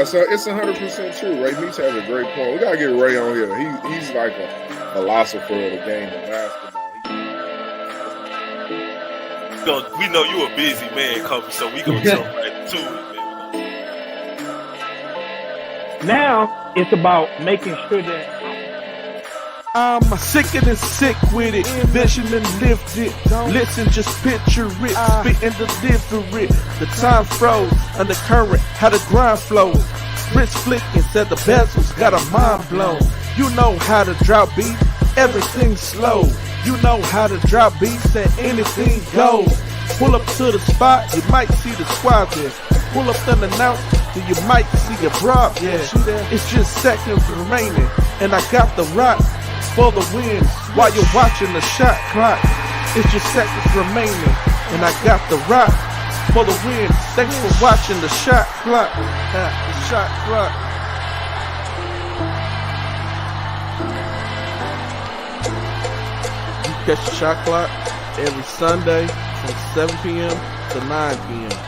so it's 100% true. Ray Meach has a great point. We gotta get Ray on here. He's like a philosopher of the game of basketball. We know you a busy man, Kobe, so we gonna jump right to it, man. Now it's about making sure that I'm sick and sick with it, vision and lift it. Listen, just picture it, spit and deliver it. The time froze, under current, how the grind flows. Wrist flicking, said the bezels, got a mind blown. You know how to drop beat, everything slow. You know how to drop beats and anything goes. Pull up to the spot, you might see the squad there. Pull up unannounced, then you might see a broad there. It's just seconds remaining, and I got the rock for the win while you're watching the shot clock. It's just seconds remaining, and I got the rock for the win. Thanks for watching the shot clock. The shot clock. You catch the shot clock every Sunday from 7 p.m. to 9 p.m.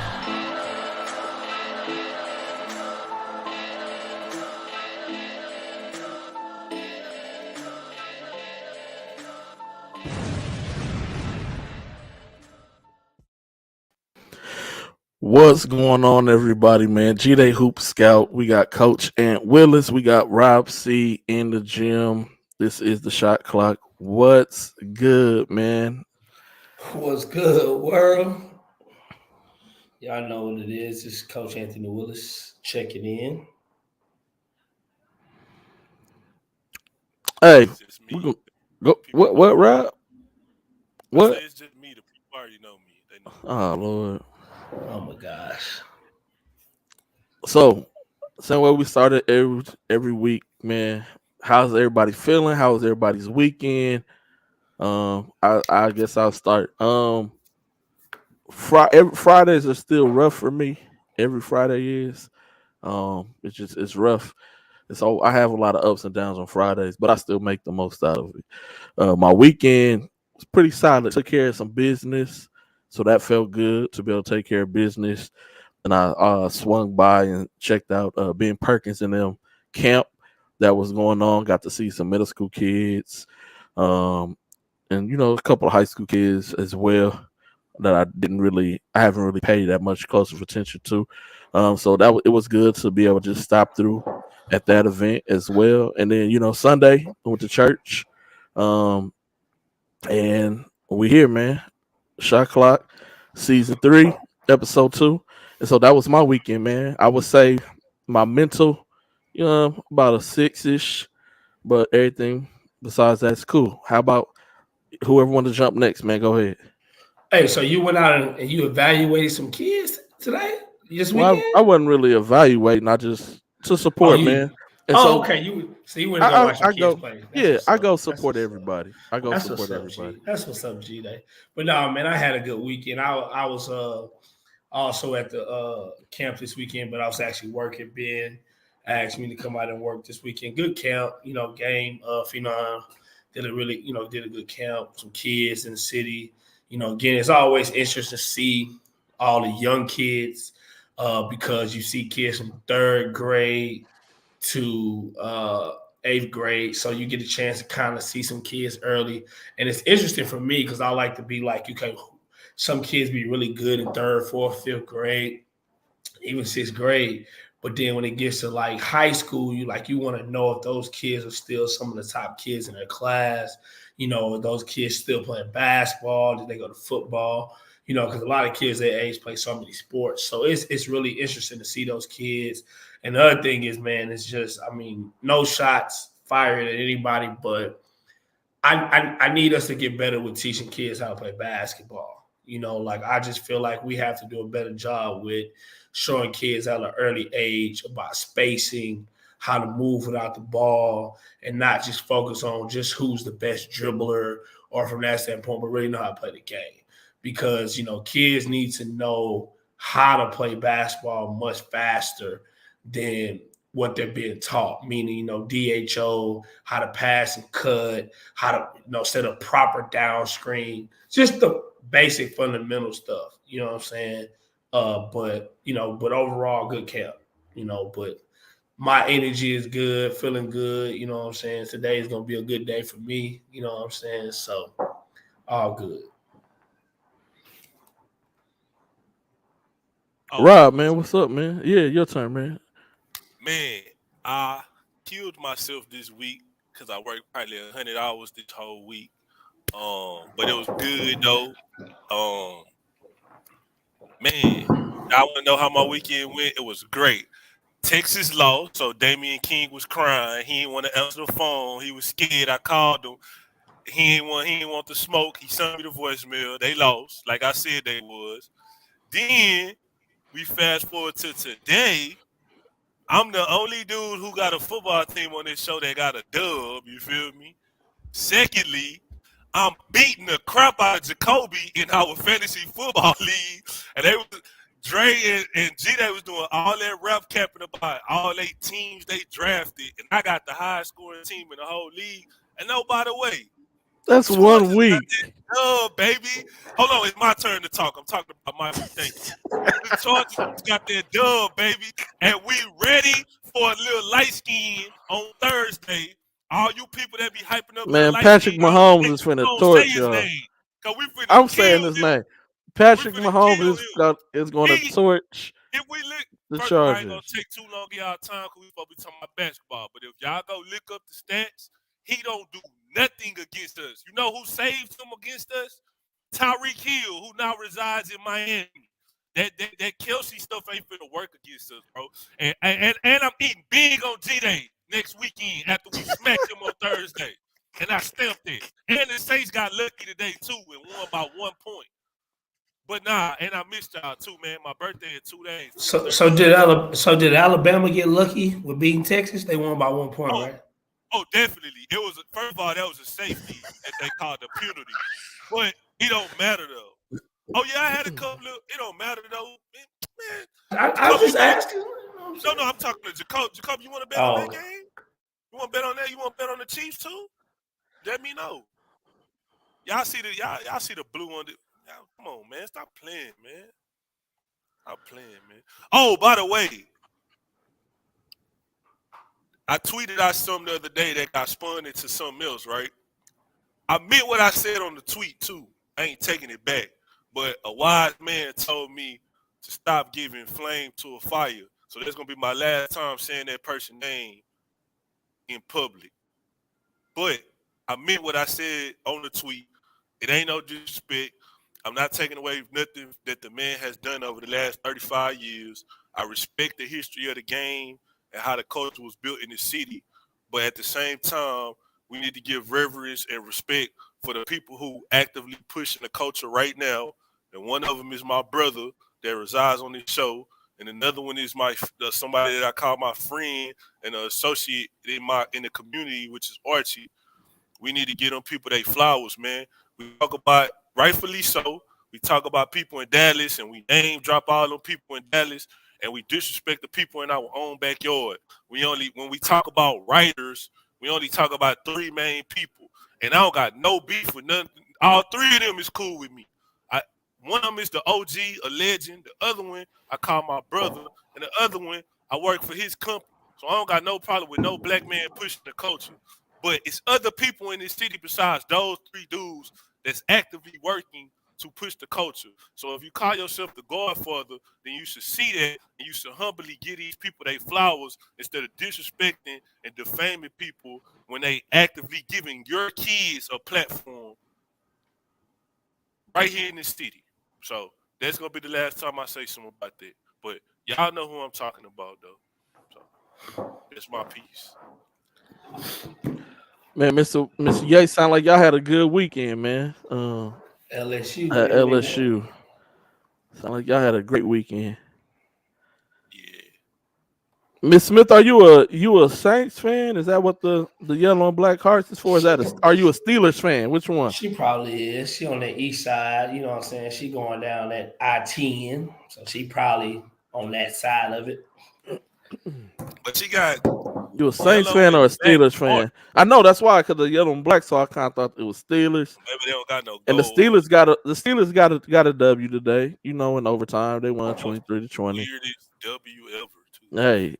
What's going on, everybody, man? G-Day Hoop Scout. We got Coach Ant Willis. We got Rob C in the gym. This is the shot clock. What's good, man? What's good, world? Y'all know what it is. It's Coach Anthony Willis checking in. Hey, go. What, Rob? What? It's just me. The people already know me. They know. Oh, Lord. Oh my gosh. So, same way we started every week, man. How's everybody feeling? How was everybody's weekend? I guess I'll start. Fridays are still rough for me. Every Friday is. It's rough. So I have a lot of ups and downs on Fridays, but I still make the most out of it. My weekend was pretty solid. Took care of some business. So that felt good to be able to take care of business. And I swung by and checked out Ben Perkins and them camp that was going on. Got to see some middle school kids, and a couple of high school kids as well that I haven't really paid that much closer attention to. So it was good to be able to just stop through at that event as well. And then Sunday I went to church, and we here, man. Shot Clock, Season 3, Episode 2. And so that was my weekend, man. I would say my mental, about a 6-ish, but everything besides that's cool. How about whoever want to jump next, man? Go ahead. Hey, so you went out and you evaluated some kids today? I wasn't really evaluating. I just to support, man. And okay. You went to go watch some kids play. Yeah, I go support everybody. That's what's up, G-Day. But no, man, I had a good weekend. I was also at the camp this weekend, but I was actually working. Ben asked me to come out and work this weekend. Good camp, game. Phenom did a good camp. Some kids in the city. Again, it's always interesting to see all the young kids because you see kids from 3rd grade to 8th grade. So you get a chance to kind of see some kids early. And it's interesting for me because I like to be like, some kids be really good in 3rd, 4th, 5th grade, even 6th grade. But then when it gets to like high school, you want to know if those kids are still some of the top kids in their class. Are those kids still playing basketball? Did they go to football? Because a lot of kids their age play so many sports. So it's really interesting to see those kids. And the other thing is, man, it's just, no shots fired at anybody, but I need us to get better with teaching kids how to play basketball. I just feel like we have to do a better job with showing kids at an early age about spacing, how to move without the ball, and not just focus on just who's the best dribbler or from that standpoint, but really know how to play the game. Because, kids need to know how to play basketball much faster than what they're being taught, meaning, DHO, how to pass and cut, how to, set a proper down screen, just the basic fundamental stuff, you know what I'm saying? But overall, good camp, but my energy is good, feeling good. You know what I'm saying? Today is gonna be a good day for me. You know what I'm saying? So all good. Oh, Rob, man, what's up, man? Yeah, your turn, man. man, I killed myself this week because I worked probably 100 hours this whole week. But it was good though. Um, man, I want to know how my weekend went. It was great. Texas lost, so Damian King was crying. He didn't want to answer the phone. He was scared. I called him. He didn't want the smoke. He sent me the voicemail. They lost, like I said they was. Then we fast forward to today. I'm the only dude who got a football team on this show that got a dub. You feel me? Secondly, I'm beating the crap out of Jacoby in our fantasy football league, and they was Dre and G. They was doing all that rap capping about all 8 teams they drafted, and I got the highest scoring team in the whole league. And oh, by the way, That's the 1 Chargers got week. that dub, baby. Hold on, it's my turn to talk. I'm talking about my thank you. The Chargers got that dub, baby, and we ready for a little light skin on Thursday. All you people that be hyping up little Man, light Patrick skin, Mahomes hey, is finna don't say torch his y'all. name, cause we finna I'm kill saying his him. name. We Patrick finna Mahomes kill him. is going to He, torch if we look, the first of all, I ain't gonna Chargers. take too long to get our time because we supposed to be talking about basketball. But if y'all go look up the stats, he don't do nothing against us. You know who saved him against us? Tyreek Hill, who now resides in Miami. That Kelsey stuff ain't finna work against us, bro. And I'm eating big on G-Day next weekend after we smacked them on Thursday. And I stamped it. And the Saints got lucky today, too, and won by 1 point. But nah, and I missed y'all, too, man. My birthday in 2 days. So did Alabama get lucky with beating Texas? They won by 1 point, Oh, right? oh, definitely. It was first of all, that was a safety that they called the penalty. But it don't matter, though. Oh, yeah, I had a couple of, it don't matter, though. Man, I Jacob, just you want asked you. no, I'm talking to Jacob. Jacob, you want to bet on that Oh, game? You want to bet on that? You want to bet on the Chiefs too? Let me know. Y'all see the y'all see the blue on the. Y'all, come on, man. Stop playing, man. Stop playing, man. Oh, by the way, I tweeted out something the other day that got spun into something else, right? I meant what I said on the tweet too. I ain't taking it back. But a wise man told me to stop giving flame to a fire. So that's gonna be my last time saying that person's name in public. But I meant what I said on the tweet. It ain't no disrespect. I'm not taking away nothing that the man has done over the last 35 years. I respect the history of the game and how the culture was built in the city. But at the same time, we need to give reverence and respect for the people who actively pushing the culture right now. And one of them is my brother that resides on this show, and another one is my somebody that I call my friend and an associate in the community, which is Archie. We need to get them people their flowers, man. We talk about, rightfully so, we talk about people in Dallas and we name drop all them people in Dallas and we disrespect the people in our own backyard. When we talk about writers, we only talk about 3 main people. And I don't got no beef with none. All 3 of them is cool with me. One of them is the OG, a legend. The other one I call my brother. And the other one, I work for his company. So I don't got no problem with no black man pushing the culture. But it's other people in this city besides those 3 dudes that's actively working to push the culture. So if you call yourself the Godfather, then you should see that and you should humbly give these people their flowers instead of disrespecting and defaming people when they actively giving your kids a platform right here in this city. So that's gonna be the last time I say something about that. But y'all know who I'm talking about though. So that's my piece. Man, Mr. Yates, sound like y'all had a good weekend, man. LSU, At baby. They LSU. Sound like y'all had a great weekend. Yeah. Miss Smith, are you a Saints fan? Is that what the yellow and black hearts is for? Are you a Steelers fan? Which one? She probably is. She on the east side, you know what I'm saying? She going down that I-10. So she probably on that side of it. But she got You a Saints yellow fan and or a black Steelers heart. fan? I know that's why, because the yellow and black, so I kind of thought it was Steelers. Maybe they don't got no And the gold. Steelers got a W today. In overtime they won Most 23-20. weirdest W ever too. Hey,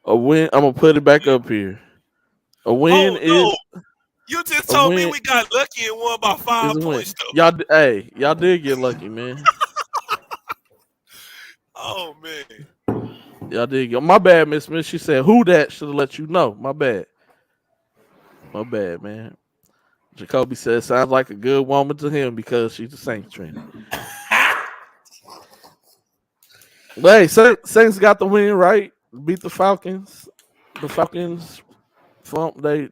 A win. I'm gonna put it back up here. A win Oh is no, you just a told me win we got lucky and won by is 5 a win. points though. Y'all did get lucky, man. Oh man. Y'all did get. My bad, Miss Smith. She said, "Who that should have let you know." My bad. My bad, man. Jacoby said, "Sounds like a good woman to him because she's a Saints fan." But hey, Saints got the win, right? Beat the Falcons. The Falcons,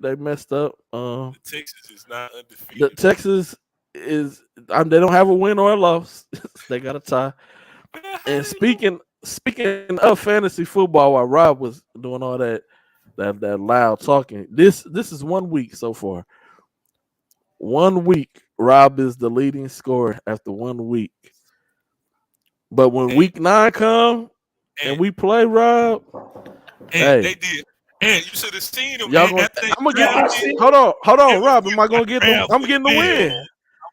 they messed up. The Texas is not The undefeated. Texas is they don't have a win or a loss. They got a tie. Man, how And they lose? speaking of fantasy football, while Rob was doing all that loud talking, this is 1 week so far. 1 week, Rob is the leading scorer after 1 week. But when Hey, week 9 come and and we play, Rob, they hey, did. And you should have seen them. y'all And gonna after they I'm gonna get I drafted, see. hold on, it was Rob. Am I my gonna get the draft I'm with getting the Will. win.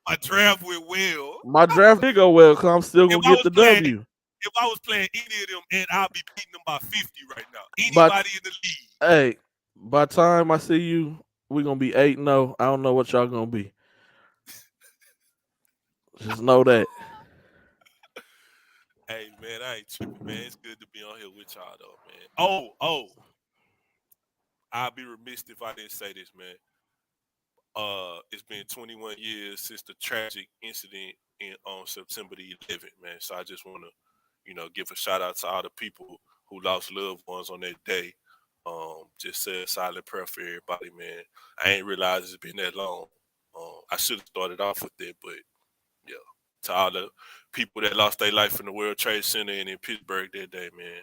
My draft with Will. My draft did go well because I'm still If gonna I get was the playing, W. if I was playing any of them, and I'll be beating them by 50 right now. But Anybody in the league. hey, by the time I see you, we're gonna be 8-0. I don't know what y'all gonna be. Just know that. Hey man, I ain't tripping, man. It's good to be on here with y'all though, man. Oh, I'd be remiss if I didn't say this, man. It's been 21 years since the tragic incident on September the 11th, man. So I just want to, give a shout out to all the people who lost loved ones on that day. Just say a silent prayer for everybody, man. I ain't realized it's been that long. I should have started off with that, but yeah. To all the people that lost their life in the World Trade Center and in Pittsburgh that day, man,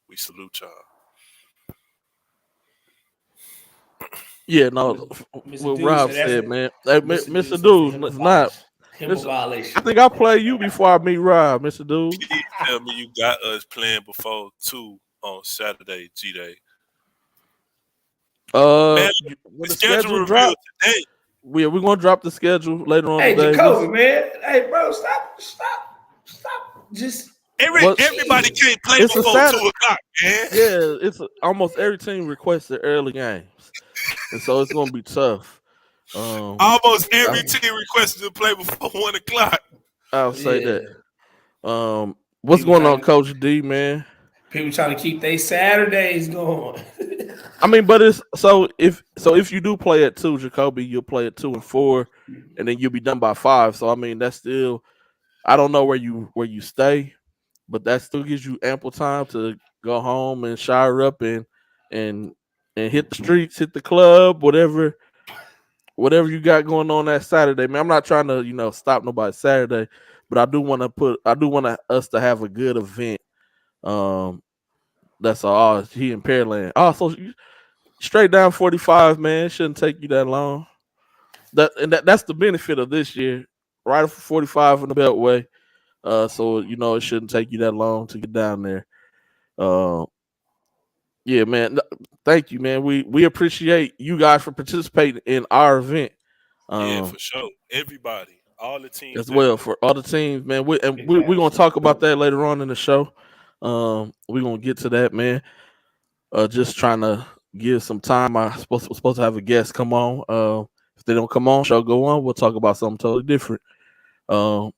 we salute y'all. Yeah, no. Mr. What Dude Rob said said, that's man. Hey, Mr. Dude Mr. said it's a Dudes, HIPAA it's not. violation. HIPAA Mr. I violation. think I play you before I meet Rob, Mr. Dudes. Please tell me you got us playing before 2 on Saturday, G-Day. Man, When the the schedule schedule revealed drop, today. we're gonna drop the schedule later on Hey, today. Jacoby, man. Hey, bro, stop. Just What? Everybody cheating. can't play It's a before 2 Saturday. o'clock, man. Yeah, almost every team requested early games, and so it's gonna be tough. Um, Almost every I, team requested to play before 1 o'clock. I'll say Yeah. that. What's People going on, trying to Coach D, man? people trying to keep their Saturdays going. I mean, but it's if you do play at 2, Jacoby, you'll play at 2 and 4, and then you'll be done by 5. So I mean, that's still I don't know where you stay, but that still gives you ample time to go home and shower up and and hit the streets, hit the club, whatever you got going on that Saturday. Man, I'm not trying to stop nobody Saturday, but I do want us to have a good event. Um, that's all. He in Pearland. Also, straight down 45, man. It shouldn't take you that long. That's the benefit of this year. Right for 45 in the Beltway. So it shouldn't take you that long to get down there. Uh, yeah, man. Thank you, man. We appreciate you guys for participating in our event. Yeah, Um, for sure. Everybody, all the teams as that well went. for all the teams, man. Big We're gonna facts. talk about that later on in the show. We're gonna get to that, man. Just trying to give some time. Supposed to have a guest come on. If they don't come on, show go on. We'll talk about something totally different. Um,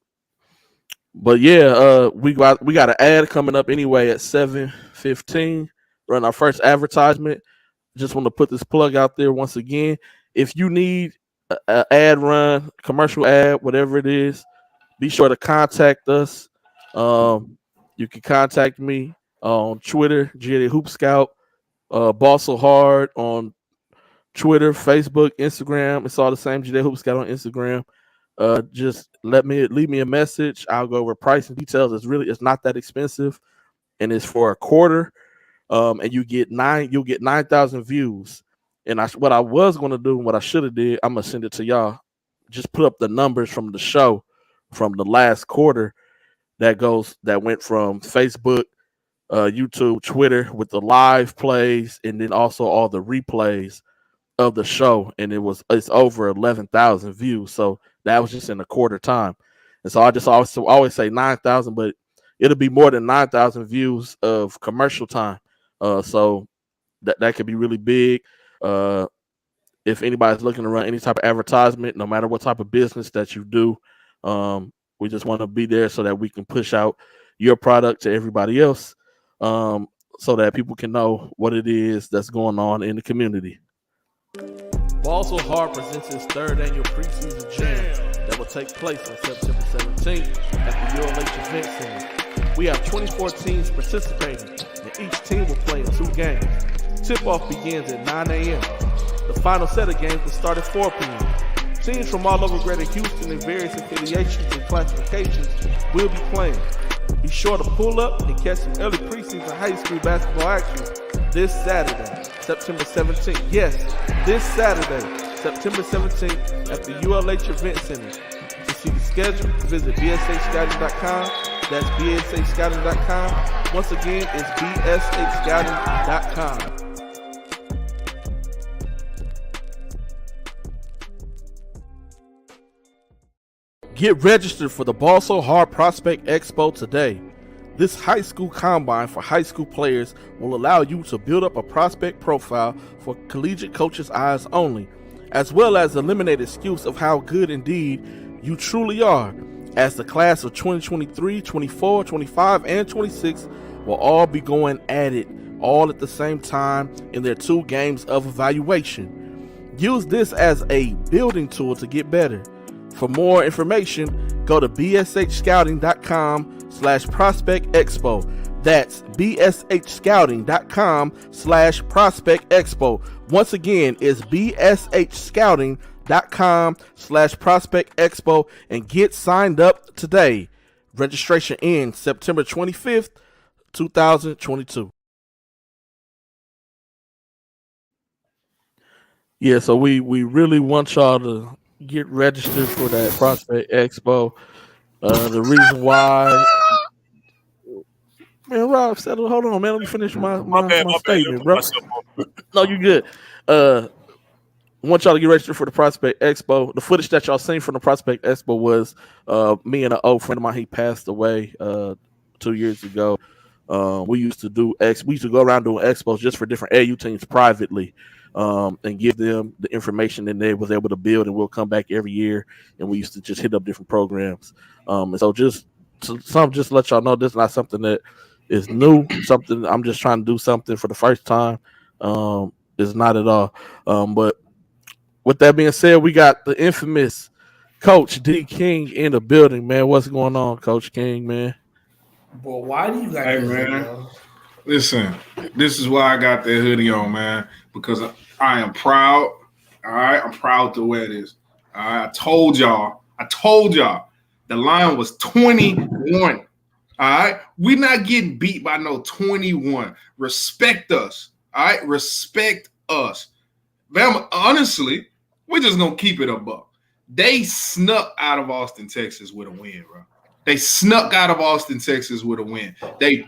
but yeah, we got an ad coming up anyway at 7:15. Run our first advertisement. Just want to put this plug out there once again. If you need a ad run, commercial ad, whatever it is, be sure to contact us. You can contact me on Twitter, GA Hoop Scout, Bossel Hard on Twitter, Facebook, Instagram. It's all the same. GA Hoop Scout on Instagram. Just leave me a message. I'll go over pricing details. It's not that expensive, and it's for a quarter. And you'll get 9,000 views. And what I was gonna do, what I should have did, I'm gonna send it to y'all. Just put up the numbers from the show from the last quarter that went from Facebook, YouTube, Twitter with the live plays, and then also all the replays of the show, and it's over 11,000 views. So that was just in a quarter time, and so I just always say 9,000, but it'll be more than 9,000 views of commercial time. So that could be really big. If anybody's looking to run any type of advertisement, no matter what type of business that you do, we just want to be there so that we can push out your product to everybody else, so that people can know what it is that's going on in the community. Ball So Hard presents its third annual preseason jam that will take place on September 17th at the ULH Event Center. We have 24 teams participating, and each team will play in 2 games. Tip-off begins at 9 a.m. The final set of games will start at 4 p.m. Teams from all over Greater Houston in various affiliations and classifications will be playing. Be sure to pull up and catch some early preseason high school basketball action this Saturday, September 17th. Yes, this Saturday, September 17th at the ULH Event Center. To see the schedule, visit bshscouting.com. That's bshscouting.com. Once again, it's bshscouting.com. Get registered for the Ball So Hard Prospect Expo today. This high school combine for high school players will allow you to build up a prospect profile for collegiate coaches' eyes only, as well as eliminate excuse of how good indeed you truly are, as the class of 2023, 24, 25, and 26 will all be going at it all at the same time in their 2 games of evaluation. Use this as a building tool to get better. For more information, go to bshscouting.com/prospect expo. That's bshscouting.com/prospect expo. Once again, it's bshscouting.com/prospect expo and get signed up today. Registration ends September 25th, 2022. Yeah, so we really want y'all to get registered for that Prospect Expo. The reason why, man, Rob, settle. Hold on, man. Let me finish my statement, bro. No, you good. I want y'all to get registered for the Prospect Expo. The footage that y'all seen from the Prospect Expo was me and an old friend of mine. He passed away 2 years ago. We used to go around doing expos just for different AU teams privately. And give them the information that they was able to build, and we'll come back every year, and we used to just hit up different programs. And so just let y'all know this is not something that is new, something I'm just trying to do something for the first time. It's not at all. But with that being said, we got the infamous Coach D King in the building, man. What's going on, Coach King, man? Boy, why do you got Hey, man. Listen, this is why I got that hoodie on, man, because I am proud. All right, I'm proud to wear this. All right, I told y'all, the line was 21. All right, we're not getting beat by no 21. Respect us. All right, respect us. Man, honestly, we're just gonna keep it above. They snuck out of Austin, Texas with a win, bro. They snuck out of Austin, Texas with a win. They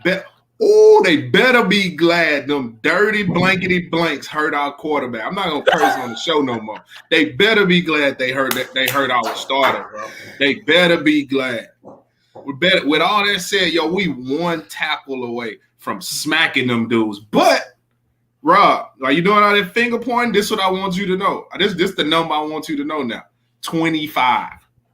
better be glad them dirty blankety blanks hurt our quarterback. I'm not gonna curse on the show no more. They better be glad they hurt our starter, bro. They better be glad. With all that said, yo, we 1 tackle away from smacking them dudes. But Rob, are you doing all that finger pointing? This is what I want you to know. This the number I want you to know now. 25.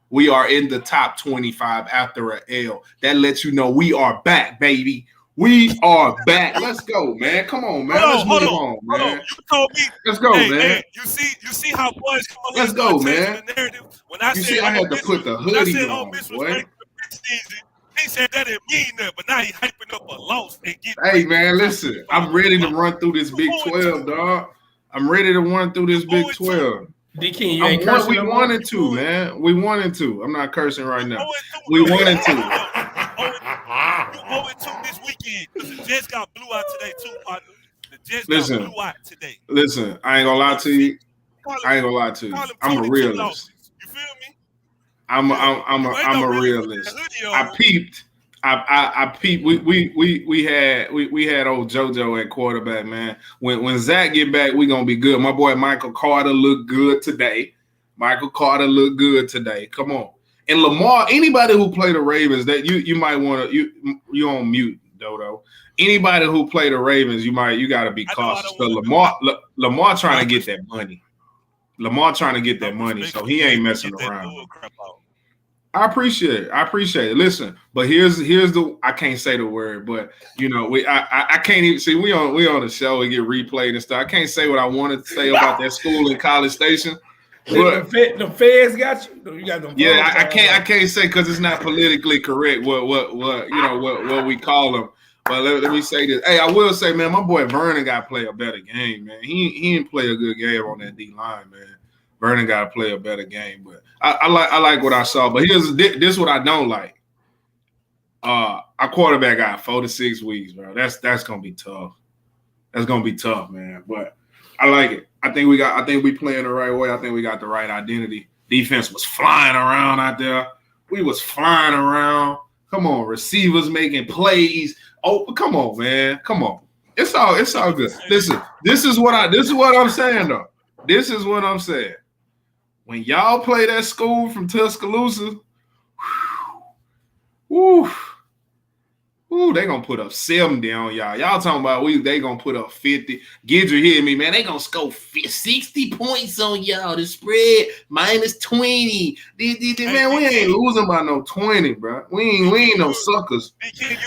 We are in the top 25 after an L. That lets you know we are back, baby. We are back. Let's go, man. Come on, man. Let's move on, man. You told me. Let's go, man. Hey, you see how boys come on. Let's go, man. The narrative. When I said, I had to put the hoodie on, boy. He said that didn't mean that, but now he's hyping up a loss and getting. Hey, man, listen. I'm ready to run through this Big 12, dog. I'm ready to run through this Big 12. D-King, you ain't cursing. We wanted to, man. We wanted to. I'm not cursing right now. We wanted to. You 0-2 this weekend because the Jets got blew out today too, partner. The Jets got blew out today. Listen, I ain't gonna lie to you. I'm a realist. You feel me? I'm a realist. I peeped. We had old JoJo at quarterback, man. When Zach get back, we gonna be good. My boy Michael Carter looked good today. Come on. And Lamar, anybody who played the Ravens, that you might want to you on mute, Dodo. anybody who play the Ravens, you got to be cautious. Because Lamar trying to get that money. Lamar trying to get that money, so he ain't messing around. I appreciate it. Listen, but here's the I can't say the word, but I can't even see we on the show and get replayed and stuff. I can't say what I wanted to say about that school in College Station. But the feds got you. You got them. Yeah, I can't say because it's not politically correct what we call them. But let me say this. Hey, I will say, man, my boy Vernon got to play a better game, man. He didn't play a good game on that D line, man. Vernon got to play a better game, but I like what I saw. But this what I don't like. Our quarterback got 4 to 6 weeks, bro. That's gonna be tough. That's gonna be tough, man. But I like it. I think we playing the right way. I think we got the right identity. Defense was flying around out there. We was flying around. Come on, receivers making plays. Oh, come on, man. Come on. It's all good. Listen, this is what I'm saying though. This is what I'm saying. When y'all play that school from Tuscaloosa, they gonna put up 70 on y'all. Y'all talking about they gonna put up 50. Gidry hit me, man. They gonna score 60 points on y'all. The spread -20. Man, we ain't losing by no 20, bro. We ain't no suckers. Did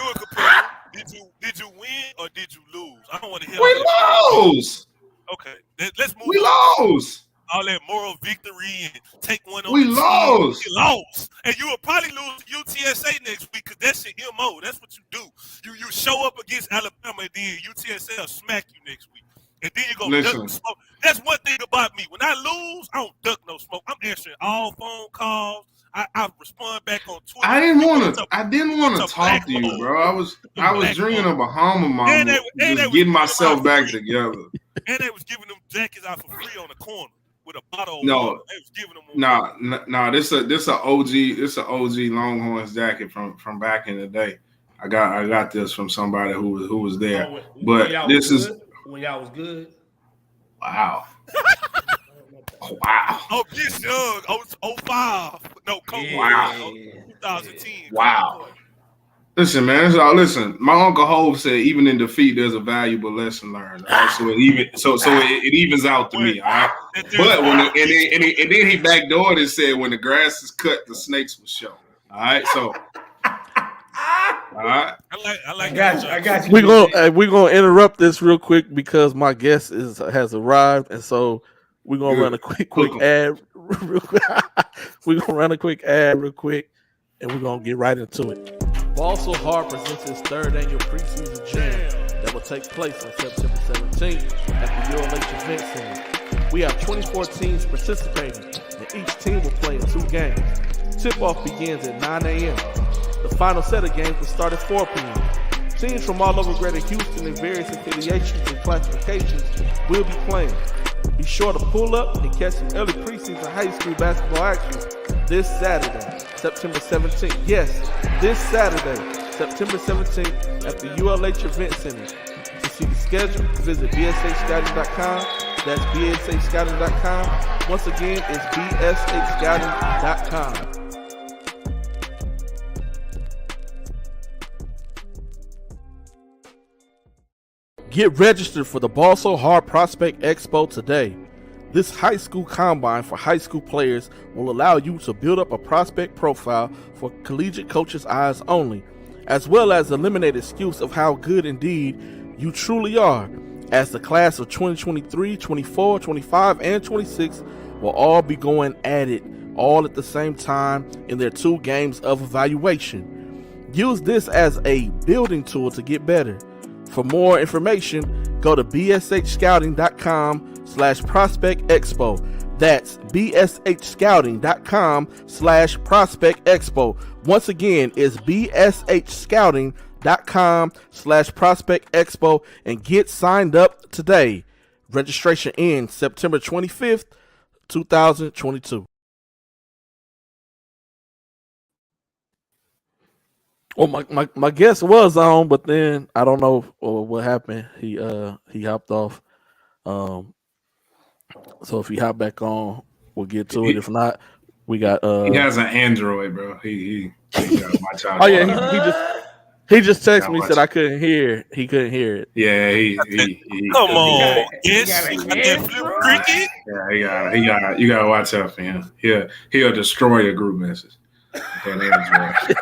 you win or did you lose? I don't want to hear. We lose. Okay, let's move. We lose. All that moral victory and take one on we the lost. We lost. And you will probably lose to UTSA next week because that's your MO. That's what you do. You show up against Alabama and then UTSA will smack you next week. And then you go duck the smoke. That's one thing about me. When I lose, I don't duck no smoke. I'm answering all phone calls. I respond back on Twitter. I didn't want to talk to you, bro. I was drinking a Bahama Mama, just getting myself back together. And they was giving them jackets out for free on the corner. With a bottle of no, water. They was giving them this a OG Longhorns jacket from back in the day. I got this from somebody who was there. But this is when y'all was good. Wow. Wow. Oh, this young. 05. No, Kobe. Wow. 2010. Wow. Listen, man. Listen. My Uncle Hove said, even in defeat, there's a valuable lesson learned. All right? So it evens out to me. All right. But and then he backdoored and said, when the grass is cut, the snakes will show. All right. So. All right. I got you. We're gonna interrupt this real quick because my guest has arrived, and so we're gonna run a quick ad. Real quick. We're gonna run a quick ad real quick, and we're gonna get right into it. Ball So Hard presents its 3rd annual preseason jam that will take place on September 17th at the ULH Event Center. We have 24 teams participating, and each team will play in 2 games. Tip-off begins at 9 a.m. The final set of games will start at 4 p.m. Teams from all over Greater Houston in various affiliations and classifications will be playing. Be sure to pull up and catch some early preseason high school basketball action this Saturday, September 17th. Yes, this Saturday, September 17th at the ULH Event Center. To see the schedule, visit bshscouting.com. That's bshscouting.com. Once again, it's bshscouting.com. Get registered for the Ball So Hard Prospect Expo today. This high school combine for high school players will allow you to build up a prospect profile for collegiate coaches' eyes only, as well as eliminate excuse of how good indeed you truly are, as the class of 2023, 24, 25, and 26 will all be going at it all at the same time in their 2 games of evaluation. Use this as a building tool to get better. For more information, go to bshscouting.com/prospect expo. That's bshscouting.com/prospect expo. Once again, it's bshscouting.com/prospect expo and get signed up today. Registration ends September 25th, 2022. Well, my guest was on, but then I don't know what happened. He hopped off. So if he hop back on, we'll get to it. If not, we got he has an Android, bro. He got my child. Oh yeah, He just texted Gotta me, watch said it. I couldn't hear it. He couldn't hear it. Yeah, Come He got on, a, he yes, got you an got that flip Android. cricket. yeah, you gotta watch out for him. He'll destroy your group message. That Android.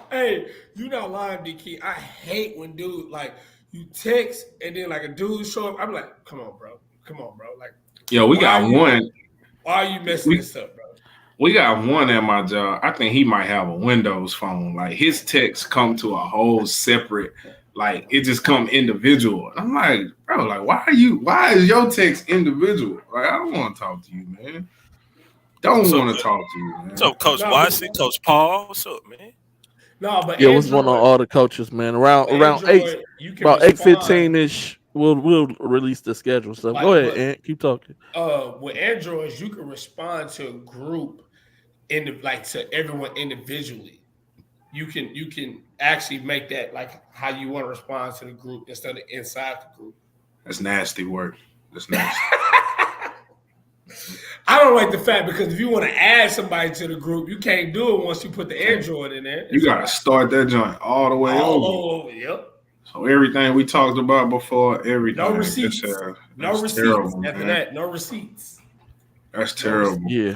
Hey, you not lying, DK. I hate when dude like you text and then like a dude show up. I'm like, come on, bro. Like, Yo, we got one. Why are you messing this up, bro? We got one at my job. I think he might have a Windows phone. Like his texts come to a whole separate, like it just come individual. I'm like, bro, like why is your text individual? Like I don't want to talk to you, man. Don't So, want to talk to you, man. so Coach No, Watson, Coach Paul, what's up, man? No, but Yeah, what's going on, all the coaches, man? Around Android, you can about respond. 8:15 ish. We'll release the schedule stuff. Go ahead, Ant. Keep talking. With Androids, you can respond to a group to everyone individually. You can actually make that like how you want to respond to the group instead of inside the group. That's nasty work. That's nasty. I don't like the fact because if you want to add somebody to the group, you can't do it once you put the Android in there. You gotta start that joint all the way over. Yep. So everything we talked about before, everything. No receipts. No receipts. Terrible, After man. that, no receipts. That's terrible. Yeah.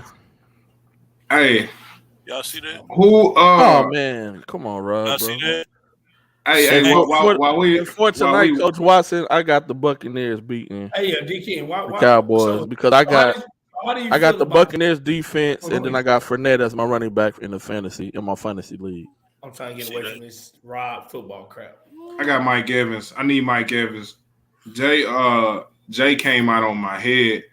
Hey, Y'all see that? who? Oh man, come on, Rob, Y'all bro. see that? Hey, for tonight, Coach Watson, I got the Buccaneers beating Hey, DK, why the Cowboys because I got the about, Buccaneers defense, and then I got Fournette as my running back in my fantasy league. I'm trying to get away from this Rob football crap. I got Mike Evans. I need Mike Evans. Jay came out on my head.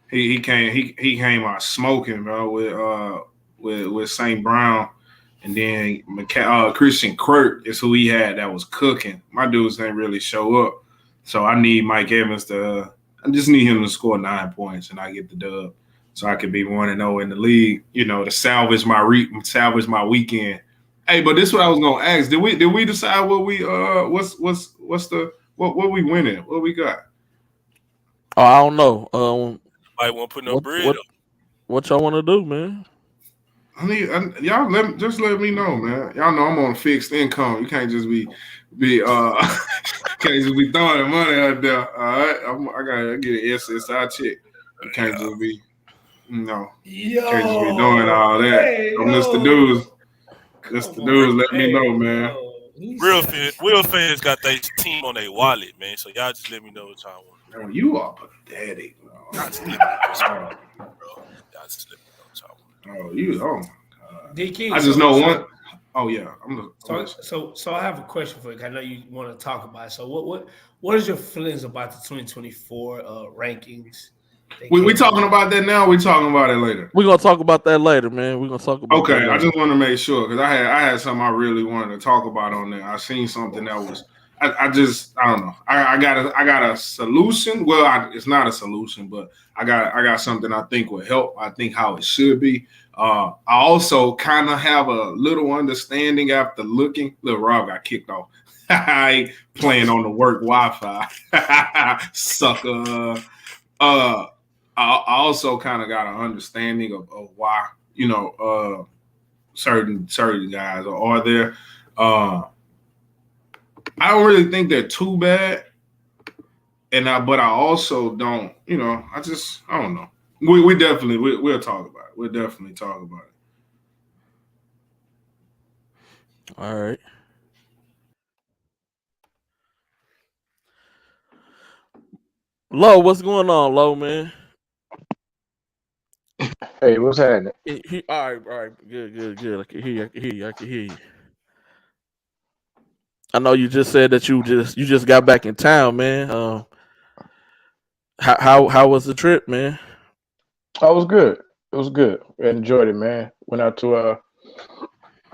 He came out smoking, bro, with St. Brown. And then Christian Kirk is who he had that was cooking. My dudes didn't really show up. So I need Mike Evans I just need him to score 9 points and I get the dub. So I could be 1-0 in the league, to salvage my weekend. Hey, but this is what I was gonna ask. Did we decide what we what we winning? What we got? Oh, I don't know. Might want to put no bread up. What y'all want to do, man? Y'all let me know, man. Y'all know I'm on fixed income. You can't just be can't just be throwing money out there. All right, I gotta get an SSI check. You can't just be, can't just be doing all that. Hey, Mr. Dudes, let me know, man. Real fans got their team on their wallet, man. So y'all just let me know what y'all want. Oh, you are pathetic, bro. Y'all just let me know what y'all want. Oh, you! Oh my God! DK, I just know one. Oh yeah, So I have a question for you. I know you want to talk about it. So what is your feelings about the 2024 rankings? We talking about that now. We talking about it later. We're gonna talk about that later, man. We're gonna talk about. Okay, that later. I just want to make sure because I had something I really wanted to talk about on there. I seen something that was. I don't know. I got a solution. Well, it's not a solution, but I got something I think will help. I think how it should be. I also kind of have a little understanding after looking. Little Rob got kicked off. I ain't playing on the work Wi-Fi. Sucker. I also kind of got an understanding of why certain guys are there. I don't really think they're too bad, but I also don't. I don't know. We definitely we'll talk about it. We'll definitely talk about it. All right. Lo, what's going on, Lo, man? Hey, what's happening? All right. Good. I can hear you. I know you just said that you just got back in town, man. How was the trip, man? Oh, it was good. It was good. I enjoyed it, man. Went out to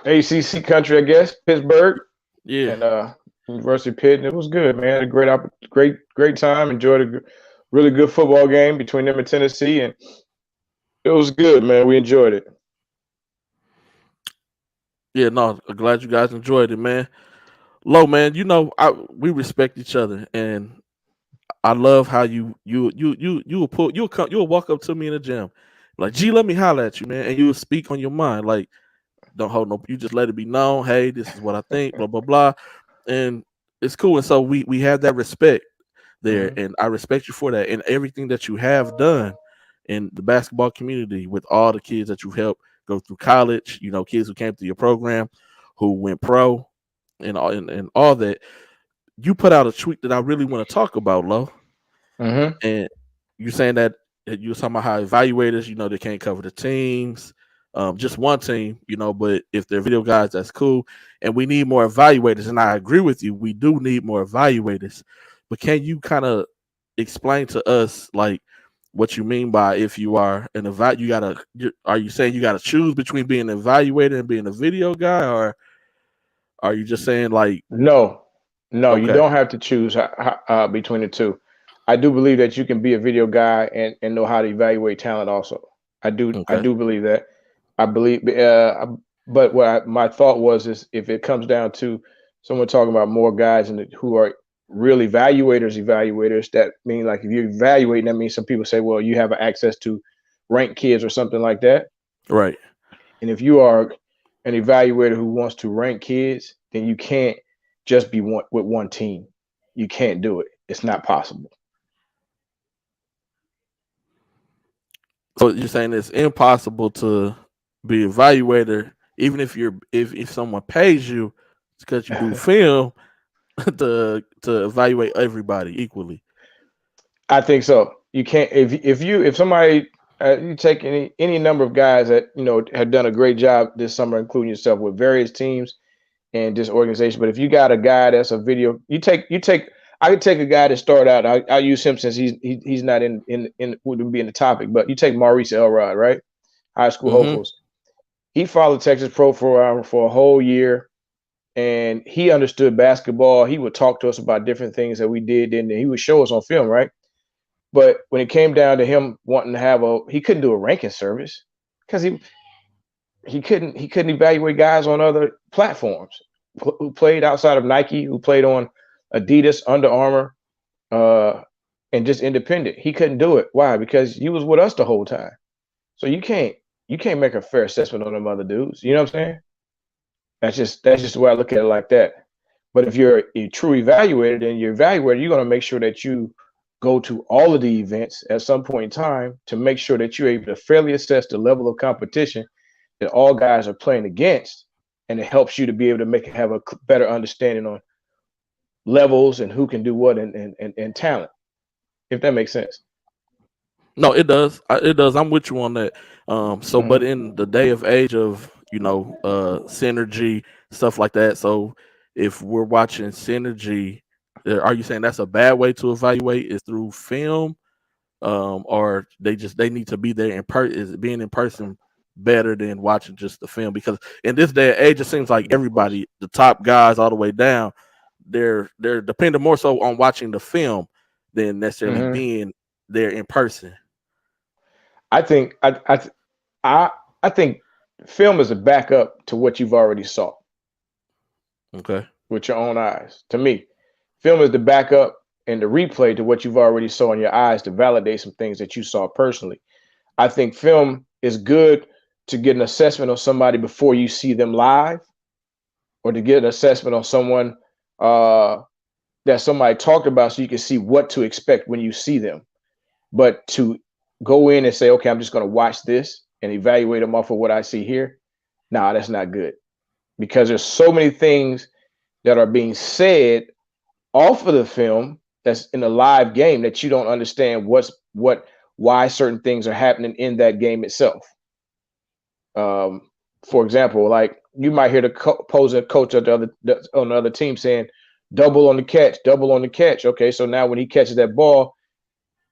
ACC country, I guess, Pittsburgh. Yeah. And University of Pitt, and it was good, man. Had a great time. Enjoyed a really good football game between them and Tennessee, and it was good, man. We enjoyed it. Yeah, no, I'm glad you guys enjoyed it, man. Lo, man, we respect each other, and I love how you'll walk up to me in the gym, like, G, let me holler at you, man, and you'll speak on your mind, like don't hold no. You just let it be known. Hey, this is what I think. Blah blah blah, and it's cool. And so we have that respect there, and I respect you for that and everything that you have done in the basketball community with all the kids that you've helped go through college. You know, kids who came through your program, who went pro, and all that. You put out a tweet that I really want to talk about, Lo. And you're saying that you were talking about how evaluators, you know, they can't cover the teams, just one team, you know, but if they're video guys, that's cool. And we need more evaluators. And I agree with you. We do need more evaluators. But can you kind of explain to us, like, what you mean by if you are an are you saying you got to choose between being an evaluator and being a video guy, or are you just saying like, No, you okay, don't have to choose between the two. I do believe that you can be a video guy and know how to evaluate talent also. I do okay, believe that. I believe, but my thought was is if it comes down to someone talking about more guys who are real evaluators, that mean like if you're evaluating, that means some people say, well, you have access to rank kids or something like that. right? And if you are an evaluator who wants to rank kids, then you can't just be with one team. You can't do it. It's not possible. So you're saying it's impossible to be evaluator, even if if someone pays you because you do film to evaluate everybody equally. I think so. You can't if somebody you take any number of guys that have done a great job this summer, including yourself, with various teams and this organization. But if you got a guy that's a video, I could take a guy that started out. I'll use him since he's not in wouldn't be in the topic. But you take Maurice Elrod, right? High school hopefuls. He followed Texas Pro for a whole year, and he understood basketball. He would talk to us about different things that we did, and he would show us on film, right? But when it came down to him wanting to have he couldn't do a ranking service because he couldn't evaluate guys on other platforms who played outside of Nike, who played on Adidas, Under Armour, and just independent. He couldn't do it. Why? Because he was with us the whole time. So you can't make a fair assessment on them other dudes. You know what I'm saying? That's just the way I look at it like that. But if you're a true evaluator, then you're going to make sure that you go to all of the events at some point in time to make sure that you're able to fairly assess the level of competition that all guys are playing against, and it helps you to be able to have a better understanding on levels and who can do what and talent, if that makes sense. No, it does. It does. I'm with you on that. But in the day of age of synergy, stuff like that. So if we're watching synergy, are you saying that's a bad way to evaluate? Is through film, or they need to be there in person? Is being in person better than watching just the film? Because in this day and age, it seems like everybody, the top guys all the way down, they're dependent more so on watching the film than necessarily being there in person. I think I think film is a backup to what you've already saw. Okay. With your own eyes. To me, film is the backup and the replay to what you've already saw in your eyes to validate some things that you saw personally. I think film is good to get an assessment on somebody before you see them live, or to get an assessment on someone that somebody talked about so you can see what to expect when you see them. But to go in and say, okay, I'm just going to watch this and evaluate them off of what I see here, nah, that's not good. Because there's so many things that are being said off of the film that's in a live game that you don't understand why certain things are happening in that game itself. For example, like you might hear the opposing coach on the other team saying, double on the catch. Okay, so now when he catches that ball,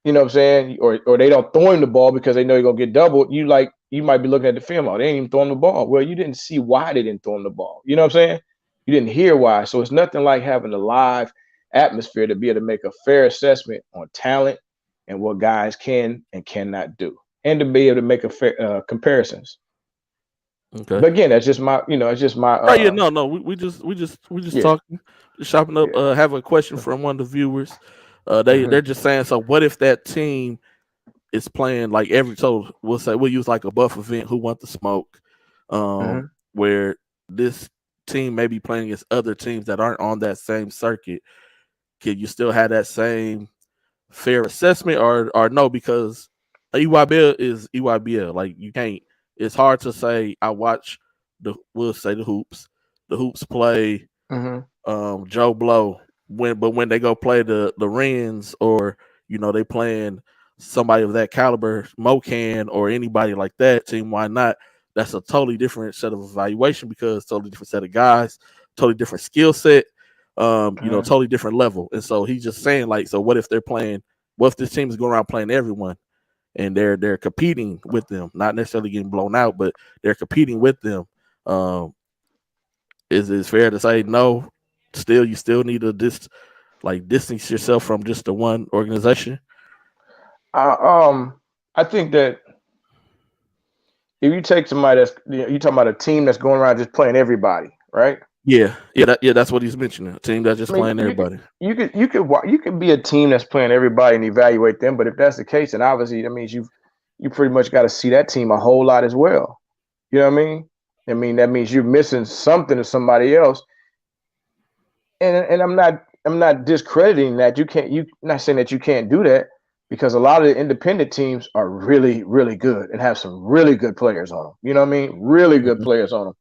you know what I'm saying, or they don't throw him the ball because they know you're gonna get doubled. You might be looking at the film, they ain't even throwing the ball. Well, you didn't see why they didn't throw him the ball. You know what I'm saying? You didn't hear why. So it's nothing like having a live atmosphere to be able to make a fair assessment on talent and what guys can and cannot do, and to be able to make a fair comparisons. Okay. But again, that's just my, it's just my. Right. Yeah. No. We just talking, just chopping up. Have a question from one of the viewers. They're just saying. So what if that team is playing like we'll use like a buff event, who want the smoke, where this team may be playing against other teams that aren't on that same circuit, can you still have that same fair assessment or no? Because EYBL is EYBL. Like you can't. It's hard to say. We'll say the hoops. The hoops play Joe Blow when they go play the Wrens or they playing somebody of that caliber, Mocan or anybody like that team. Why not? That's a totally different set of evaluation because totally different set of guys, totally different skill set. Totally different level. And so he's just saying, like, so what if they're playing? What if this team is going around playing everyone, and they're competing with them, not necessarily getting blown out, but they're competing with them? Is it fair to say no? You still need to distance yourself from just the one organization. I think that if you take somebody you're talking about a team that's going around just playing everybody, right? Yeah, that's what he's mentioning. A team that's just playing everybody. You could be a team that's playing everybody and evaluate them, but if that's the case, then obviously that means you pretty much got to see that team a whole lot as well. You know what I mean? I mean that means you're missing something to somebody else. And I'm not discrediting that. You're not saying that you can't do that, because a lot of the independent teams are really, really good and have some really good players on them. You know what I mean? Really good players on them.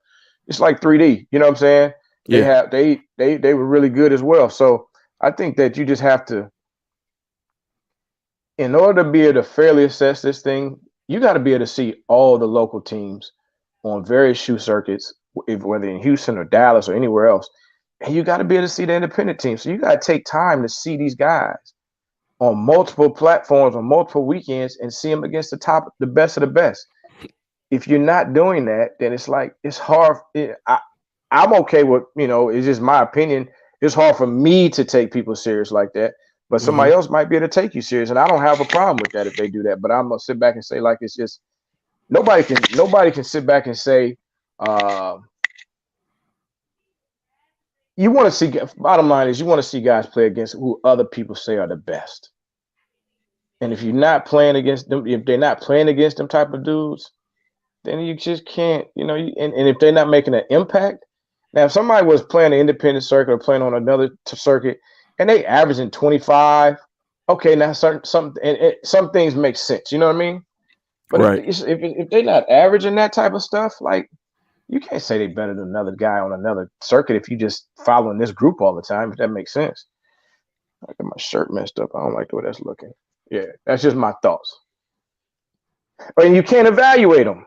It's like 3D. You know what I'm saying? Yeah. They were really good as well. So I think that you just have to, in order to be able to fairly assess this thing, you got to be able to see all the local teams on various shoe circuits, whether in Houston or Dallas or anywhere else. And you got to be able to see the independent teams. So you got to take time to see these guys on multiple platforms on multiple weekends and see them against the best of the best. If you're not doing that, then it's hard. I'm okay with, it's just my opinion. It's hard for me to take people serious like that, but somebody else might be able to take you serious. And I don't have a problem with that if they do that, but I'm going to sit back and say, like, it's just, nobody can sit back and say, you want to see, bottom line is you want to see guys play against who other people say are the best. And if you're not playing against them, if they're not playing against them type of dudes, then you just can't, and if they're not making an impact. Now, if somebody was playing an independent circuit or playing on another circuit and they averaging 25, okay, now some things make sense. You know what I mean? But right. if they're not averaging that type of stuff, like, you can't say they're better than another guy on another circuit if you just following this group all the time, if that makes sense. I got my shirt messed up. I don't like the way that's looking. Yeah, that's just my thoughts. And you can't evaluate them.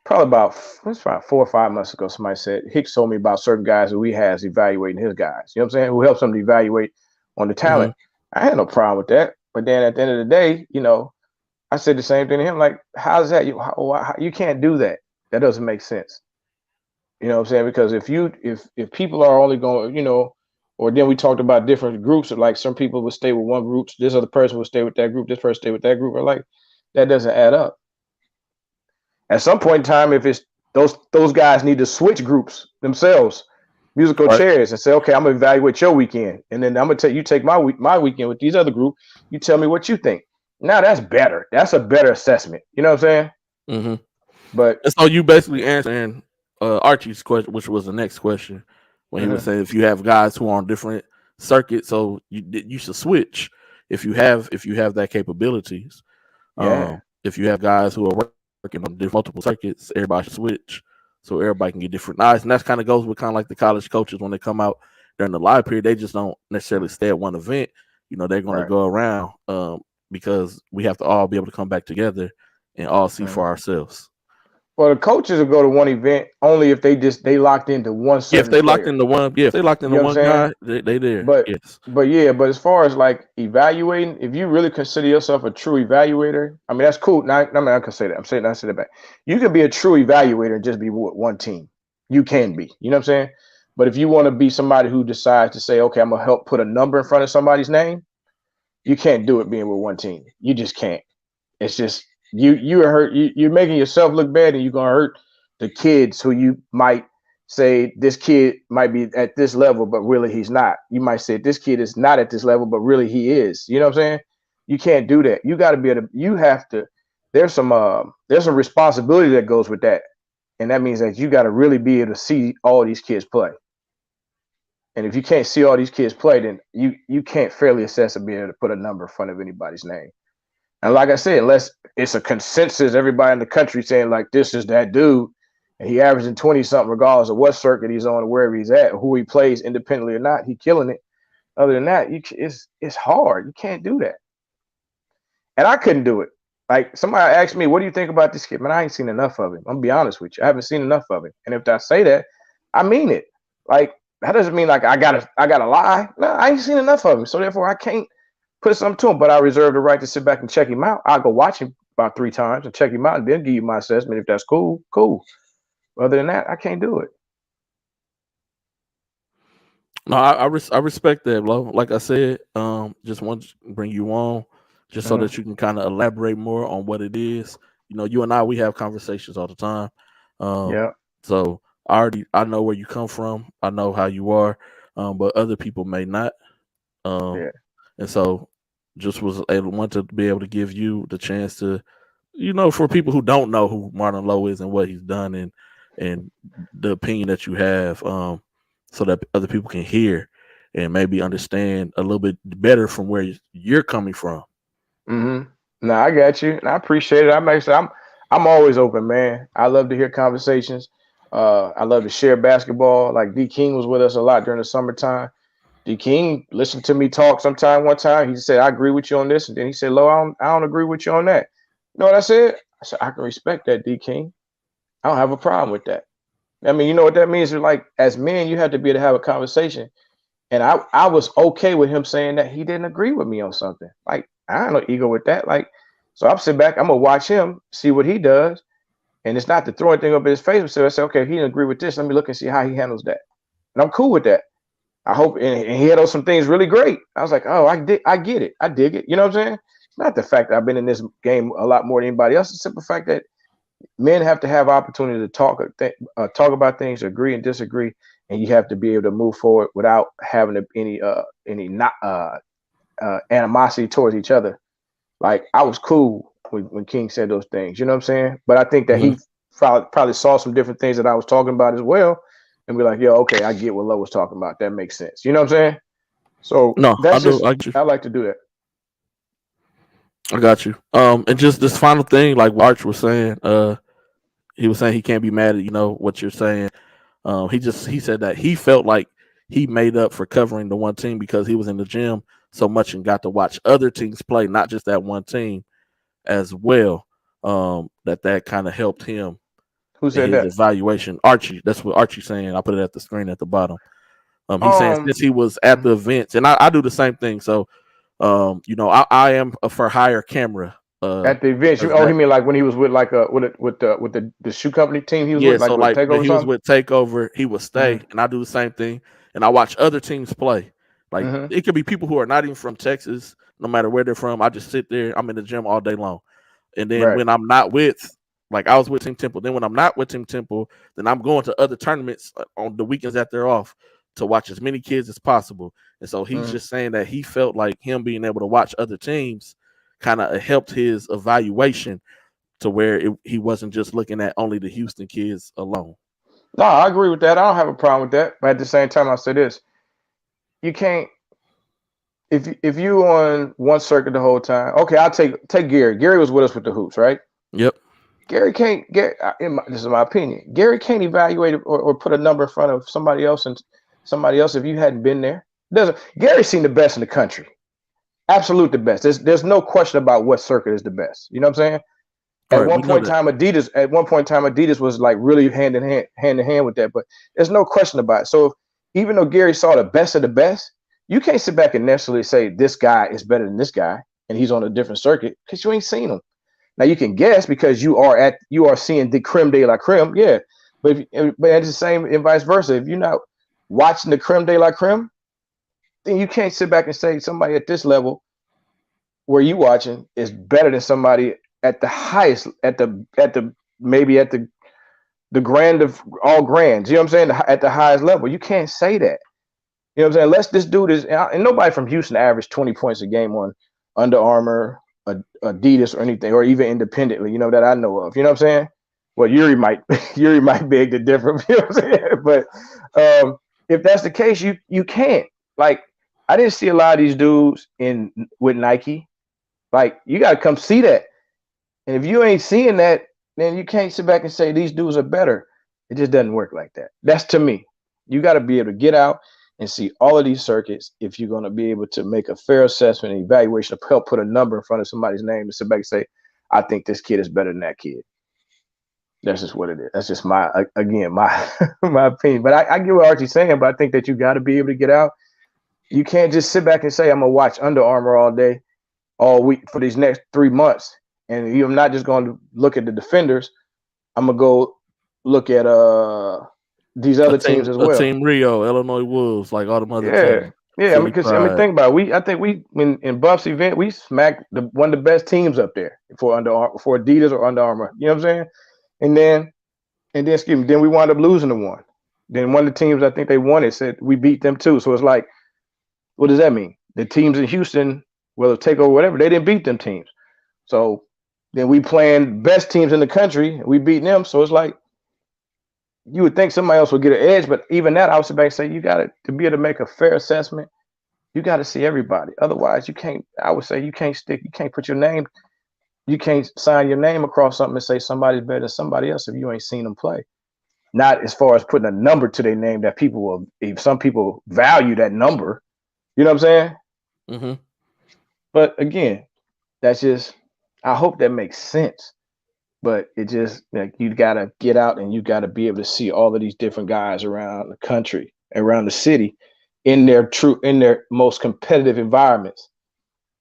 Probably about 4 or 5 months ago, somebody said, Hicks told me about certain guys who he has evaluating his guys. You know what I'm saying? Who helps him to evaluate on the talent. I had no problem with that. But then at the end of the day, I said the same thing to him. Like, how's that? You can't do that. That doesn't make sense. You know what I'm saying? Because if people are only going, or then we talked about different groups, like some people would stay with one group, this other person would stay with that group, this person stay with that group, or like that doesn't add up. At some point in time, if it's those guys need to switch groups themselves, musical chairs, and say, okay, I'm gonna evaluate your weekend, and then I'm gonna you take my weekend with these other group. You tell me what you think. Now that's better. That's a better assessment. You know what I'm saying? But so you basically answering Archie's question, which was the next question, when he was saying if you have guys who are on different circuits, so you should switch if you have that capabilities. Yeah. If you have guys who are working on multiple circuits, everybody should switch so everybody can get different eyes. And that kind of goes with kind of like the college coaches when they come out during the live period. They just don't necessarily stay at one event. They're going to go around because we have to all be able to come back together and all see for ourselves. Well, the coaches will go to one event only if they locked into one certain if they player. Locked into one, if they locked into one guy, they there. But yes. But as far as like evaluating, if you really consider yourself a true evaluator, I mean that's cool. Not I can say that. I say that back. You can be a true evaluator and just be with one team. You can be. You know what I'm saying? But if you want to be somebody who decides to say, okay, I'm gonna help put a number in front of somebody's name, you can't do it being with one team. You just can't. It's just you're making yourself look bad, and you're gonna hurt the kids who you might say this kid might be at this level, but really he's not. You might say this kid is not at this level, but really he is. You know what I'm saying? You can't do that. You got to be able to. there's some responsibility that goes with that, and that means that you got to really be able to see all these kids play. And if you can't see all these kids play, then you can't fairly assess and be able to put a number in front of anybody's name. And like I said, unless it's a consensus, everybody in the country saying like this is that dude, and he averaging 20 something regardless of what circuit he's on or wherever he's at, or who he plays independently or not, he killing it. Other than that, it's hard. You can't do that. And I couldn't do it. Like somebody asked me, what do you think about this kid? Man, I ain't seen enough of him. I'm gonna be honest with you. I haven't seen enough of him. And if I say that, I mean it. Like that doesn't mean like I gotta lie. No, I ain't seen enough of him. So therefore I can't put something to him, but I reserve the right to sit back and check him out. I'll go watch him about 3 times and check him out and then give you my assessment. If that's cool, cool. Other than that, I can't do it. No, I respect that, Lo. Like I said, just want to bring you on just so that you can kind of elaborate more on what it is. You know, you and we have conversations all the time. Yeah. So I know where you come from. I know how you are, but other people may not. Yeah. And so just want to be able to give you the chance to, you know, for people who don't know who Marlon Lowe is and what he's done and the opinion that you have, so that other people can hear and maybe understand a little bit better from where you're coming from. Mm-hmm. No, I got you, and I appreciate it. I'm always open, man. I love to hear conversations. I love to share basketball. Like D King was with us a lot during the summertime. D King listened to me talk one time. He said, I agree with you on this. And then he said, Lo, I don't agree with you on that. You know what I said? I said, I can respect that, D King. I don't have a problem with that. I mean, you know what that means? Like, as men, you have to be able to have a conversation. And I was okay with him saying that he didn't agree with me on something. Like, I have no ego with that. Like, so I'm sitting back, I'm going to watch him, see what he does. And it's not to throw anything up in his face. So I say, okay, he didn't agree with this. Let me look and see how he handles that. And I'm cool with that. I hope, and he handled some things really great. I was like, oh, I get it. I dig it. You know what I'm saying? It's not the fact that I've been in this game a lot more than anybody else. It's the simple fact that men have to have opportunity to talk about things, agree and disagree, and you have to be able to move forward without having any animosity towards each other. Like, I was cool when King said those things, you know what I'm saying? But I think that he probably saw some different things that I was talking about as well, and be like, yo, okay, I get what Lo was talking about. That makes sense. You know what I'm saying? So no, that's I like to do that. I got you. And just this final thing, like Arch was saying, he was saying he can't be mad at, you know, what you're saying. He said that he felt like he made up for covering the one team because he was in the gym so much and got to watch other teams play, not just that one team as well. That kind of helped him. Who said his that? Evaluation. Archie. That's what Archie's saying. I put it at the screen at the bottom. He's saying since he was at the events, and I do the same thing. So, you know, I am a for hire camera. At the events, you mean like when he was with like with the shoe company team? He was with, like, so with like Takeover. He was with Takeover. He would stay, and I do the same thing. And I watch other teams play. Like it could be people who are not even from Texas, no matter where they're from. I just sit there. I'm in the gym all day long, and then when I'm not with, like I was with Team Temple. Then when I'm not with Team Temple, then I'm going to other tournaments on the weekends that they're off to watch as many kids as possible. And so he's just saying that he felt like him being able to watch other teams kind of helped his evaluation to where he wasn't just looking at only the Houston kids alone. No, I agree with that. I don't have a problem with that. But at the same time, I say this: you can't, if you on one circuit the whole time. Okay, I'll take Gary. Gary was with us with the hoops, right? Yep. Gary can't get. This is my opinion. Gary can't evaluate or put a number in front of somebody else if you hadn't been there. Gary's seen the best in the country, absolute the best. There's no question about what circuit is the best. You know what I'm saying? At one point in time, Adidas was like really hand in hand with that. But there's no question about it. So even though Gary saw the best of the best, you can't sit back and necessarily say this guy is better than this guy and he's on a different circuit because you ain't seen him. Now you can guess because you are seeing the creme de la creme, yeah. But it's the same and vice versa. If you're not watching the creme de la creme, then you can't sit back and say somebody at this level where you watching is better than somebody at the highest, at the grand of all grands. You know what I'm saying? At the highest level, you can't say that. You know what I'm saying? Unless this dude is, and nobody from Houston averaged 20 points a game on Under Armour Adidas or anything, or even independently, that I know of. You know what I'm saying? Well, Yuri might beg to differ. You know what I'm saying? But if that's the case, you can't. Like, I didn't see a lot of these dudes with Nike. Like, you got to come see that. And if you ain't seeing that, then you can't sit back and say these dudes are better. It just doesn't work like that. That's to me. You got to be able to get out and see all of these circuits if you're going to be able to make a fair assessment and evaluation to help put a number in front of somebody's name and sit back and say, I think this kid is better than that kid. That's just what it is. That's just my my opinion. But I get what Archie's saying, but I think that you got to be able to get out. You can't just sit back and say, I'm going to watch Under Armour all day, all week for these next 3 months. And I'm not just going to look at the defenders. I'm going to go look at these other teams as well. Team Rio, Illinois Wolves, like all the other teams. Yeah, because think about it. I think we in Buff's event, we smacked one of the best teams up there for Adidas or Under Armour. You know what I'm saying? And then excuse me, then we wound up losing to one. Then one of the teams I think they won it said we beat them too. So it's like, what does that mean? The teams in Houston, whether TakeOver, whatever, they didn't beat them teams. So then we playing best teams in the country, we beat them. So it's like, you would think somebody else would get an edge, but even that, I would sit back and say, you got to be able to make a fair assessment. You got to see everybody. Otherwise, you can't. I would say you can't put your name. You can't sign your name across something and say somebody's better than somebody else if you ain't seen them play. Not as far as putting a number to their name that people will. If some people value that number, you know what I'm saying? Mm-hmm. But again, that's just. I hope that makes sense. But it just like you got to get out and you got to be able to see all of these different guys around the country, around the city, in their most competitive environments,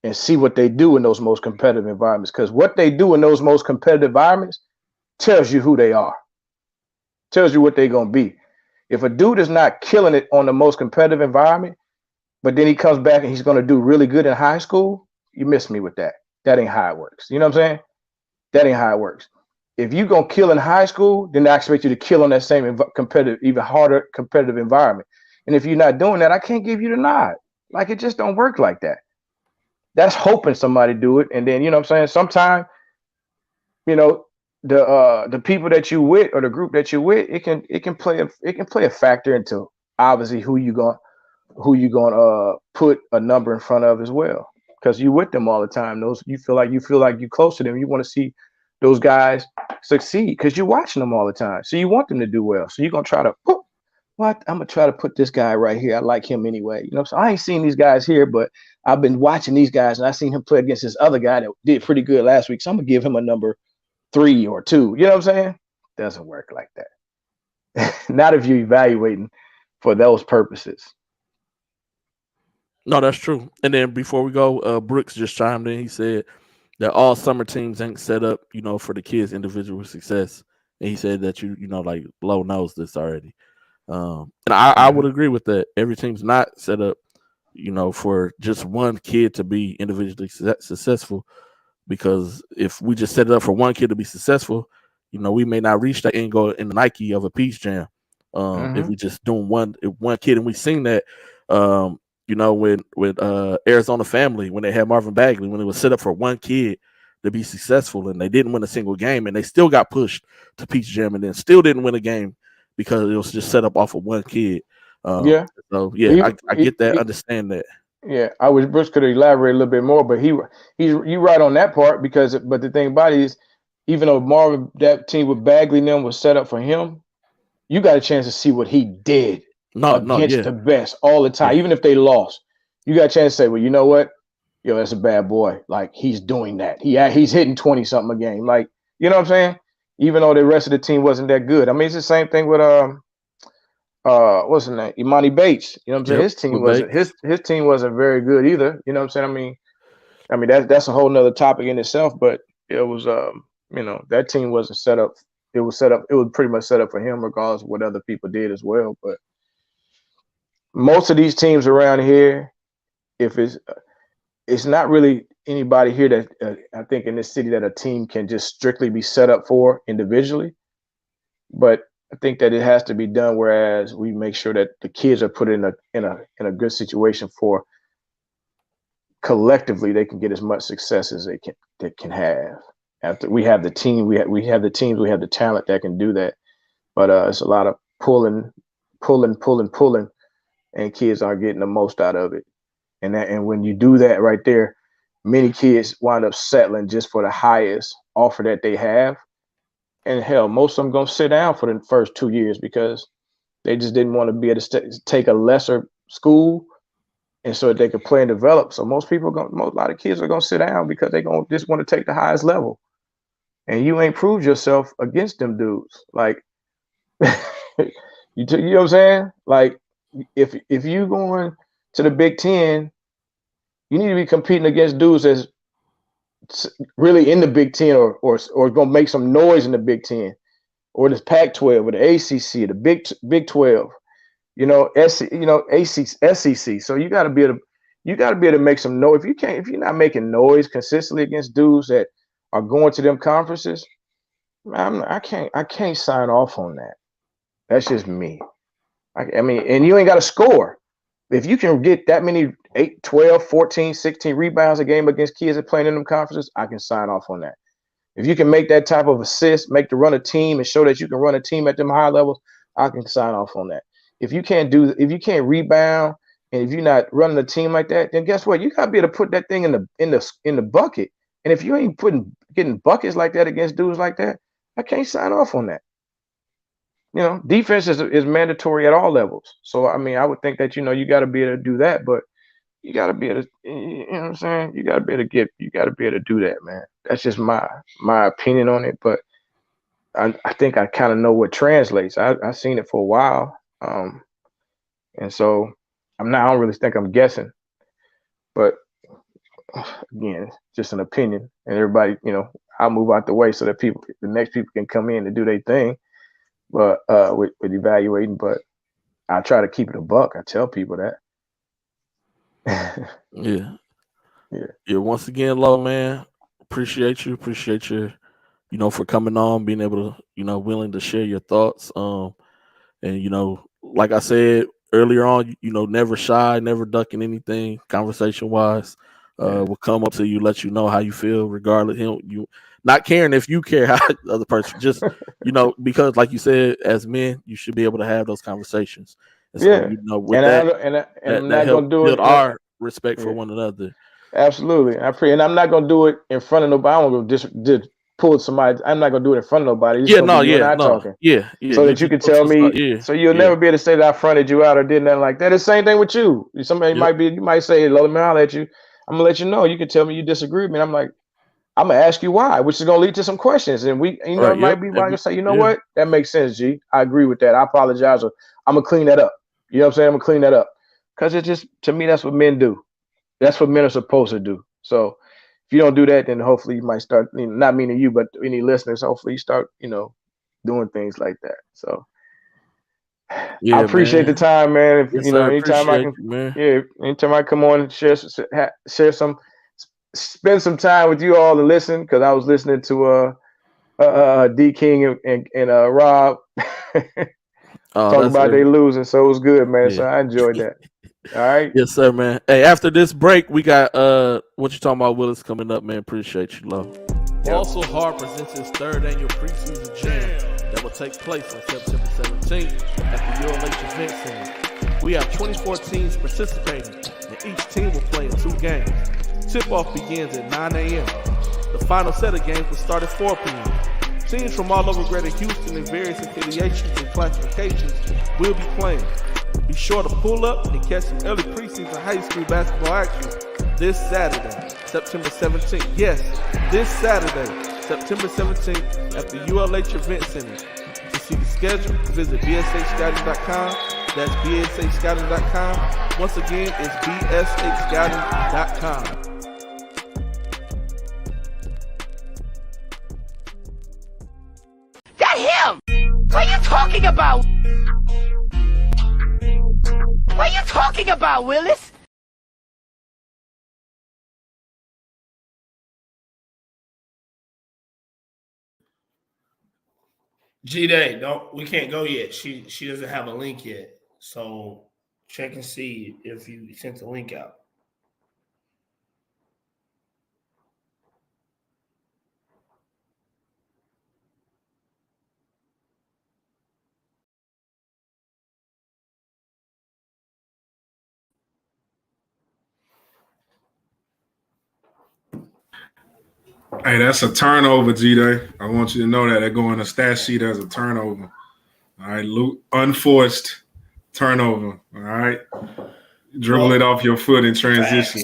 and see what they do in those most competitive environments. Because what they do in those most competitive environments tells you who they are, tells you what they're gonna be. If a dude is not killing it on the most competitive environment, but then he comes back and he's gonna do really good in high school, you miss me with that. That ain't how it works. You know what I'm saying? That ain't how it works. If you're going to kill in high school, then I expect you to kill on that same competitive, even harder competitive environment. And if you're not doing that, I can't give you the nod. Like, it just don't work like that. That's hoping somebody do it. And then, you know what I'm saying? Sometimes, the people that you with or the group that you with, it can play a factor into obviously who you going to put a number in front of as well. Because you with them all the time. You feel like you're close to them. You want to see those guys succeed because you're watching them all the time. So you want them to do well. So you're gonna try to I'm gonna try to put this guy right here. I like him anyway. So I ain't seen these guys here, but I've been watching these guys and I seen him play against this other guy that did pretty good last week. So I'm gonna give him a number 3 or 2. You know what I'm saying? Doesn't work like that. Not if you're evaluating for those purposes. No, that's true. And then before we go, Brooks just chimed in. He said that all summer teams ain't set up, for the kids' individual success. And he said that like Blow knows this already. And I would agree with that. Every team's not set up, for just one kid to be individually successful. Because if we just set it up for one kid to be successful, we may not reach that end goal in the Nike of a Peach Jam. If we just doing one kid, and we seen that. With Arizona Family, when they had Marvin Bagley, when it was set up for one kid to be successful and they didn't win a single game and they still got pushed to Peach Jam and then still didn't win a game because it was just set up off of one kid. I get that, understand that. Yeah, I wish Brooks could elaborate a little bit more, but you right on that part but the thing about it is, even though Marvin, that team with Bagley and them was set up for him, you got a chance to see what he did. Against the best all the time, even if they lost, you got a chance to say, well, you know what? That's a bad boy. Like, he's doing that. He's hitting 20 something a game. Like, you know what I'm saying? Even though the rest of the team wasn't that good. I mean, it's the same thing with what's his name? Imani Bates. You know what I'm saying? His team wasn't very good either. You know what I'm saying? I mean that's a whole nother topic in itself, but it was that team wasn't set up. It was pretty much set up for him regardless of what other people did as well. But most of these teams around here, if it's not really anybody here that I think in this city that a team can just strictly be set up for individually, but I think that it has to be done whereas we make sure that the kids are put in a good situation for collectively they can get as much success as they can have. After we have the team, we have the teams, we have the talent that can do that. But it's a lot of pulling, and kids aren't getting the most out of it. And when you do that right there, many kids wind up settling just for the highest offer that they have. And hell, most of them gonna sit down for the first 2 years because they just didn't want to be able to take a lesser school, and so that they could play and develop. So a lot of kids are gonna sit down because they gonna just want to take the highest level. And you ain't proved yourself against them dudes. Like, you know what I'm saying? Like, if you going to the Big Ten, you need to be competing against dudes that's really in the Big Ten or gonna make some noise in the Big Ten, or the Pac-12, or the ACC, the Big 12. SEC. So you got to be able to make some noise. If you're not making noise consistently against dudes that are going to them conferences, I can't sign off on that. That's just me. I mean, and you ain't got to score. If you can get that many 8, 12, 14, 16 rebounds a game against kids that playing in them conferences, I can sign off on that. If you can make that type of assist, make to run a team and show that you can run a team at them high levels, I can sign off on that. If you can't rebound, and if you're not running a team like that, then guess what? You gotta be able to put that thing in the bucket. And if you ain't getting buckets like that against dudes like that, I can't sign off on that. Defense is mandatory at all levels. So I mean, I would think that you got to be able to do that, but you got to be able to, you know what I'm saying? You got to be able to do that, man. That's just my opinion on it. But I think I kind of know what translates. I've seen it for a while. And so I don't really think I'm guessing, but again, it's just an opinion, and everybody, I'll move out the way so that the next people can come in and do their thing, but with evaluating, but I try to keep it a buck. I tell people that. Yeah. Once again, Low, man, appreciate you for coming on, being able to, willing to share your thoughts. And like I said earlier on, never shy, never ducking anything conversation wise. Will come up to you, let you know how you feel, regardless. You not caring if you care how the other person, just because like you said, as men, you should be able to have those conversations. And so, with that I'm not gonna do build it. Our respect for one another. Absolutely, and I'm not gonna do it in front of nobody. I don't go just pull somebody. I'm not gonna do it in front of nobody. It's talking. So that you can tell me. So you'll never be able to say that I fronted you out or did nothing like that. It's the same thing with you. Somebody you might say, "Let me holler at you." I'm gonna let you know. You can tell me you disagree with me. I'm like, I'm gonna ask you why, which is gonna lead to some questions, and it might be why you say, what, that makes sense, G. I agree with that. I apologize, or I'm gonna clean that up. You know what I'm saying? I'm gonna clean that up because it just, to me, that's what men do. That's what men are supposed to do. So if you don't do that, then hopefully you might start, not meaning you, but any listeners, hopefully you start, doing things like that. So I appreciate the time, man. Anytime I can, anytime I come on and share some, spend some time with you all to listen, because I was listening to D King and Rob talk about they losing, so it was good, man. So I enjoyed that. All right. Yes, sir, man. Hey, after this break, we got what you talking about, Willis, coming up, man. Appreciate you, love. Also, Hard presents its third annual preseason jam that will take place on September 17th at the ULH Event Center. We have 24 teams participating, and each team will play in 2 games. Tip-off begins at 9 a.m. The final set of games will start at 4 p.m. Teams from all over Greater Houston in various affiliations and classifications will be playing. Be sure to pull up and catch some early preseason high school basketball action this Saturday, September 17th. Yes, this Saturday, September 17th at the ULH Event Center. To see the schedule, visit bsascouting.com. That's bsascouting.com. Once again, it's bsascouting.com. That him! What are you talking about? What are you talking about, Willis? G-Day, we can't go yet. She doesn't have a link yet. So check and see if you sent the link out. Hey, that's a turnover, G-Day. I want you to know that. They go in the stat sheet as a turnover. All right, Luke, unforced turnover. All right. Dribble it off your foot in transition.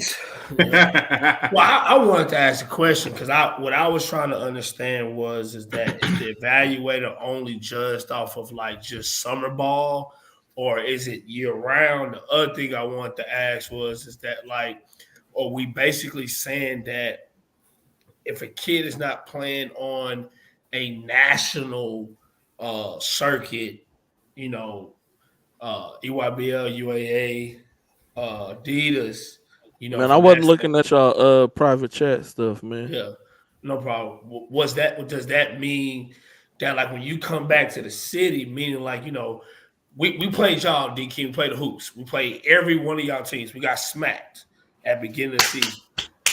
Yeah. Well, I wanted to ask a question because what I was trying to understand is that is the evaluator only judged off of like just summer ball, or is it year round? The other thing I wanted to ask is that like, are we basically saying that if a kid is not playing on a national circuit, you know, EYBL, UAA, Adidas, Man, I from wasn't that looking standpoint. at y'all private chat stuff, man. Yeah, no problem. Does that mean that like when you come back to the city, meaning like, we played y'all, D King, we played the hoops. We played every one of y'all teams. We got smacked at the beginning of the season.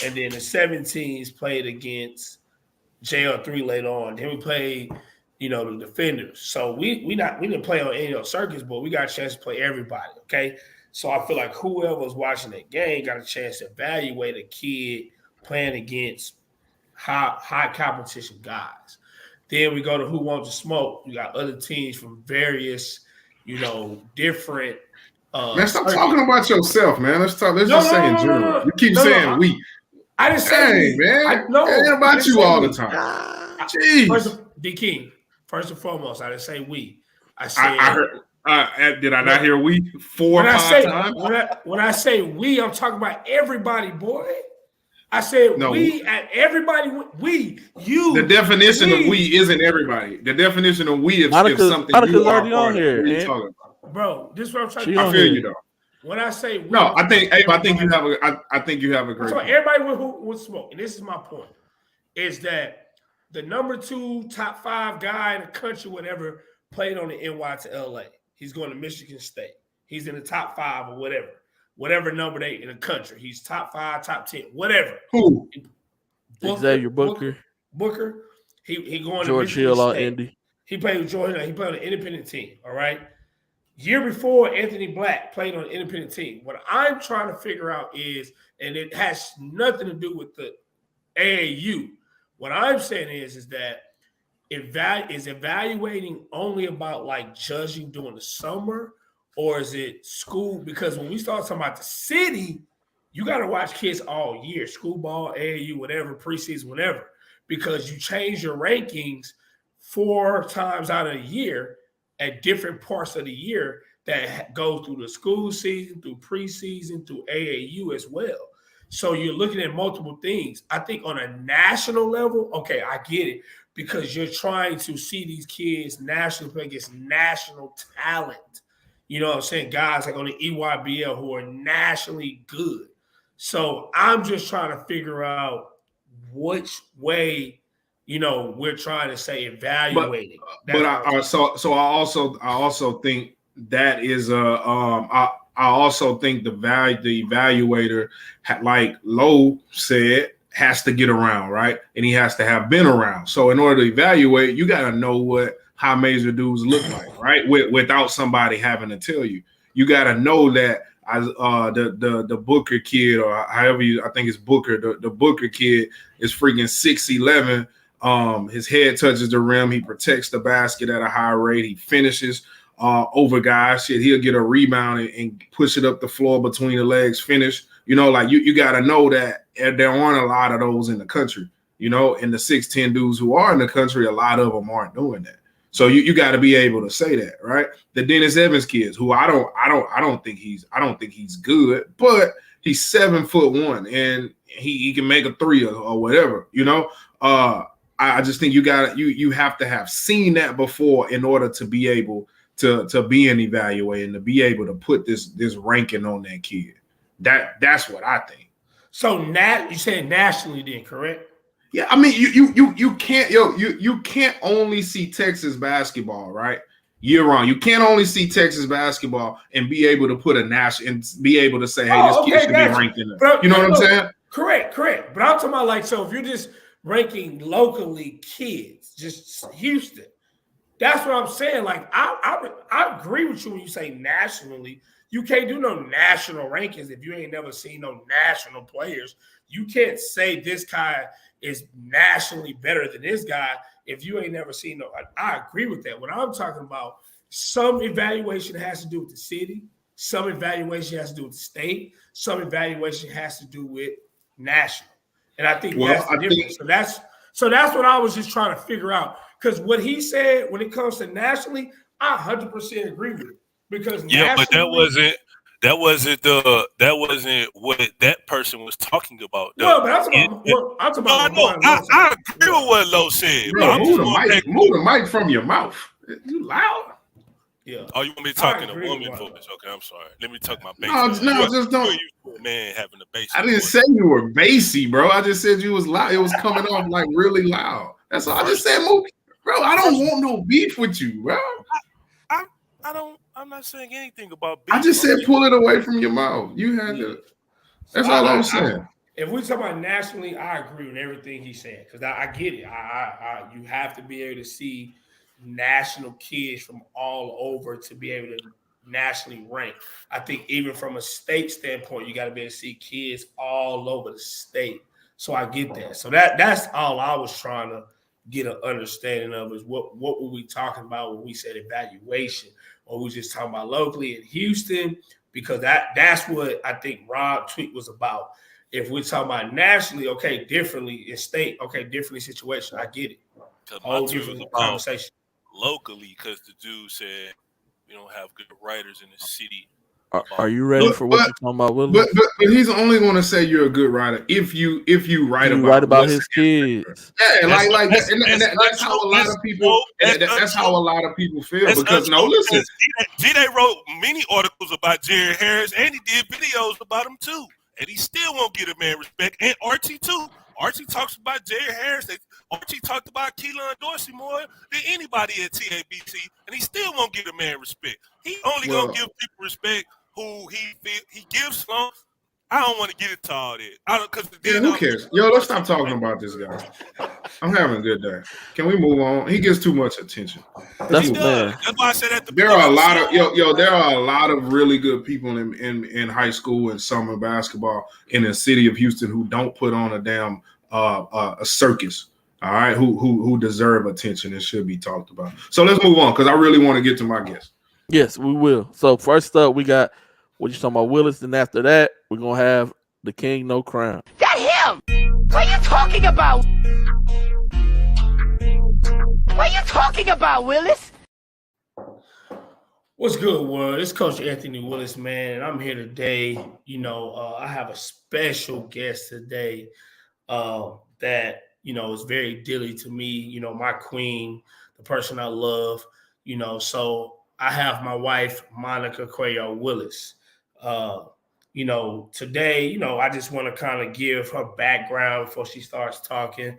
And then the 17s played against JL3 later on. Then we played, the defenders. So we didn't play on any of those circuits, but we got a chance to play everybody. Okay. So I feel like whoever's watching that game got a chance to evaluate a kid playing against high competition guys. Then we go to Who Wants to Smoke. We got other teams from various, different Man, stop circuits. talking about yourself, man. Let's just say in general. You keep saying we. I didn't say Dang, man. It ain't about you all the time. Jeez. D King, first and foremost, I didn't say we. I said I heard. Did I not hear we 4 or 5 times? When I say we, I'm talking about everybody, boy. I said No. We at everybody. We, you. The definition of we isn't everybody. The definition of we is something Monica's you are already part on here. of. What are you talking about? Bro, this is what I'm trying I feel you though. When I say we, no, I think you have a great point. Everybody would smoke, and this is my point: is that the number 2 top 5 guy in the country, whatever, played on the NY to LA. He's going to Michigan State. He's in the top 5 or whatever number they in the country. He's top 5, top 10, whatever. Who? Xavier Booker. He going George to Hill Michigan on State. Indy. He played with George Hill. He played on an independent team. All right. Year before, Anthony Black played on an independent team. What I'm trying to figure out is, and it has nothing to do with the AAU. What I'm saying is that is evaluating only about like judging during the summer, or is it school? Because when we start talking about the city, you got to watch kids all year, school ball, AAU, whatever, preseason, whatever, because you change your rankings 4 times out of the year at different parts of the year that go through the school season, through preseason, through AAU as well. So you're looking at multiple things. I think on a national level, okay, I get it, because you're trying to see these kids nationally play against national talent. You know what I'm saying? Guys like on the EYBL who are nationally good. So I'm just trying to figure out which way, we're trying to say evaluating. But I also think that is I also think the evaluator, like Lowe said, has to get around, right? And he has to have been around. So in order to evaluate, you got to know what high major dudes look like, right? Without somebody having to tell you. You got to know that the Booker kid, or however I think it's Booker, the Booker kid is freaking 6'11". His head touches the rim. He protects the basket at a high rate. He finishes over guys. Shit, he'll get a rebound and push it up the floor between the legs, finish. Like you got to know that there aren't a lot of those in the country. And the 6'10" dudes who are in the country, a lot of them aren't doing that. So you got to be able to say that, right? The Dennis Evans kids, who I don't think he's good, but he's 7'1" and he can make a 3 or whatever. I just think you have to have seen that before in order to be able to be an evaluator and to be able to put this ranking on that kid. That's what I think. So you said nationally then, correct? Yeah, I mean you can't you can't only see Texas basketball, right? Year round. You can't only see Texas basketball and be able to put a national and be able to say, hey, this kid should be ranked in there. You know what I'm saying? Correct. But I'm talking about so if you're just ranking locally kids, just Houston. That's what I'm saying. Like I agree with you when you say nationally. You can't do no national rankings if you ain't never seen no national players. You can't say this guy is nationally better than this guy if you ain't never seen no. I agree with that. What I'm talking about, some evaluation has to do with the city, some evaluation has to do with the state, some evaluation has to do with national. And I think that's the difference. So that's what I was just trying to figure out. Because what he said when it comes to nationally, I 100% agree with it. Because but that wasn't what that person was talking about. Well, but I'm talking about. I agree with what Lo said. Bro, move the mic from your mouth. You loud. Yeah. Oh, you want me to talk in a woman voice? Okay, I'm sorry. Let me tuck my bass. No, just don't. Man, having a bass. I didn't say you were bassy, bro. I just said you was loud. It was coming off like really loud. That's all. I just said, move, bro. I don't want no beef with you, bro. I'm not saying anything about beef. I just said pull it away from your mouth. You had to. That's all I'm saying. If we talk about nationally, I agree with everything he's saying because I get it. You have to be able to see national kids from all over to be able to nationally rank. I think even from a state standpoint, you got to be able to see kids all over the state. So I get that. So that's all I was trying to get an understanding of is what were we talking about when we said evaluation, or we just talking about locally in Houston, because that's what I think Rob tweet was about. If we're talking about nationally, okay, differently in state, okay, differently situation. I get it. Whole different conversation. Locally, because the dude said we don't have good writers in the city. Are you ready for what you're talking about, Willis? But he's only going to say you're a good writer if you write about his kids. Yeah, that's how a lot of people. That's how a lot of people feel. Because listen, G-Day wrote many articles about Jerry Harris, and he did videos about him too, and he still won't get a man respect. And Archie too. Archie talks about Jerry Harris. Archie talked about Keelan Dorsey more than anybody at TABC, and he still won't give a man respect. He only gonna give people respect who he gives some. I don't want to get into all that. Who cares? Yo, let's stop talking about this guy. I'm having a good day. Can we move on? He gets too much attention. That's why I said at the there are a lot of there are a lot of really good people in high school and summer basketball in the city of Houston who don't put on a damn a circus. All right, who deserve attention and should be talked about. So let's move on because I really want to get to my guest. Yes, we will. So first up, we got what you talking about, Willis, and after that, we're gonna have the King No Crown. That him! What are you talking about? What are you talking about, Willis? What's good, world? It's Coach Anthony Willis, man, and I'm here today. I have a special guest today that is very dearly to me. My queen, the person I love. So I have my wife, Monica Cuellar Willis. Today, I just want to kind of give her background before she starts talking.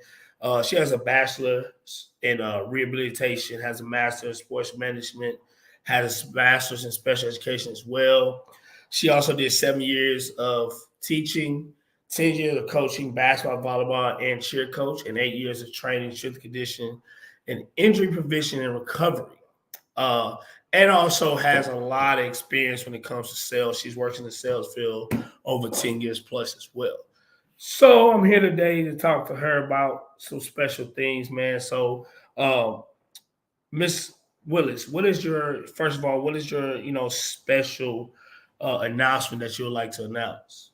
She has a bachelor's in rehabilitation, has a master's in sports management, has a master's in special education as well. She also did 7 years of teaching, 10 years of coaching basketball, volleyball, and cheer coach, and 8 years of training, strength conditioning, and injury prevention and recovery. And also has a lot of experience when it comes to sales. She's worked in the sales field over 10 years plus as well. So I'm here today to talk to her about some special things, man. So, Miss Willis, what is your special announcement that you would like to announce?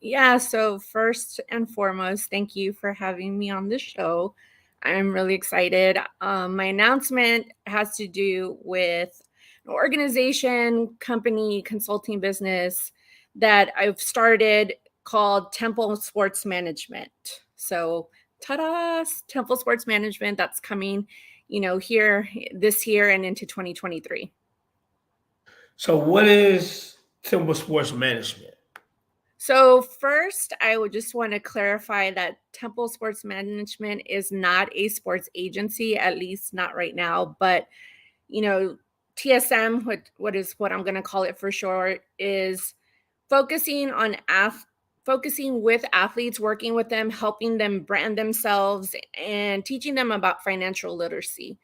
Yeah, so first and foremost, thank you for having me on the show. I'm really excited. My announcement has to do with an organization, company, consulting business that I've started called Temple Sports Management. So, ta-da, Temple Sports Management, that's coming, here this year and into 2023. So what is Temple Sports Management? So first, I would just want to clarify that Temple Sports Management is not a sports agency, at least not right now. But, TSM, what I'm going to call it for short, is focusing with athletes, working with them, helping them brand themselves, and teaching them about financial literacy.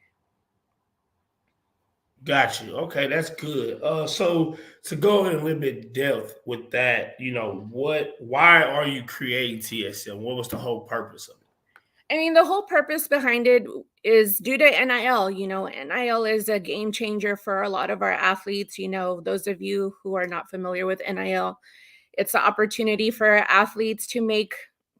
Got you. Okay, that's good. So to go in a little bit depth with that, why are you creating TSM? What was the whole purpose of it? I mean, the whole purpose behind it is due to NIL. NIL is a game changer for a lot of our athletes. Those of you who are not familiar with NIL, it's the opportunity for athletes to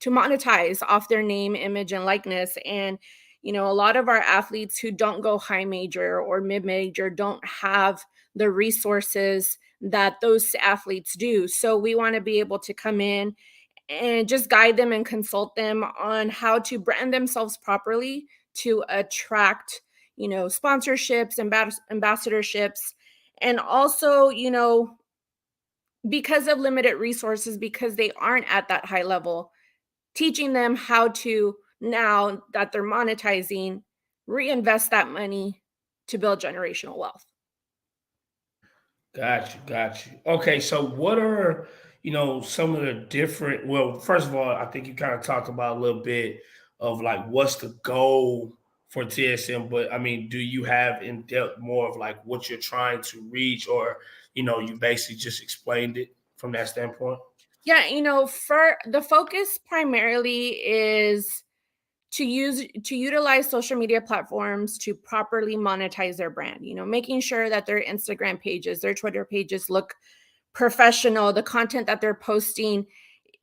monetize off their name, image, and likeness. And, a lot of our athletes who don't go high major or mid major don't have the resources that those athletes do. So we want to be able to come in and just guide them and consult them on how to brand themselves properly to attract, sponsorships, ambassadorships, and also, because of limited resources, because they aren't at that high level, teaching them how to, now that they're monetizing, reinvest that money to build generational wealth. Got you. Okay, so what are some of the different? Well, first of all, I think you kind of talked about a little bit of like what's the goal for TSM, but I mean, do you have in depth more of like what you're trying to reach, or you basically just explained it from that standpoint? Yeah, for the focus primarily is to utilize social media platforms to properly monetize their brand, making sure that their Instagram pages, their Twitter pages look professional. The content that they're posting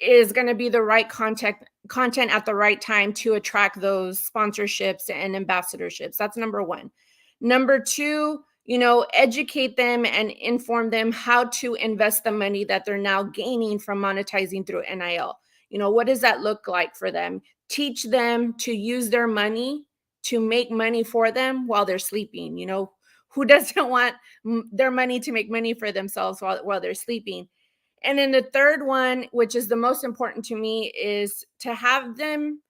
is going to be the right content at the right time to attract those sponsorships and ambassadorships. That's number one. Number two, educate them and inform them how to invest the money that they're now gaining from monetizing through NIL. What does that look like for them? Teach them to use their money to make money for them while they're sleeping. Who doesn't want their money to make money for themselves while they're sleeping? And then the third one, which is the most important to me, is to have them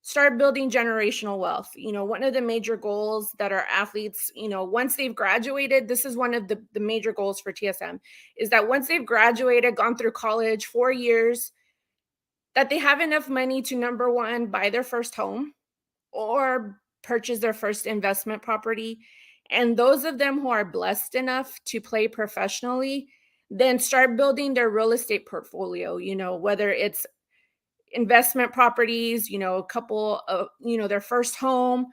start building generational wealth. One of the major goals that our athletes, once they've graduated, this is one of the major goals for TSM, is that once they've graduated, gone through college, 4 years, that they have enough money to, number one, buy their first home or purchase their first investment property. And those of them who are blessed enough to play professionally, then start building their real estate portfolio, whether it's investment properties, a couple of, their first home,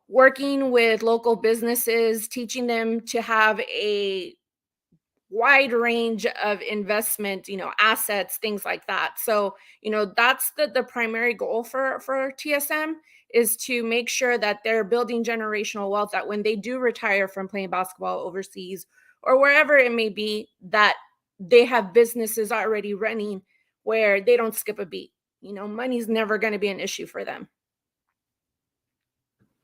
working with local businesses, teaching them to have a wide range of investment, assets, things like that. So, that's the primary goal for TSM, is to make sure that they're building generational wealth, that when they do retire from playing basketball overseas or wherever it may be, that they have businesses already running where they don't skip a beat. Money's never going to be an issue for them.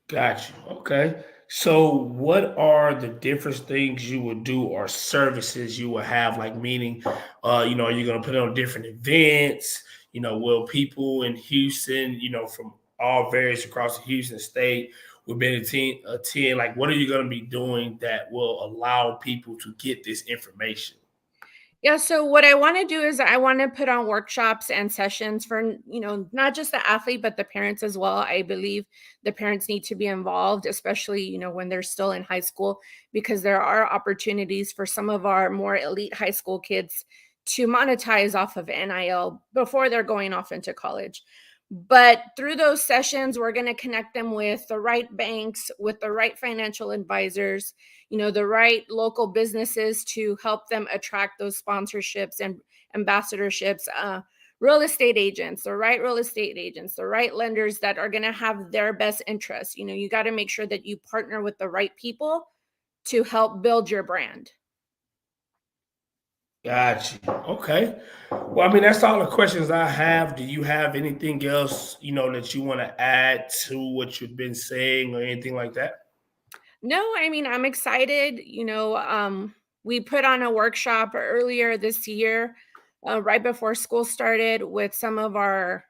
Got you. Okay. So what are the different things you would do or services you will have? Like meaning, are you going to put on different events? Will people in Houston, from all various across the Houston state, will be attend? Like, what are you going to be doing that will allow people to get this information? Yeah, so what I want to do is I want to put on workshops and sessions for, not just the athlete, but the parents as well. I believe the parents need to be involved, especially, when they're still in high school, because there are opportunities for some of our more elite high school kids to monetize off of NIL before they're going off into college. But through those sessions, we're going to connect them with the right banks, with the right financial advisors, the right local businesses to help them attract those sponsorships and ambassadorships, real estate agents, the right lenders that are going to have their best interests. You got to make sure that you partner with the right people to help build your brand. Gotcha. Okay. Well, I mean, that's all the questions I have. Do you have anything else, that you want to add to what you've been saying or anything like that? No, I mean, I'm excited. We put on a workshop earlier this year, right before school started, with some of our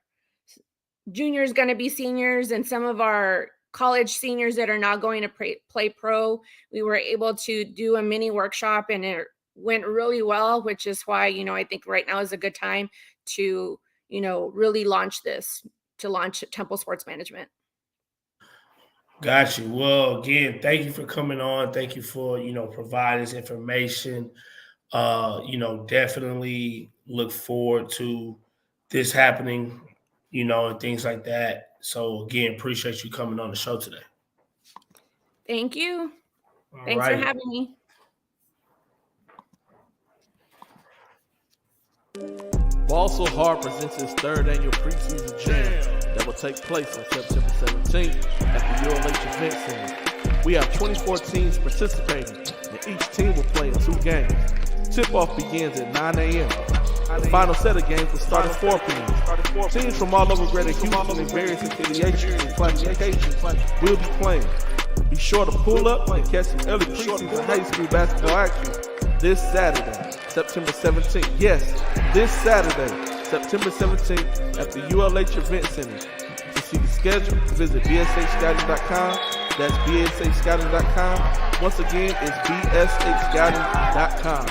juniors going to be seniors and some of our college seniors that are not going to play pro. We were able to do a mini workshop and it went really well, which is why, I think right now is a good time to, really launch Temple Sports Management. Got you. Well, again, thank you for coming on. Thank you for, providing this information. Definitely look forward to this happening, and things like that. So again, appreciate you coming on the show today. Thank you. All Thanks right. for having me. Ball So Hard presents its third annual preseason jam that will take place on September 17th at the ULH Event Center. We have 24 teams participating, and each team will play in 2 games. Tip-off begins at 9 a.m. The final set of games will start at 4 p.m. Teams from all over Greater Houston and various affiliations and classifications will be playing. Be sure to pull up and catch some early preseason high school basketball action this Saturday, September 17th. Yes, this Saturday, September 17th at the ULH Event Center. To see the schedule, visit bshscouting.com. That's bshscouting.com. Once again, it's bshscouting.com.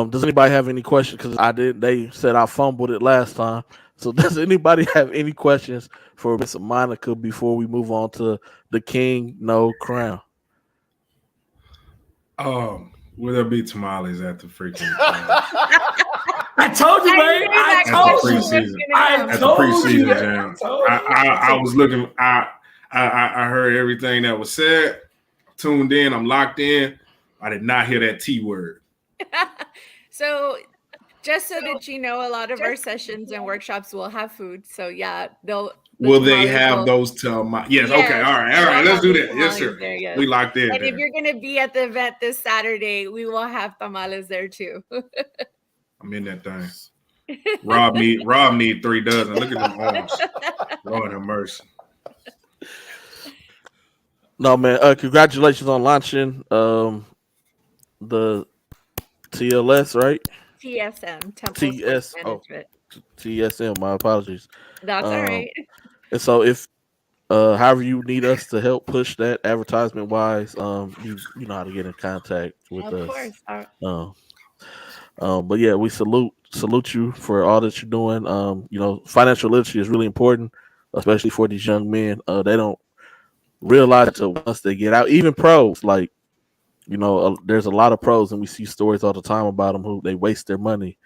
Does anybody have any questions? Because they said I fumbled it last time. So does anybody have any questions for Miss Monica before we move on to the King No Crown? Will there be tamales at the freaking I told you, man. I told you. At the preseason jam. I was looking. I heard everything that was said. Tuned in. I'm locked in. I did not hear that T word. So just so that you know, a lot of our sessions and workshops will have food. So yeah, will they have those tamales? Yes. Okay. All right. Let's do that. Yes, sir. There, yes. We locked in. And if you're going to be at the event this Saturday, we will have tamales there too. I'm in that thing. Rob need 3 dozen. Look at them arms. Lord have mercy. No, man. Congratulations on launching the TLS, right? TSM, Temple Sports Management. TSM. My apologies. That's all right. And so, if however you need us to help push that advertisement wise, you know how to get in contact with us. Of course. But yeah, we salute you for all that you're doing. Financial literacy is really important, especially for these young men. They don't realize until once they get out. Even pros, like, there's a lot of pros, and we see stories all the time about them who they waste their money,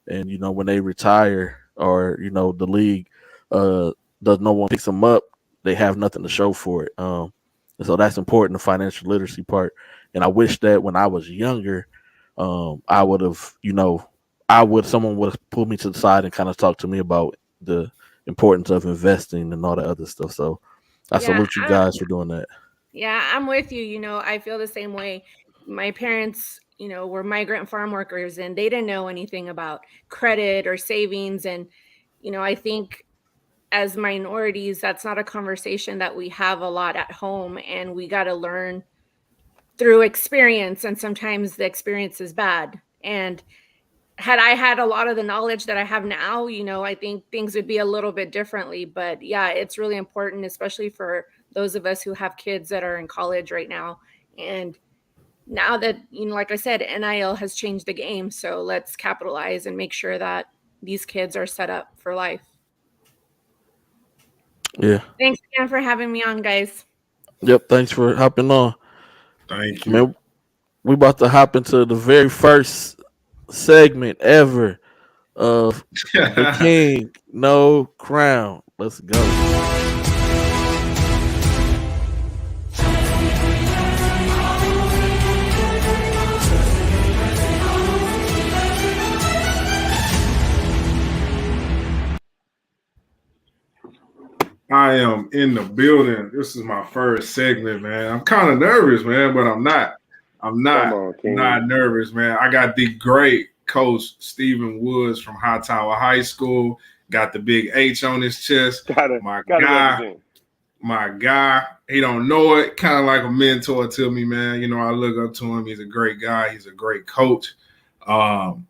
and when they retire or the league does no one picks them up, they have nothing to show for it. And so that's important, the financial literacy part. And I wish that when I was younger, I would have, someone would have pulled me to the side and kind of talked to me about the importance of investing and all that other stuff. So I salute you guys for doing that. Yeah, I'm with you. I feel the same way. My parents, were migrant farm workers, and they didn't know anything about credit or savings. And, I think as minorities, that's not a conversation that we have a lot at home, and we got to learn through experience. And sometimes the experience is bad. And had I had a lot of the knowledge that I have now, I think things would be a little bit differently. But yeah, it's really important, especially for those of us who have kids that are in college right now. And now that, like I said, NIL has changed the game. So let's capitalize and make sure that these kids are set up for life. Yeah. Thanks again for having me on, guys. Yep. Thanks for hopping on. Thank you. Man, we about to hop into the very first segment ever of the King No Crown. Let's go. I am in the building. This is my first segment, man. I'm kind of nervous, man, but I'm not. Not nervous, man. I got the great coach Stephen Woods from Hightower High School. Got the big H on his chest. My guy. He don't know it. Kind of like a mentor to me, man. I look up to him. He's a great guy. He's a great coach.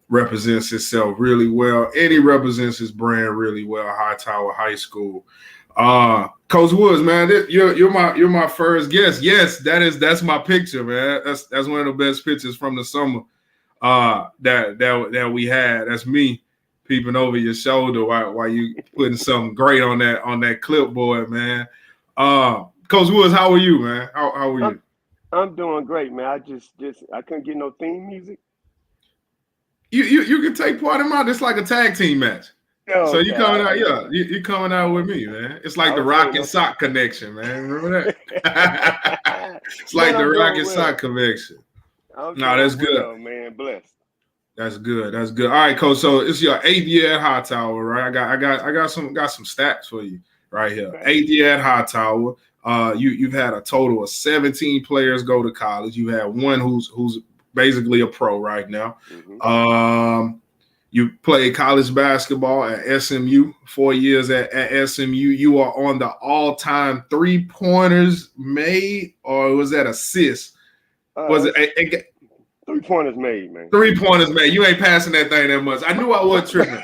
Represents himself really well, and he represents his brand really well. Hightower High School. Coach Woods, man, you're my first guest. Yes, that's my picture, man. That's one of the best pictures from the summer that we had. That's me peeping over your shoulder while you putting something great on that clipboard, man. Coach Woods, how are you, man? How are you? I'm doing great, man. I just I couldn't get no theme music. You can take part in mine. It's like a tag team match. Oh, So you okay. coming out, yeah, you coming out with me, man. It's like the Okay, Rock and Sock connection, man. Remember that? It's man, like the I'm Rock doing and Sock well. connection. I'm No, that's doing good. well, man. Blessed. That's good. That's good. All right, coach. So it's your 8th year at Hightower, right? I got some stats for you right here. Okay. 8th year at Hightower. You've had a total of 17 players go to college. You have one who's basically a pro right now. Mm-hmm. You played college basketball at SMU, 4 years at SMU. You are on the all-time 3-pointers made, or was that assists? Was it 3-pointers made, man. 3-pointers made? You ain't passing that thing that much. I knew I wasn't tripping.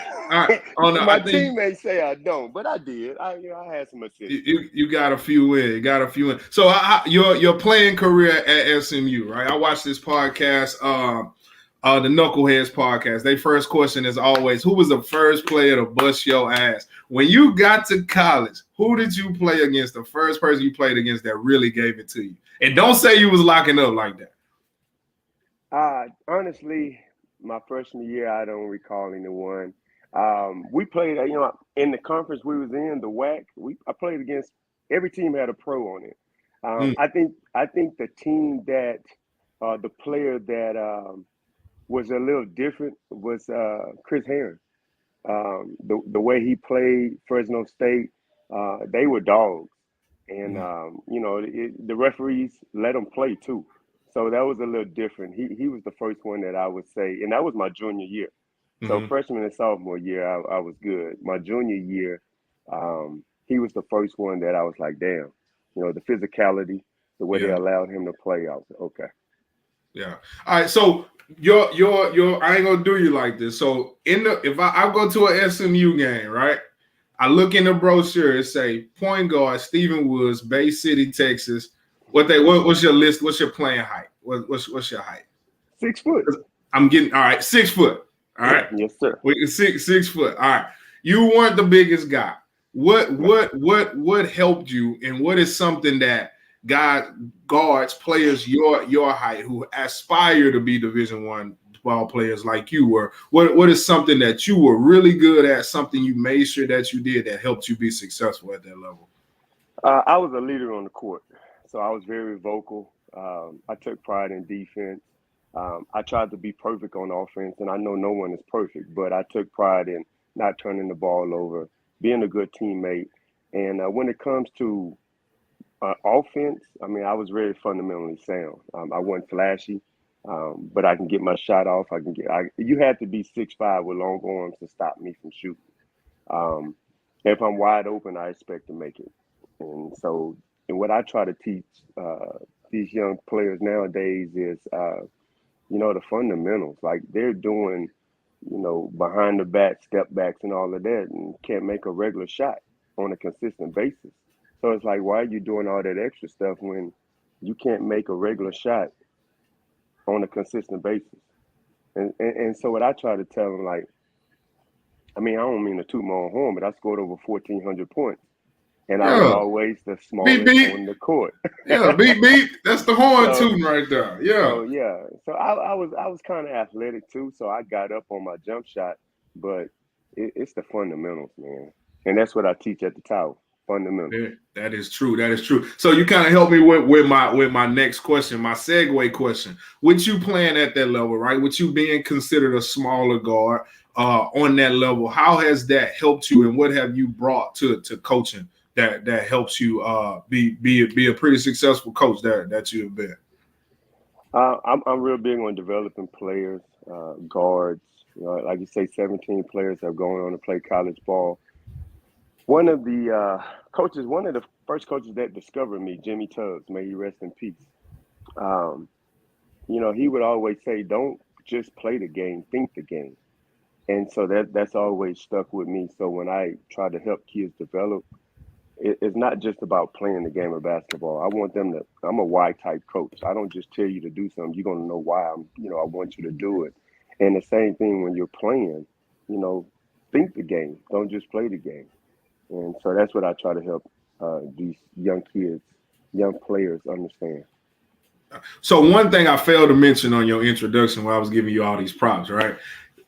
My teammates say I don't, but I did. I had some assists. You got a few in. So your playing career at SMU, right? I watched this podcast, the Knuckleheads podcast. Their first question is always, who was the first player to bust your ass? When you got to college, who did you play against? The first person you played against that really gave it to you? And don't say you was locking up like that. Honestly, my freshman year, I don't recall anyone. We played, in the conference we was in, the WAC. I played against every team had a pro on it. I think the team that the player that was a little different was Chris Herron. The way he played Fresno State, they were dogs, and the referees let them play too. So that was a little different. He was the first one that I would say, and that was my junior year. So freshman and sophomore year, I was good. My junior year, he was the first one that I was like, damn, the physicality, the way they allowed him to play. I was like, okay. Yeah. All right. So your I ain't gonna do you like this. So if I go to a SMU game, right? I look in the brochure, it say point guard Stephen Woods, Bay City, Texas. What's your list? What's your playing height? What's your height? 6 foot. I'm getting all right, 6 foot. All right. Yes, sir. 6 foot. All right. You weren't the biggest guy. What helped you, and what is something that guards players your height who aspire to be Division I ball players like you were? What is something that you were really good at? Something you made sure that you did that helped you be successful at that level? I was a leader on the court, so I was very vocal. I took pride in defense. I tried to be perfect on offense, and I know no one is perfect, but I took pride in not turning the ball over, being a good teammate. And when it comes to offense, I mean, I was very fundamentally sound. I wasn't flashy, but I can get my shot off. You had to be 6'5" with long arms to stop me from shooting. If I'm wide open, I expect to make it. And so, what I try to teach these young players nowadays is, the fundamentals. Like they're doing, behind the back, step backs and all of that, and can't make a regular shot on a consistent basis. So it's like, why are you doing all that extra stuff when you can't make a regular shot on a consistent basis? And so what I try to tell them, like, I mean, I don't mean to toot my own horn, but I scored over 1,400 points. And I was always the smallest on the court. Beep. That's the horn tooting right there. Yeah. So I was kind of athletic too. So I got up on my jump shot, but it's the fundamentals, man. And that's what I teach at the Tower. Fundamentals. That is true. So you kind of helped me with my next question, my segue question. With you playing at that level, right? With you being considered a smaller guard on that level, how has that helped you, and what have you brought to coaching that helps you be a pretty successful coach that you have been? I'm real big on developing players, guards. Like you say, 17 players have gone on to play college ball. One of the first coaches that discovered me, Jimmy Tubbs, may he rest in peace. He would always say, "Don't just play the game, think the game." And so that's always stuck with me. So when I try to help kids develop, it's not just about playing the game of basketball. I want them I'm a why type coach. I don't just tell you to do something. You're going to know why I want you to do it. And the same thing when you're playing, think the game. Don't just play the game. And so that's what I try to help these young kids, young players understand. So one thing I failed to mention on your introduction while I was giving you all these props, right?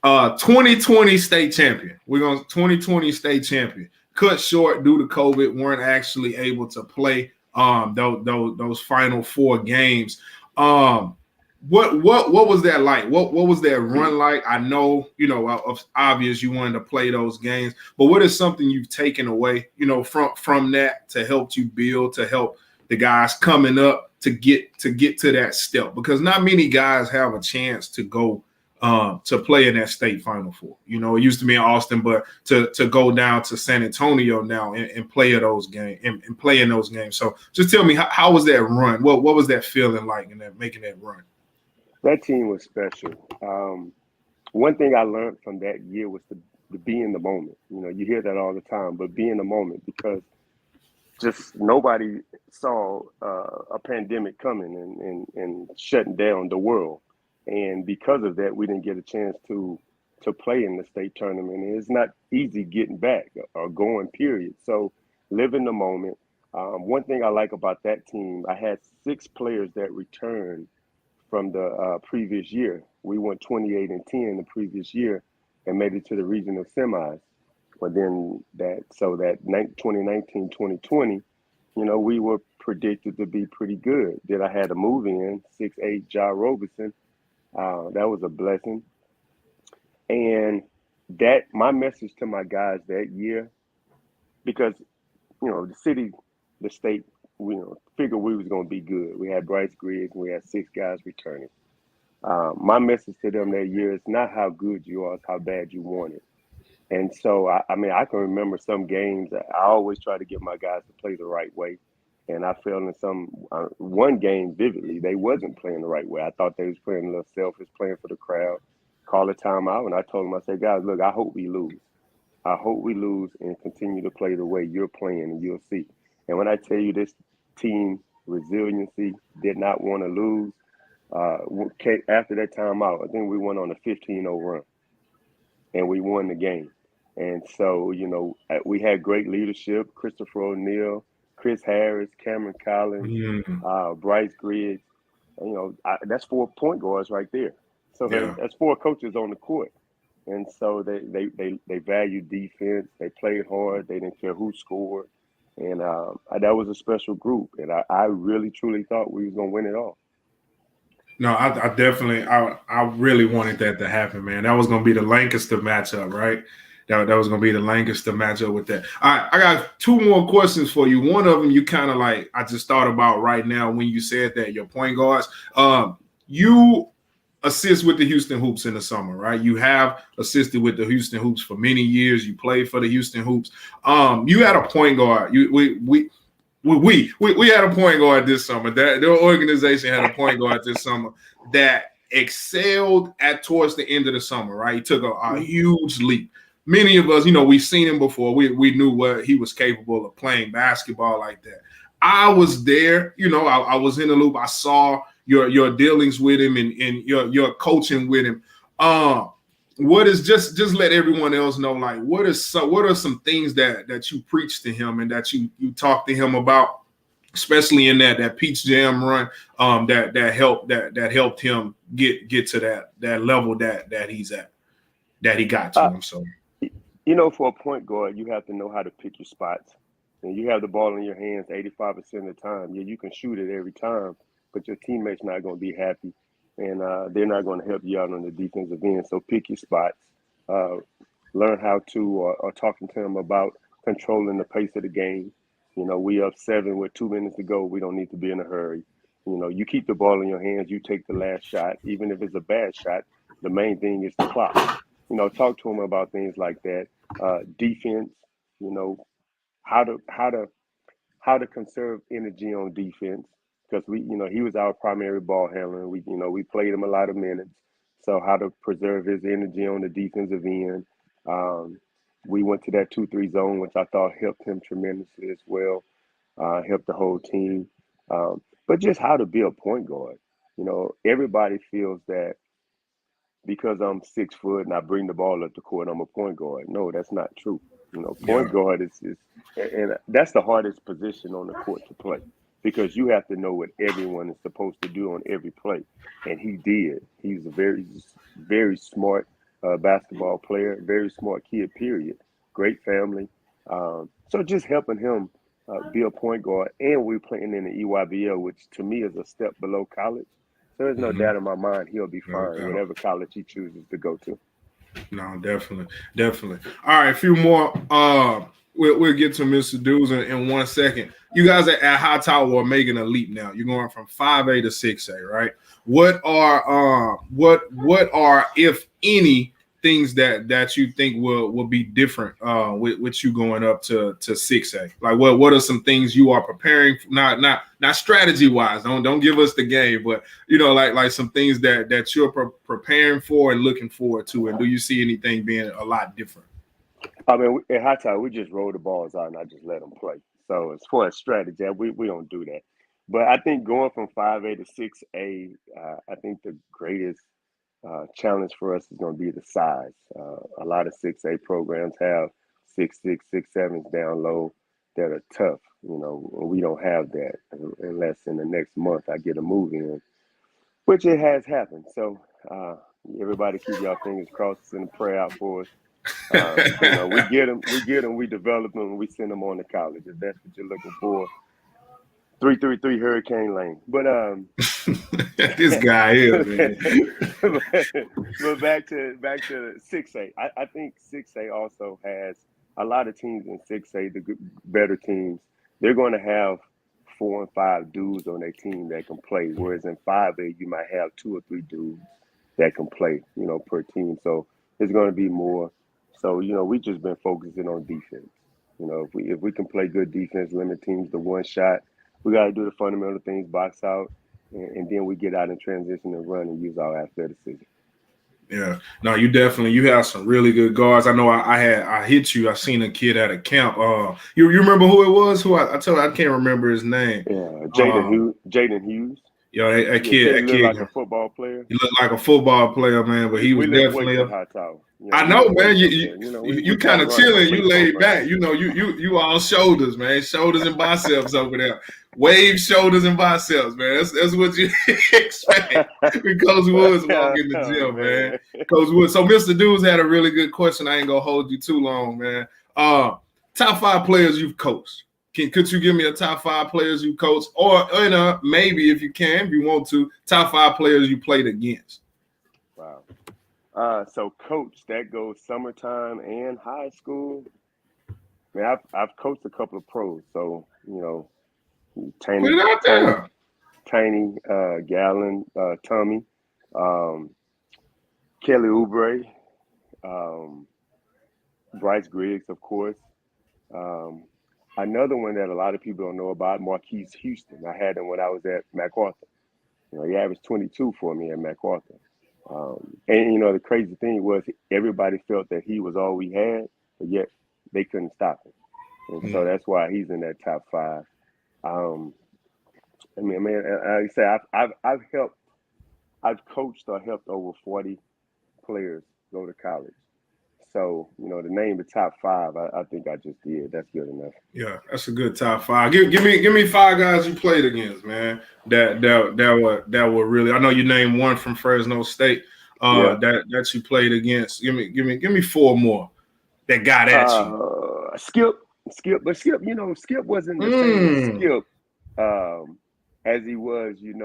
2020 state champion. We're going 2020 state champion. Cut short due to COVID, weren't actually able to play those final 4 games. What was that like? What was that run like? I know, obvious you wanted to play those games, but what is something you've taken away, from that to help you build, to help the guys coming up to get to that step? Because not many guys have a chance to go to play in that state Final Four. It used to be in Austin, but to go down to San Antonio now and play in those games and play in those games. So just tell me, how was that run? What was that feeling like in that making that run? That team was special. One thing I learned from that year was to be in the moment. You hear that all the time, but be in the moment, because just nobody saw a pandemic coming and shutting down the world. And because of that, we didn't get a chance to play in the state tournament. And it's not easy getting back or going, period. So live in the moment. One thing I like about that team, I had 6 players that returned from the previous year. We went 28-10 the previous year and made it to the regional semis. But then that 2019, 2020, we were predicted to be pretty good. Then I had to move in 6'8" Ja Robeson. That was a blessing. And that my message to my guys that year, because the city, the state, we figured we was going to be good. We had Bryce Griggs and we had 6 guys returning. My message to them that year is not how good you are, it's how bad you want it. And so, I can remember some games. I always try to get my guys to play the right way. And I felt in one game vividly, they wasn't playing the right way. I thought they was playing a little selfish, playing for the crowd, call a timeout. And I told them, I said, guys, look, I hope we lose. I hope we lose and continue to play the way you're playing, and you'll see. And when I tell you this team resiliency, did not want to lose, after that timeout, I think we went on a 15-0 run, and we won the game. And so, we had great leadership: Christopher O'Neal, Chris Harris, Cameron Collins, Bryce Griggs. That's 4 point guards right there. So that's 4 coaches on the court. And so they valued defense. They played hard. They didn't care who scored. And that was a special group. And I really, truly thought we was going to win it all. No, I definitely, I really wanted that to happen, man. That was going to be the Lancaster matchup, right? That was going to be the Lancaster matchup with that. All right, I got 2 more questions for you. One of them you kind of like, I just thought about right now when you said that, your point guards. You assist with the Houston Hoops in the summer, right? You have assisted with the Houston Hoops for many years. You played for the Houston Hoops. You had a point guard. We had a point guard this summer. That their organization had a point guard this summer that excelled towards the end of the summer, right? He took a huge leap. Many of us, we've seen him before. We knew what he was capable of playing basketball like that. I was there, I was in the loop. I saw your dealings with him and your coaching with him. What is just let everyone else know, like, what are some things that you preach to him and that you talk to him about, especially in that Peach Jam run, that helped him get to that level that he's at, that he got to him. So for a point guard, you have to know how to pick your spots. And you have the ball in your hands 85% of the time. Yeah, you can shoot it every time, but your teammate's not going to be happy, and they're not going to help you out on the defensive end. So pick your spots. Learn how to, or talking to them about controlling the pace of the game. We up 7 with 2 minutes to go. We don't need to be in a hurry. You keep the ball in your hands. You take the last shot, even if it's a bad shot. The main thing is the clock. Talk to them about things like that. Defense. How to conserve energy on defense, because he was our primary ball handler. We played him a lot of minutes, so how to preserve his energy on the defensive end. We went to that 2-3 zone, which I thought helped him tremendously as well. Helped the whole team, but just how to be a point guard. Everybody feels that because I'm 6 foot and I bring the ball up the court, I'm a point guard. No, that's not true. Point guard is and that's the hardest position on the court to play. because you have to know what everyone is supposed to do on every play. And he did. He's a very, very smart basketball player, very smart kid, period. Great family. So just helping him be a point guard. And we're playing in the EYBL, which to me is a step below college. So there's no doubt in my mind he'll be fine, whatever college he chooses to go to. No, definitely. All right, a few more. We'll get to Mr. Dudes in 1 second. You guys at Hightower are making a leap now. You're going from 5A to 6A, right? What are if any things that you think will be different with you going up to 6A? Like what are some things you are preparing for? Not strategy wise. Don't give us the game, but like some things that you're preparing for and looking forward to. And do you see anything being a lot different? I mean, at Hightower, we just roll the balls out and I just let them play. So as far as strategy, we don't do that. But I think going from 5A to 6A, I think the greatest challenge for us is going to be the size. A lot of 6A programs have 6'6", 6'7" down low that are tough. We don't have that unless in the next month I get a move in, which it has happened. So everybody keep your fingers crossed and pray out for us. We get them, we develop them, and we send them on to college. If that's what you're looking for, 333 Hurricane Lane. But this guy is, man. but back to 6A. I think 6A also has a lot of teams in 6A, the better teams. They're going to have 4 and 5 dudes on their team that can play, whereas in 5A you might have 2 or 3 dudes that can play, per team. So there's going to be more. So we just been focusing on defense. If we can play good defense, limit teams to one shot. We got to do the fundamental things, box out, and then we get out in transition and run and use our athleticism. Yeah, no, you have some really good guards. I know I hit you. I seen a kid at a camp. You remember who it was? Who I told you I can't remember his name. Yeah, Jaden Hughes. Yo, that kid looked like a football player. He looked like a football player, man. But he was definitely a high tower. I know, man. You kind of chilling. You laid back. You all shoulders, man. Shoulders and biceps over there. Wave shoulders and biceps, man. That's what you expect. Coach Woods walk in the gym, man. Coach Woods. So Mr. Dudes had a really good question. I ain't gonna hold you too long, man. Top 5 players you've coached. Could you give me a top 5 players you coached, or maybe if you want to, top 5 players you played against? Wow. So coach, that goes summertime and high school. Man, I've coached a couple of pros. So Tiny, Gallon, Tommy, Kelly Oubre, Bryce Griggs, of course. Another one that a lot of people don't know about, Marquise Houston. I had him when I was at MacArthur. He averaged 22 for me at MacArthur. And the crazy thing was everybody felt that he was all we had, but yet they couldn't stop him. And so that's why he's in that top 5. I say I've coached or helped over 40 players go to college. So, to name the top 5, I think I just did. That's good enough. Yeah, that's a good top 5. Give me 5 guys you played against, man. That were really. I know you named one from Fresno State. That you played against. Give me 4 more that got at you. Skip, but Skip wasn't the same Skip as he was, in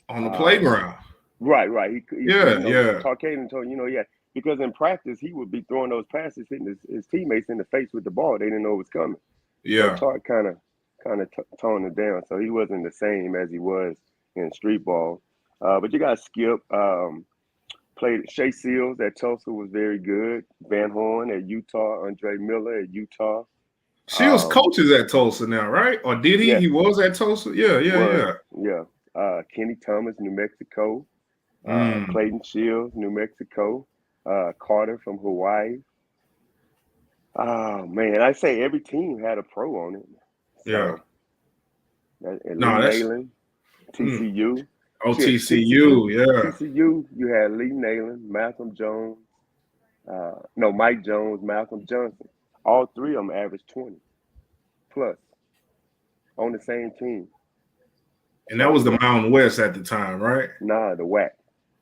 on the playground. Right. He Caucasian told because in practice he would be throwing those passes, hitting his teammates in the face with the ball. They didn't know it was coming. Yeah, so Tart kind of toned it down, so he wasn't the same as he was in street ball. But you got Skip. Played Shea Seals at Tulsa, was very good. Van Horn at Utah. Andre Miller at Utah. Shields coaches at Tulsa now, right? Or did he? Yeah. He was at Tulsa. Yeah. Kenny Thomas, New Mexico. Clayton Shields, New Mexico. Carter from Hawaii. Oh man, I say every team had a pro on it. So, Nayland, TCU. TCU, yeah. TCU, you had Lee Nayland, Malcolm Jones. Mike Jones, Malcolm Johnson. All 3 of them averaged 20 plus. on the same team. And that was the Mountain West at the time, right? Nah, the WAC.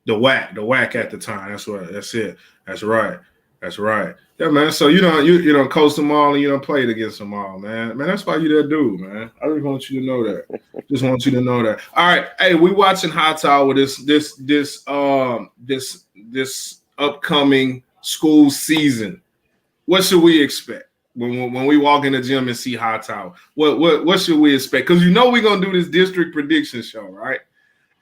The WAC at the time. That's what. That's it. That's right. That's right. Yeah, man. So you don't coach them all and you don't play against them all, man. Man, that's why you that dude, man. I just want you to know that. Just want you to know that. All right. Hey, we watching High Tower this upcoming school season. What should we expect when we walk in the gym and see High Tower? What should we expect? Because we're gonna do this district prediction show, right?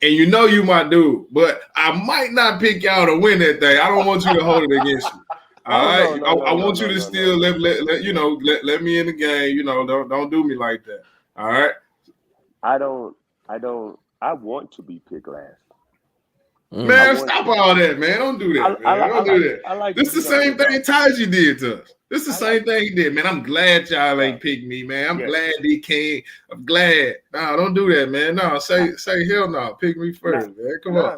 And you my dude, but I might not pick y'all to win that thing. I don't want you to hold it against you. All right, I want you to still let me in the game. Don't do me like that. All right. I want to be picked last. Man, stop all that, man. Don't do that, man. Don't do that. This is the same thing Taji did to us. This is the same thing he did, man. I'm glad y'all ain't picked me, man. I'm glad he came. I'm glad. No, don't do that, man. No, say hell no. Pick me first, man. Come on.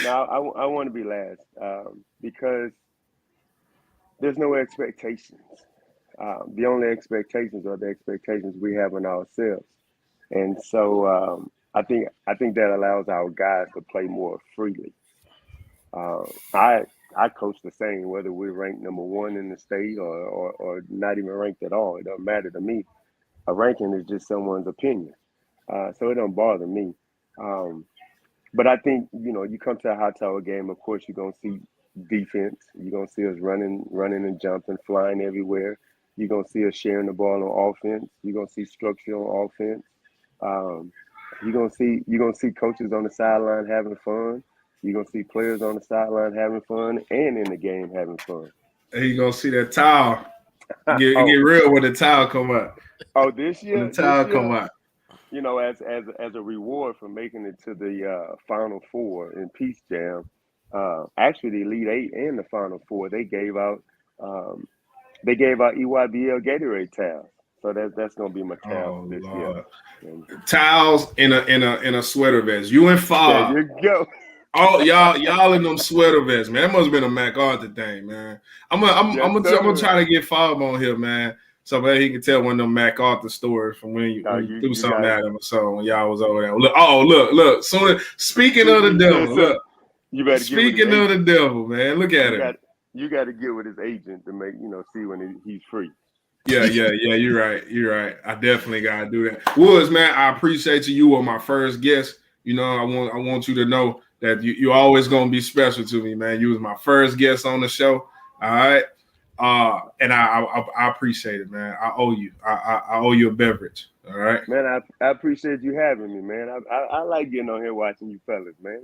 No, I want to be last because there's no expectations. The only expectations are the expectations we have in ourselves, and so I think that allows our guys to play more freely. I coach the same, whether we're ranked number 1 in the state or not even ranked at all. It doesn't matter to me. A ranking is just someone's opinion, so it don't bother me. But I think you come to a High Tower game. Of course, you're gonna see defense. You're gonna see us running and jumping, flying everywhere. You're gonna see us sharing the ball on offense. You're gonna see structure on offense. You're gonna see coaches on the sideline having fun. You're gonna see players on the sideline having fun and in the game having fun. And you're gonna see that towel. Get real when the towel come out. Oh, this year? When the towel come out. As a reward for making it to the Final Four in Peace Jam, actually the Elite Eight and the Final Four, they gave out EYBL Gatorade towels. So that's gonna be my towel this year. Towels in a sweater vest. You and Fob. There you go. Oh, y'all in them sweater vests, man. That must have been a MacArthur thing, man. I'm gonna try to get Fob on here, man. So maybe he can tell one of them MacArthur stories from when you threw something at him or so when y'all was over there. Look. Speaking of the devil, look. Speaking of the devil, man. Look at him. You got to get with his agent to make see when he's free. Yeah. You're right. I definitely gotta do that. Woods, man, I appreciate you. You were my first guest. I want you to know that you always gonna be special to me, man. You was my first guest on the show. All right. And I appreciate it, man. I owe you. I owe you a beverage. All right. Man, I appreciate you having me, man. I like getting on here watching you fellas, man.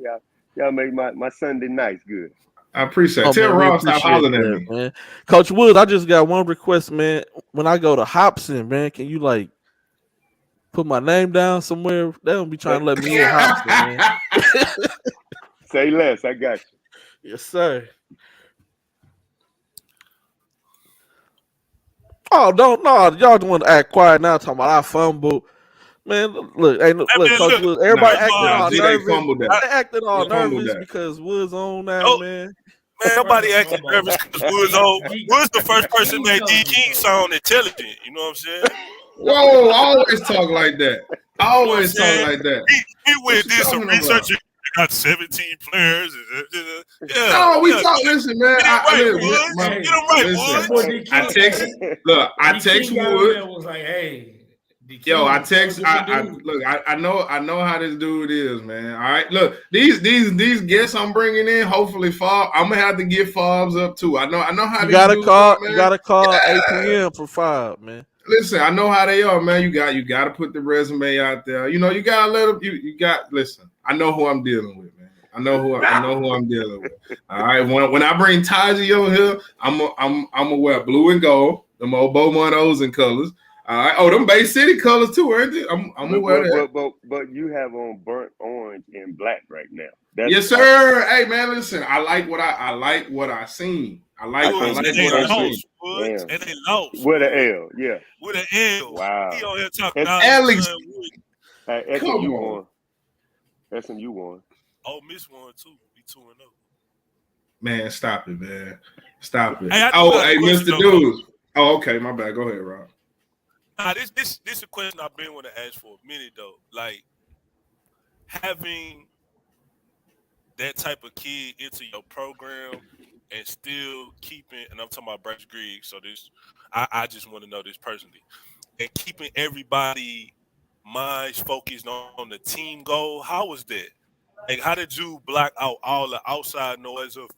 Y'all make my Sunday nights good. I appreciate it. Tell Rob stop hollering at me. Man. Coach Woods, I just got one request, man. When I go to Hobson, man, can you put my name down somewhere? They don't be trying to let me in Hobson, man. Say less. I got you. Yes, sir. Oh, y'all want to act quiet now talking about I fumbled. Man, look, Coach Woods, everybody acting all nervous because Woods on now, man. Man, nobody acting nervous because Woods on. Woods the first person that D King sound intelligent. You know what I'm saying? Whoa, I always talk like that. He went did some research. Got 17 players. Yeah. No, we talk. Listen, man. Get him right, Woods. I text Wood. Was like, hey. Yo, I text. I know how this dude is, man. All right, look, these guests I'm bringing in. Hopefully, Fob. I'm gonna have to get Fobs up too. I know how you gotta call. You gotta call 8 p.m. for Fob, man. Listen, I know how they are, man. You got to put the resume out there. You gotta let them. You got. Listen, I know who I'm dealing with, man. I know who I'm dealing with. All right, when I bring Taji on here, I'm gonna wear blue and gold, them old Beaumont and colors. All right. Oh, them Bay City colors too, aren't they? I'm gonna wear that. But you have on burnt orange and black right now. Yes, sir. Hey, man, listen. I like what I seen. I like what I seen. And they lost. With an L, yeah. With an L. Wow. He on here talking Alex. Hey, SMU won. SMU won. Oh, Miss won too. We 2-0. Man, stop it, man. Stop it. Hey, hey, Mr. Dudes. Oh, okay. My bad. Go ahead, Rob. This is a question I've been wanting to ask for a minute though. Like having that type of kid into your program and still keeping, and I'm talking about Bryce Griggs, so I just want to know this personally, and keeping everybody minds focused on the team goal. How was that? Like, how did you block out all the outside noise of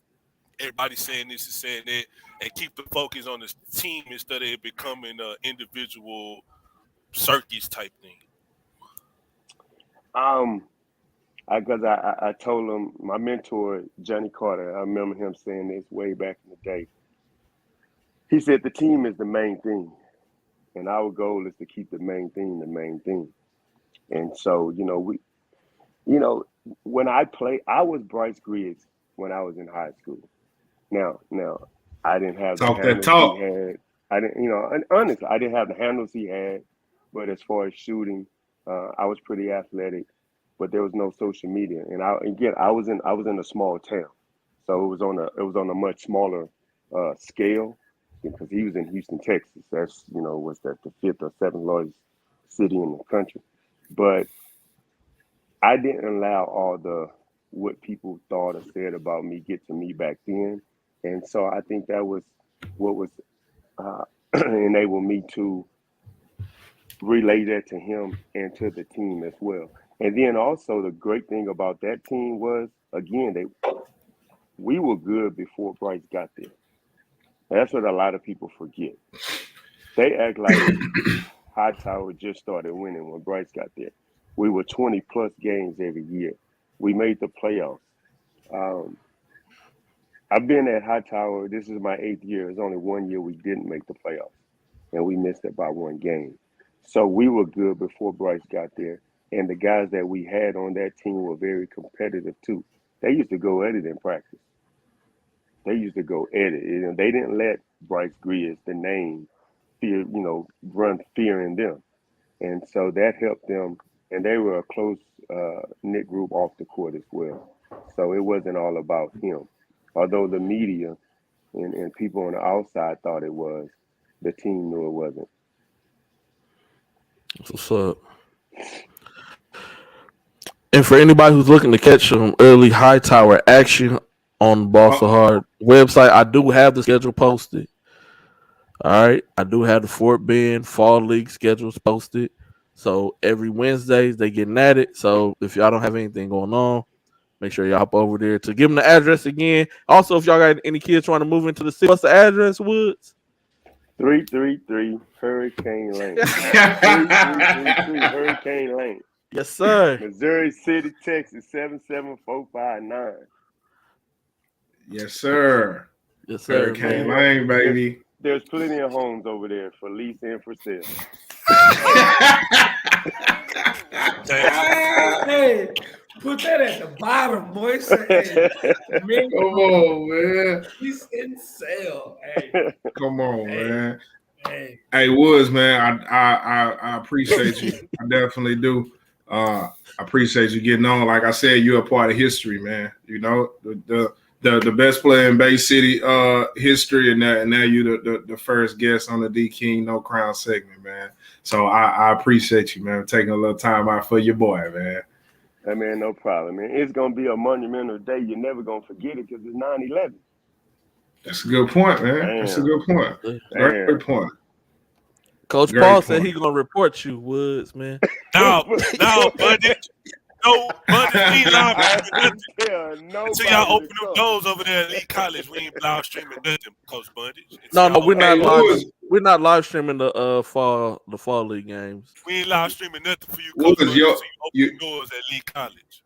everybody saying this and saying that, and keep the focus on the team instead of it becoming an individual circus type thing? Because I told him, my mentor, Johnny Carter, I remember him saying this way back in the day. He said, the team is the main thing. And our goal is to keep the main thing the main thing. And so, when I played, I was Bryce Griggs when I was in high school. Now, I didn't have the Talk that handles talk. he had. I didn't, and honestly, I didn't have the handles he had. But as far as shooting, I was pretty athletic. But there was no social media, and I was in a small town, so it was on a much smaller scale because he was in Houston, Texas. That's was that the fifth or seventh largest city in the country, but I didn't allow all the what people thought or said about me get to me back then, and so I think that was what was uh, enabled me to relay that to him and to the team as well. And then also the great thing about that team was again we were good before Bryce got there. That's what a lot of people forget. They act like Hightower just started winning when Bryce got there. We were 20 plus games every year. We made the playoffs. Um, I've been at Hightower. This is my 8th year. It's only 1 year we didn't make the playoffs, and we missed it by 1 game. So we were good before Bryce got there, and the guys that we had on that team were very competitive too. They used to go at it in practice. They used to go at it. They didn't let Bryce Griggs, the name, run fear in them, and so that helped them. And they were a close knit group off the court as well. So it wasn't all about him, although the media and people on the outside thought it was. The team knew it wasn't. What's up? And for anybody who's looking to catch some early Hightower action on Boston Hard website, I do have the schedule posted. All right. I do have the Fort Bend Fall League schedules posted. So every Wednesdays they getting at it. So if y'all don't have anything going on, make sure y'all hop over there to give them the address again. Also, if y'all got any kids trying to move into the city, what's the address, Woods? 333 Hurricane Lane. 3333 Hurricane Lane. Yes, sir. Missouri City, Texas, 77459. Yes, sir. Yes, sir. Hurricane Lane, baby. There's plenty of homes over there for lease and for sale. Hey, put that at the bottom, boy. Say, hey, Come on, man. he's in sale. Hey, Come on, man. hey, Woods, man. I appreciate you. I definitely do. I appreciate you getting on. Like I said, you're a part of history, man. You know, the best player in Bay City history, and now you're the first guest on the D King No Crown segment, man. So I appreciate you, man, taking a little time out for your boy, man. Hey, man, no problem, man. It's going to be a monumental day. You're never going to forget it because it's 9/11. That's a good point, man. Damn. That's a good point. Great point. Coach Great Paul point. said he's gonna report you, Woods, man. No, buddy. No, buddy. We live streaming nothing. Until y'all open them doors over there at Lee College, we ain't live streaming nothing, Coach Bundy. No, we're not live. We're not live streaming the fall league games. We ain't live streaming nothing for you, Coach Bundy. So you open doors at Lee College.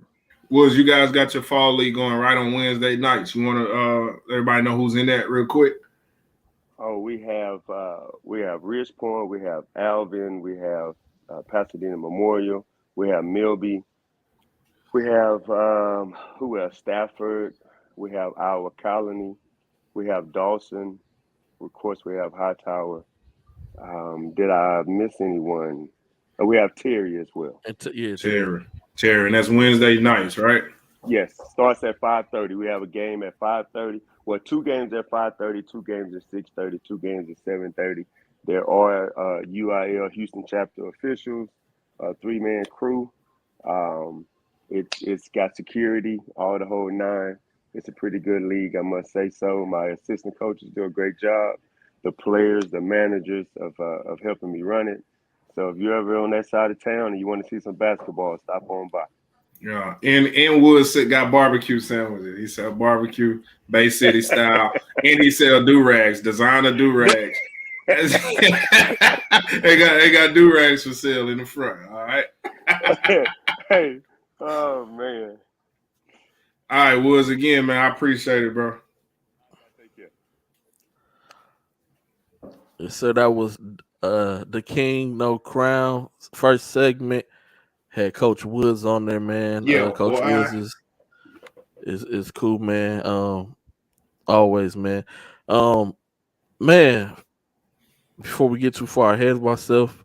Woods, you guys got your fall league going right on Wednesday nights. You want to everybody know who's in that real quick? Oh, we have Ridge Point, we have Alvin, we have Pasadena Memorial, we have Milby, we have who else? Stafford, we have our Colony, we have Dawson, of course we have Hightower. Did I miss anyone? We have Terry as well. Terry, and that's Wednesday nights, right? Yes, starts at 5:30. We have a game at 5:30. Well, 2 games at 5:30, 2 games at 6:30, 2 games at 7:30, There are UIL Houston chapter officials, a 3-man crew. It's got security, all the whole nine. It's a pretty good league, I must say so. My assistant coaches do a great job. The players, the managers of helping me run it. So if you're ever on that side of town and you want to see some basketball, stop on by. Yeah, and Woods got barbecue sandwiches. He sell barbecue, Bay City style, and he sell do-rags, designer do-rags. they got do-rags for sale in the front. All right. Hey, oh man. All right, Woods, again, man. I appreciate it, bro. Take care. So that was the King No Crown first segment. Had Coach Woods on there, man. Yeah, Coach boy. Woods is cool, man. Always, man. Man, before we get too far ahead of myself,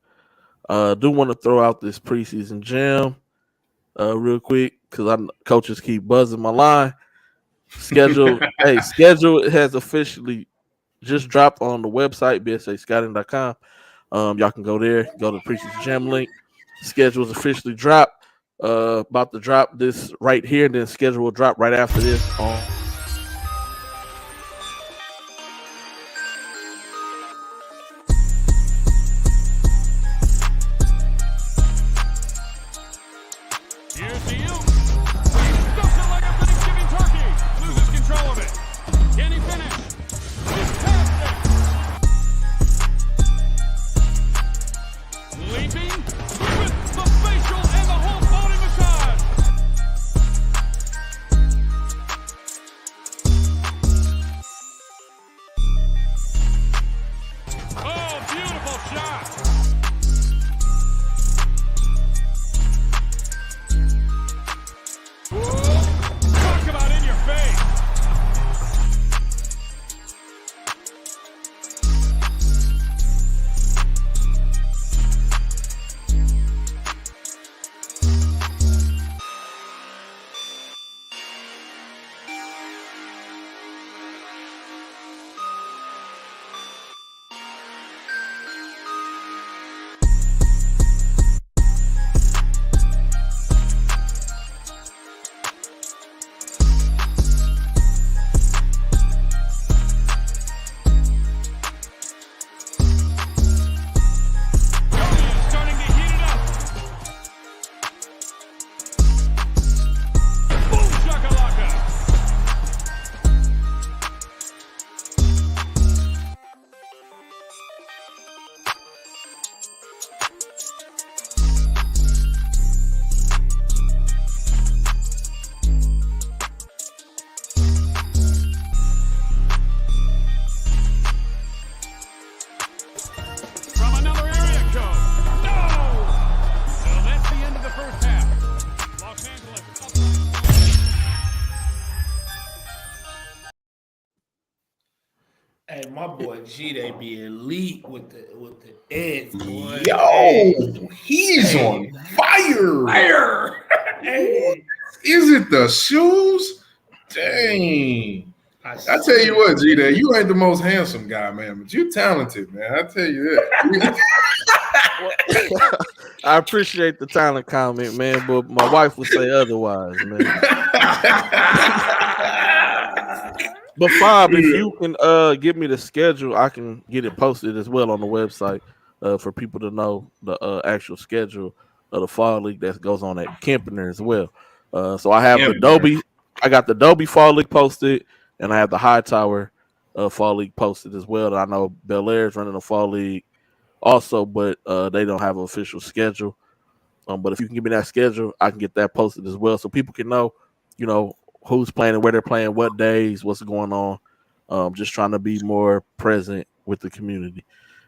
I do want to throw out this preseason jam real quick because coaches keep buzzing my line. Schedule has officially just dropped on the website, bsascouting.com. Y'all can go there, go to the preseason jam link. Schedule's officially dropped. About to drop this right here, and then schedule will drop right after this on. Here's the you. He stuffs it like a Thanksgiving turkey. Loses control of it. Can he finish? He's past it. Leaping with the facial and the whole body massage. Oh, beautiful shot. Talk about in your face. Starting to heat it up. Boom shakalaka. From another area code. No! So that's the end of the first half. Los Angeles Hey, my boy G, they be elite with the edge, boy. Yo, he's Hey. on fire. Hey. Is it the shoes? Dang. I tell you what, G-Day, you ain't the most handsome guy, man, but you talented, man. I tell you that. I appreciate the talent comment, man, but my wife would say otherwise, man. But Fob, if you can give me the schedule, I can get it posted as well on the website for people to know the actual schedule of the fall league that goes on at Kempner as well. So I have the Adobe, I got the Adobe fall league posted, and I have the Hightower fall league posted as well. And I know Bel Air is running a fall league also, but they don't have an official schedule. But if you can give me that schedule, I can get that posted as well, so people can know, who's playing and where they're playing, what days, what's going on. Just trying to be more present with the community.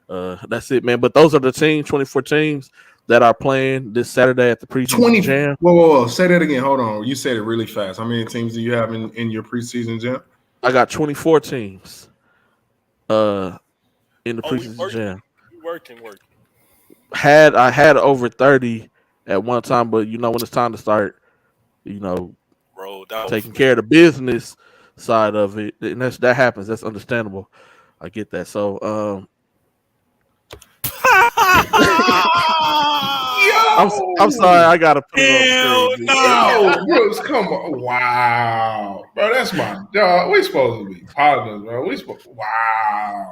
That's it, man. But those are the 24 teams that are playing this Saturday at the preseason jam. Whoa. Say that again. Hold on. You said it really fast. How many teams do you have in your preseason jam? I got 24 teams in the preseason jam. Working. I had over 30 at one time, but when it's time to start, rolled out, taking care of the business side of it, and that happens. That's understandable. I get that. So I'm sorry, I gotta put it Hell on the screen. no. Yo, Brooks, come on. Wow. Bro, that's my dog. We supposed to be partners, bro. Wow.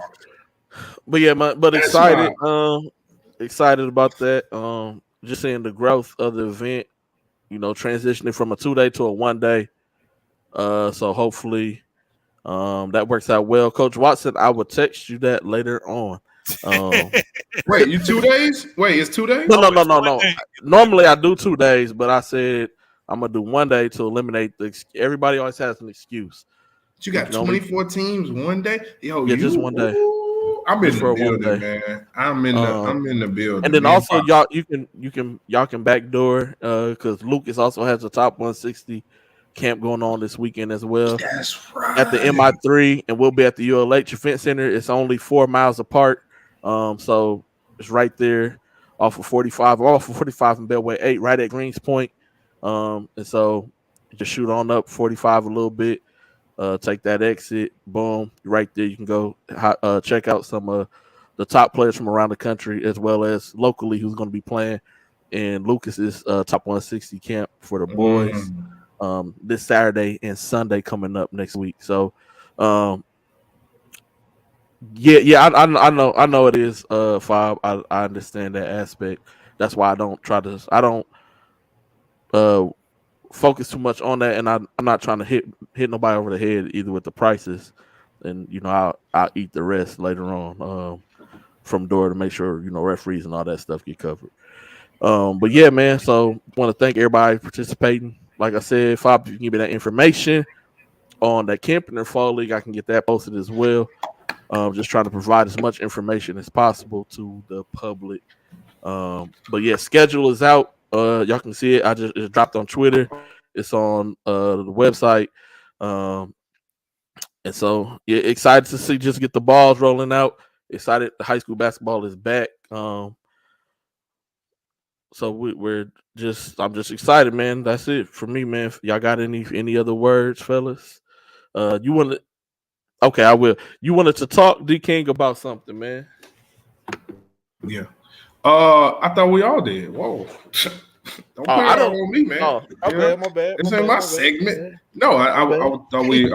But yeah, but That's excited, excited about that. Just seeing the growth of the event, transitioning from a 2-day to a 1-day. So hopefully, that works out well. Coach Watson, I will text you that later on. Wait, you 2 days? Wait, it's 2 days? No. It's 1 day. Normally I do 2 days, but I said I'm gonna do 1 day to eliminate everybody always has an excuse. You got can only- 24 teams 1 day? Yo, Yeah, just 1 day. Ooh, I'm in Just the for 1 building, day. man. I'm in the building. And then Me and also Pop. y'all can backdoor because Lucas also has a top 160 camp going on this weekend as well That's right. at the MI3, and we'll be at the ULH Event Center. It's only 4 miles apart, so it's right there off of 45 and Beltway 8, right at Greens Point. And so just shoot on up 45 a little bit, take that exit, boom, right there. You can go check out some of the top players from around the country as well as locally who's going to be playing in Lucas's top 160 camp for the boys this Saturday and Sunday coming up next week. So, I know it is 5. I understand that aspect. That's why I don't focus too much on that, and I'm not trying to hit nobody over the head either with the prices, and I'll eat the rest later on from door to make sure referees and all that stuff get covered. But yeah, man. So want to thank everybody participating. Like I said, if you can give me that information on that Kempner Fall League, I can get that posted as well. Just trying to provide as much information as possible to the public. But yeah, schedule is out. Y'all can see it. I just dropped on Twitter. It's on the website. And so yeah, excited to see just get the balls rolling out. Excited the high school basketball is back. So I'm just excited, man. That's it for me, man. Y'all got any other words, fellas? You want to? Okay, I will. You wanted to talk, D King, about something, man? Yeah. I thought we all did. Whoa. Don't put it all on me, man. Oh, my bad. This ain't my segment. No, I thought we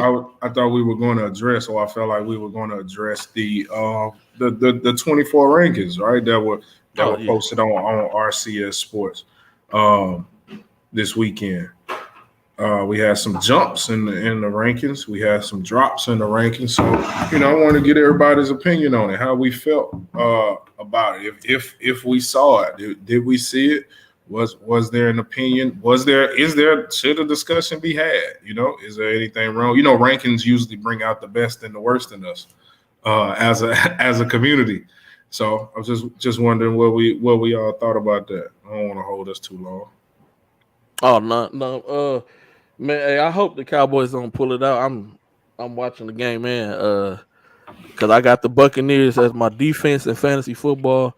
were going to address, or I felt like we were going to address the 24 rankings, right? That were posted on RCS Sports this weekend. We had some jumps in the rankings. We had some drops in the rankings. So, I want to get everybody's opinion on it, how we felt about it. If we saw it, did we see it? Was there an opinion? Should a discussion be had? Is there anything wrong? Rankings usually bring out the best and the worst in us as a community. So I was just wondering what we all thought about that. I don't want to hold us too long. Oh no. Man, hey, I hope the Cowboys don't pull it out. I'm watching the game, man. Because I got the Buccaneers as my defense in fantasy football,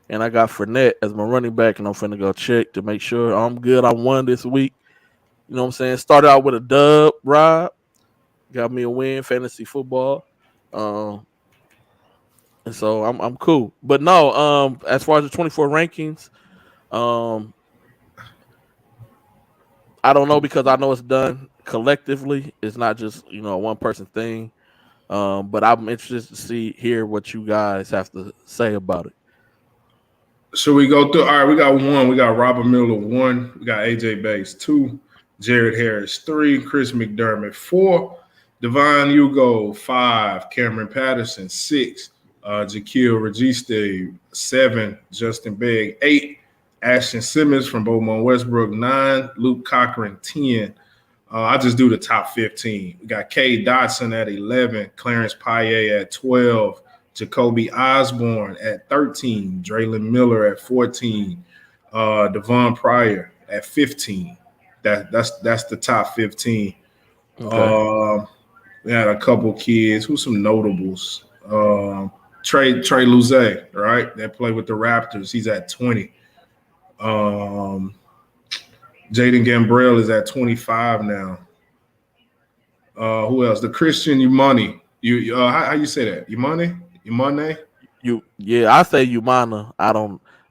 and I got Fournette as my running back, and I'm finna go check to make sure I'm good. I won this week. You know what I'm saying? Started out with a dub, Rob. Got me a win, fantasy football. And so I'm cool. But no, as far as the 24 rankings, I don't know, because I know it's done collectively. It's not just a one person thing. But I'm interested to hear what you guys have to say about it. Should we go through? All right, we got 1. We got Robert Miller 1. We got AJ Bates 2. Jared Harris 3. Chris McDermott 4. Devon Hugo 5. Cameron Patterson 6. Jaquil Registe 7. Justin Begg 8. Ashton Simmons from Beaumont Westbrook 9. Luke Cochran 10. I just do the top 15. We got Cade Dotson at 11. Clarence Paye at 12. Jacoby Osborne at 13, Draylon Miller at 14, Devon Pryor at 15. That's the top 15. Okay. We had a couple kids. Who's some notables? Trey Luze, right? That played with the Raptors. He's at 20. Jaden Gambrell is at 25 now. Who else? The Christian Umani. How you say that? Umane? I say Umana.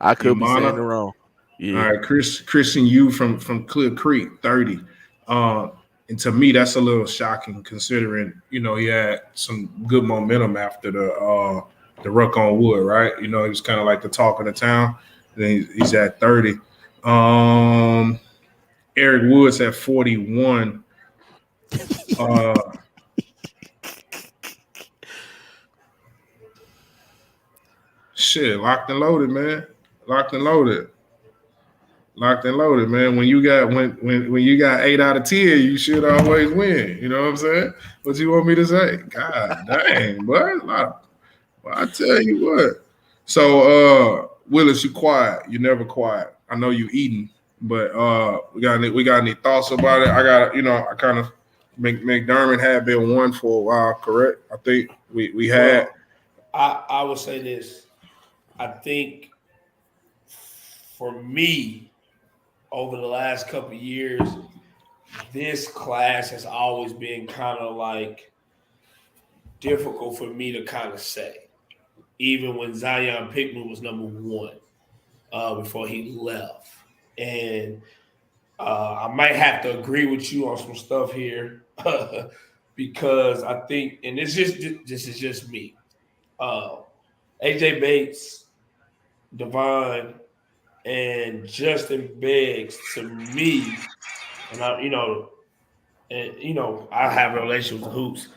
I could be saying it Umana? wrong. Yeah. All right, Christian Yu from Clear Creek, 30. And to me, that's a little shocking considering, he had some good momentum after the Ruck on Wood, right? He was kind of like the talk of the town. Then he's at 30. Eric Woods at 41. Shit, locked and loaded, man. Locked and loaded. Locked and loaded, man. When you got 8 out of 10, you should always win. You know what I'm saying? What you want me to say? God dang, boy. Well, I tell you what. So Willis, you quiet. You never quiet. I know you eating, but we got any thoughts about it? I got, I kind of McDermott had been one for a while, correct? I think we had. I would say this. I think for me, over the last couple of years, this class has always been kind of like difficult for me to kind of say. Even when Zion Pickman was number 1 before he left. And I might have to agree with you on some stuff here because I think, and this is just me. AJ Bates, Devon, and Justin Beggs, to me, and I have a relationship with the hoops,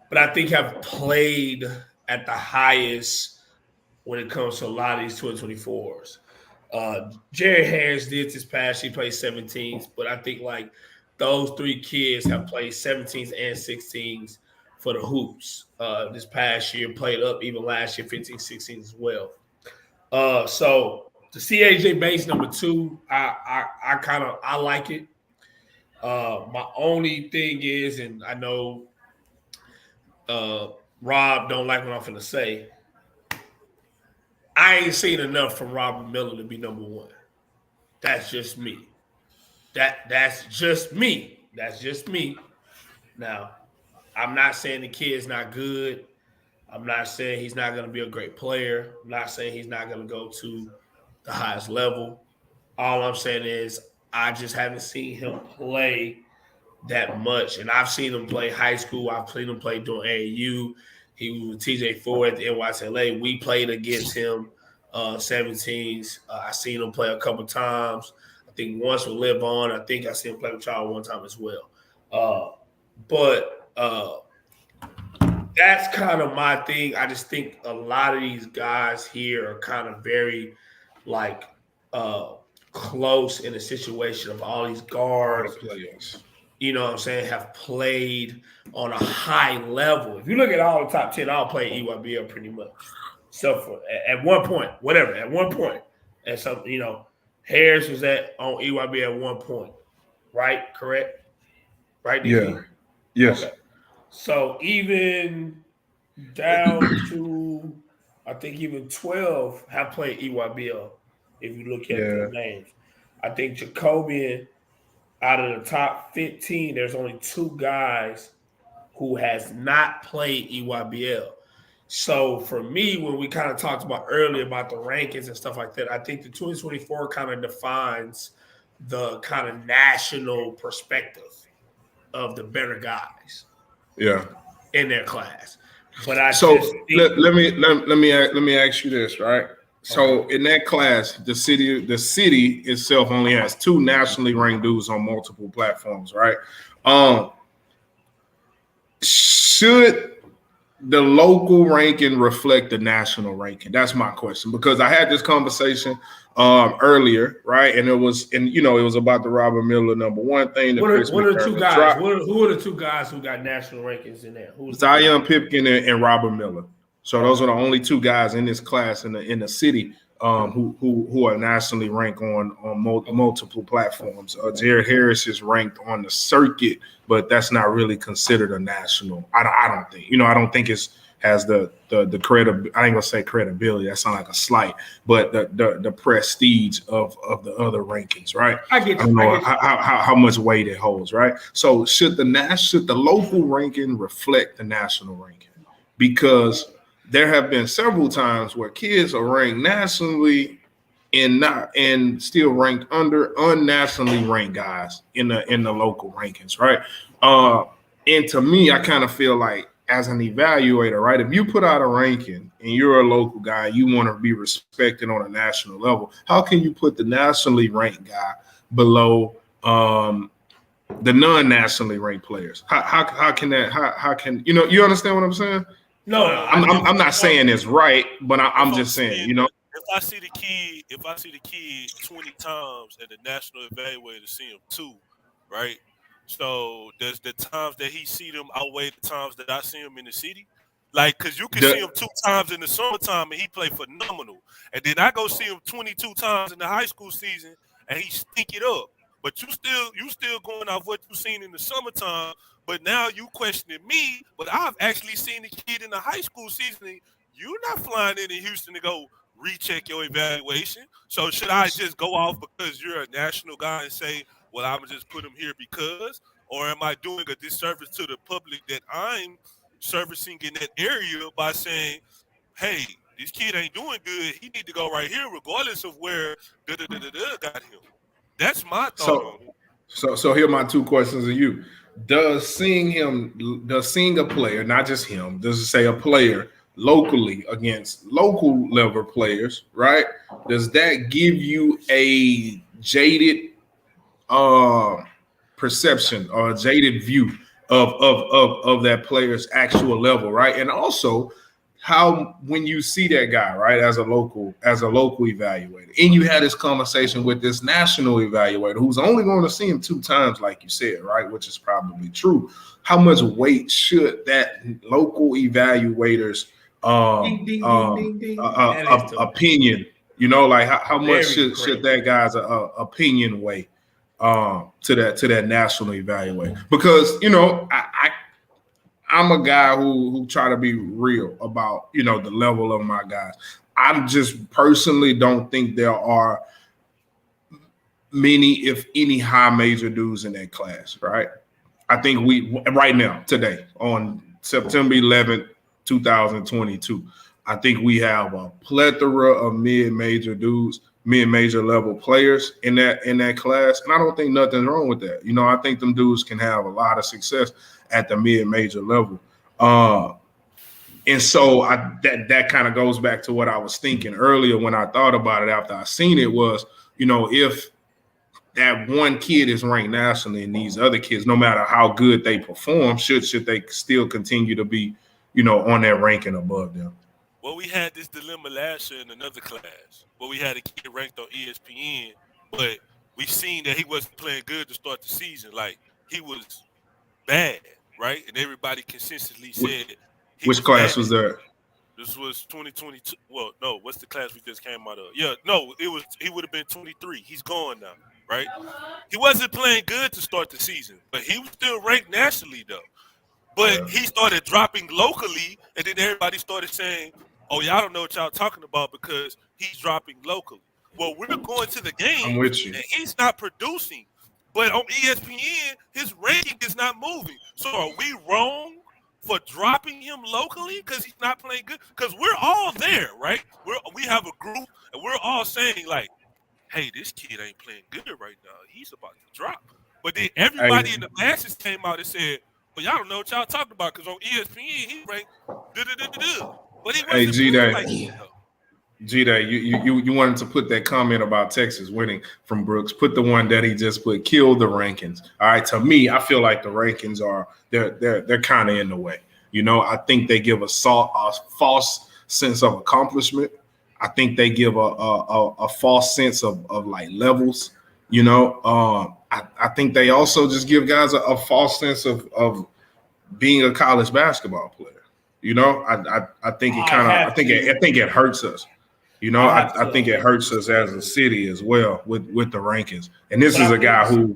but I think have played at the highest when it comes to a lot of these 2024s. Jared Harris did this past year, he played 17s, but I think like those 3 kids have played 17s and 16s for the hoops this past year, played up even last year, 15, 16 as well. So to see AJ Bates number 2, I like it. My only thing is, and I know Rob don't like what I'm finna say, I ain't seen enough from Robert Miller to be number 1. That's just me. That's just me. That's just me. Now, I'm not saying the kid's not good. I'm not saying he's not going to be a great player. I'm not saying he's not going to go to the highest level. All I'm saying is I just haven't seen him play that much. And I've seen him play high school. I've seen him play during AAU. He was with TJ Ford at the NYCLA. We played against him 17s. I seen him play a couple times. I think once with Live On. I think I seen him play with Child one time as well. But that's kind of my thing. I just think a lot of these guys here are kind of very like close in the situation of all these guards. You know what I'm saying, have played on a high level. If you look at all the top 10, all play EYBL pretty much. So at one point, whatever, at one point. And so, Harris was on EYBL at one point, right? Correct? Right? Yeah. Yes. Okay. So even down to, I think even 12 have played EYBL if you look at the names. I think Jacobian, out of the top 15, there's only 2 guys who has not played EYBL. So for me, when we kind of talked about earlier about the rankings and stuff like that, I think the 2024 kind of defines the kind of national perspective of the better guys. Yeah. In their class. But let me ask you this, right? So in that class, the city itself only has 2 nationally ranked dudes on multiple platforms, right? Should the local ranking reflect the national ranking? That's my question, because I had this conversation earlier, right? And it was about the Robert Miller number 1 thing. What are the 2 guys? Who are the 2 guys who got national rankings in there? Zion Pipkin and Robert Miller. So those are the only 2 guys in this class in the city who are nationally ranked on multiple platforms. Jared Harris is ranked on the circuit, but that's not really considered a national. I don't think. I don't think it has the credibility. I ain't gonna say credibility. That sounds like a slight, but the prestige of the other rankings, right? I get you. I don't know how much weight it holds, right? So should the local ranking reflect the national ranking? Because there have been several times where kids are ranked nationally and still ranked under unnationally ranked guys in the local rankings, right? And to me, I kind of feel like as an evaluator, right? If you put out a ranking and you're a local guy, you want to be respected on a national level. How can you put the nationally ranked guy below the non-nationally ranked players? How can that? How can you understand what I'm saying? No, I'm not saying it's right, but I'm just saying, If I see the kid 20 times and the national evaluator see him 2, right? So does the times that he see them outweigh the times that I see him in the city? Like, cause you can see him 2 times in the summertime and he play phenomenal, and then I go see him 22 times in the high school season and he stink it up. But you still going off what you seen in the summertime. But now you questioning me. But I've actually seen the kid in the high school season. And you're not flying into Houston to go recheck your evaluation. So should I just go off because you're a national guy and say, well, I'm gonna just put him here because, or am I doing a disservice to the public that I'm servicing in that area by saying, hey, this kid ain't doing good. He need to go right here, regardless of where got him. That's my thought on it. So here are my 2 questions to you. Does seeing a player, not just him, does it say a player locally against local level players, right? Does that give you a jaded perception or a jaded view of that player's actual level, right? And also how when you see that guy, right, as a local evaluator, and you had this conversation with this national evaluator who's only going to see him 2 times, like you said, right, which is probably true. How much weight should that local evaluator's opinion, like how much should that guy's opinion weigh to that national evaluator? Because I'm a guy who try to be real about, the level of my guys. I just personally don't think there are many, if any, high major dudes in that class, right? I think right now, today, on September 11th, 2022, I think we have a plethora of mid-major dudes, mid-major level players in that class. And I don't think nothing's wrong with that. I think them dudes can have a lot of success at the mid-major level. And so that kind of goes back to what I was thinking earlier when I thought about it after I seen it was, if that one kid is ranked nationally and these other kids, no matter how good they perform, should they still continue to be, on that ranking above them? Well, we had this dilemma last year in another class where we had a kid ranked on ESPN, but we seen that he wasn't playing good to start the season. Like, he was bad, right? And everybody consistently said he Which was class bad. Was that? This was 2022. Well, no, what's the class we just came out of? Yeah, no, he would have been 23. He's gone now, right? He wasn't playing good to start the season, but he was still ranked nationally, though. But he started dropping locally, and then everybody started saying, oh, y'all don't know what y'all talking about because he's dropping locally. Well, we're going to the game, I'm with you. and he's not producing. But on ESPN, his ranking is not moving. So are we wrong for dropping him locally because he's not playing good? Because we're all there, right? We have a group, and we're all saying, like, hey, this kid ain't playing good right now. He's about to drop. But then everybody in the masses came out and said, well, y'all don't know what y'all talking about because on ESPN, he ranked da-da-da-da-da. But he wasn't playing like that, though. G-Day, you wanted to put that comment about Texas winning from Brooks. Put the one that he just put, kill the rankings. All right, to me, I feel like the rankings they're kind of in the way. I think they give a false sense of accomplishment. I think they give a false sense of like levels. I think they also just give guys a false sense of being a college basketball player. I think it kind of I think it hurts us. I think it hurts us as a city as well with the rankings. And this is a guy who,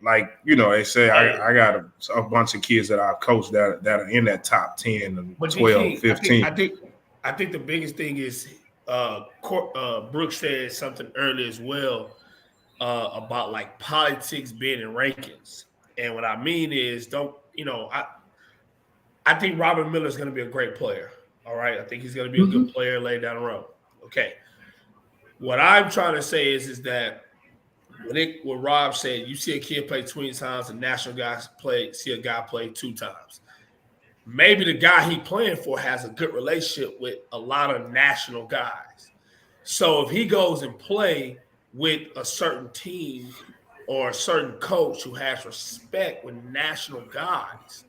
like, they say I got a bunch of kids that I've coached that are in that top 10 and 12, 15. I think the biggest thing is Brooks said something earlier as well about like politics being in rankings. And what I mean is I think Robert Miller is going to be a great player. All right. I think he's going to be a good player later down the road. Okay. What I'm trying to say is that what Rob said, you see a kid play 20 times, a national guy see a guy play 2 times. Maybe the guy he playing for has a good relationship with a lot of national guys. So if he goes and play with a certain team or a certain coach who has respect with national guys,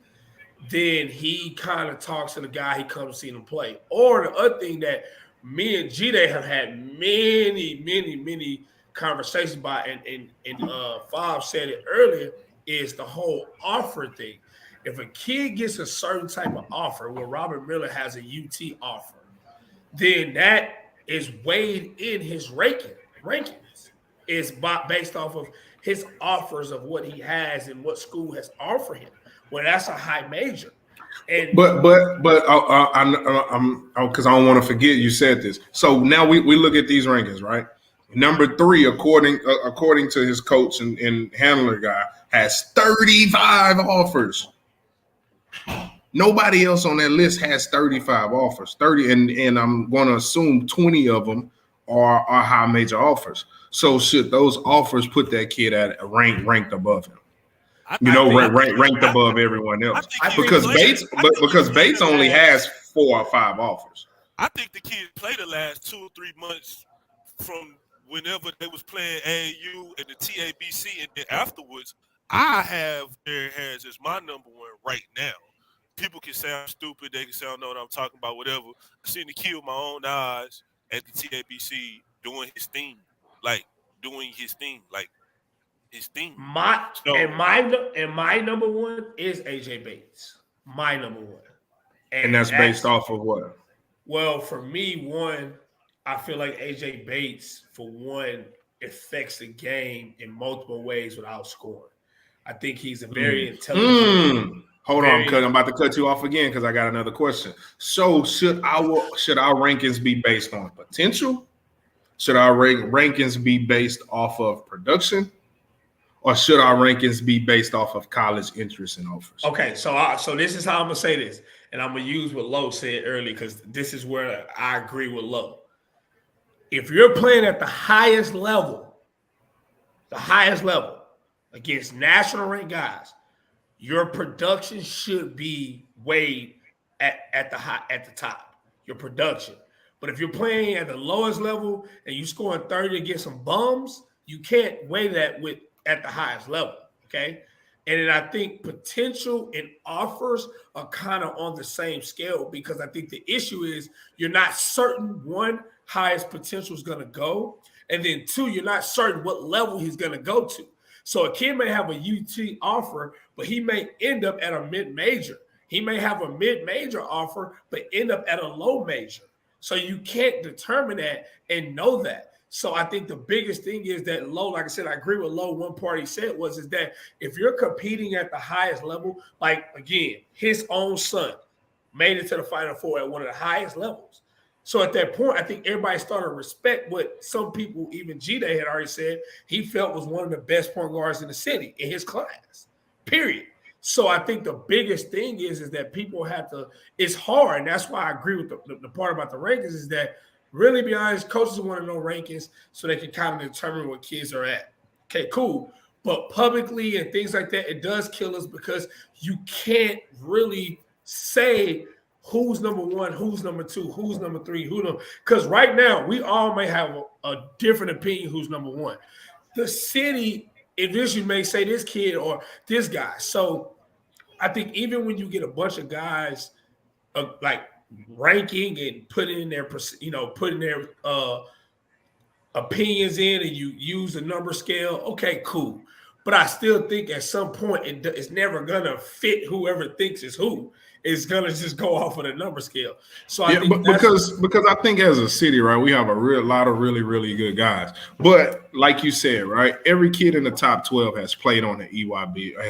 then he kind of talks to the guy he comes to see him play. Or the other thing that me and G-Day have had many conversations about, and Fob said it earlier, is the whole offer thing. If a kid gets a certain type of offer, where Robert Miller has a UT offer, then that is weighed in his rankings. It's based off of his offers of what he has and what school has offered him. Well, that's a high major. And but I'm because I don't want to forget you said this. So now we look at these rankings, right? Number 3, according to his coach and handler guy, has 35 offers. Nobody else on that list has 35 offers. 30, and I'm going to assume 20 of them are high major offers. So should those offers put that kid at a ranked above him? Ranked above everyone else. Because Bates only has 4 or 5 offers. I think the kid played the last 2 or 3 months from whenever they was playing AAU and the TABC, and then afterwards, I have their hands as my number 1 right now. People can sound stupid, they can say I don't know what I'm talking about, whatever. I seen the kid with my own eyes at the TABC doing his thing. My number 1 is AJ Bates. My number 1. And that's based off of what? Well, for me, one, I feel like AJ Bates, for one, affects the game in multiple ways without scoring. I think he's a very intelligent. Hold on, because I'm about to cut you off again because I got another question. So should our rankings be based on potential? Should our rankings be based off of production? Or should our rankings be based off of college interest and offers? Okay, so this is how I'm going to say this. And I'm going to use what Lowe said earlier because this is where I agree with Lowe. If you're playing at the highest level against national ranked guys, your production should be weighed at the top. Your production. But if you're playing at the lowest level and you scoring 30 against some bums, you can't weigh that at the highest level. Okay. And then I think potential and offers are kind of on the same scale because I think the issue is you're not certain, one, highest potential is going to go, and then 2, you're not certain what level he's going to go to. So a kid may have a UT offer, but he may end up at a mid-major. He may have a mid-major offer, but end up at a low major. So you can't determine that and know that. So I think the biggest thing is that Lowe, like I said, I agree with Lowe. One part he said is that if you're competing at the highest level, like, again, his own son made it to the Final Four at one of the highest levels. So at that point, I think everybody started to respect what some people, even G-Day had already said, he felt was one of the best point guards in the city in his class, period. So I think the biggest thing is that people have to – it's hard, and that's why I agree with the part about the rankings is that, really be honest, coaches want to know rankings so they can kind of determine what kids are at. Okay, cool. But publicly and things like that, it does kill us because you can't really say – who's number 1, who's number 2, who's number 3, because right now we all may have a different opinion who's number 1. The city eventually may say this kid or this guy. So I think even when you get a bunch of guys like ranking and putting their opinions in and you use the number scale, okay, cool. But I still think at some point it's never going to fit whoever thinks is who. It's gonna just go off of the number scale. So I think because I think as a city, right, we have a lot of really, really good guys. But like you said, right, every kid in the top 12 has played on the EYBL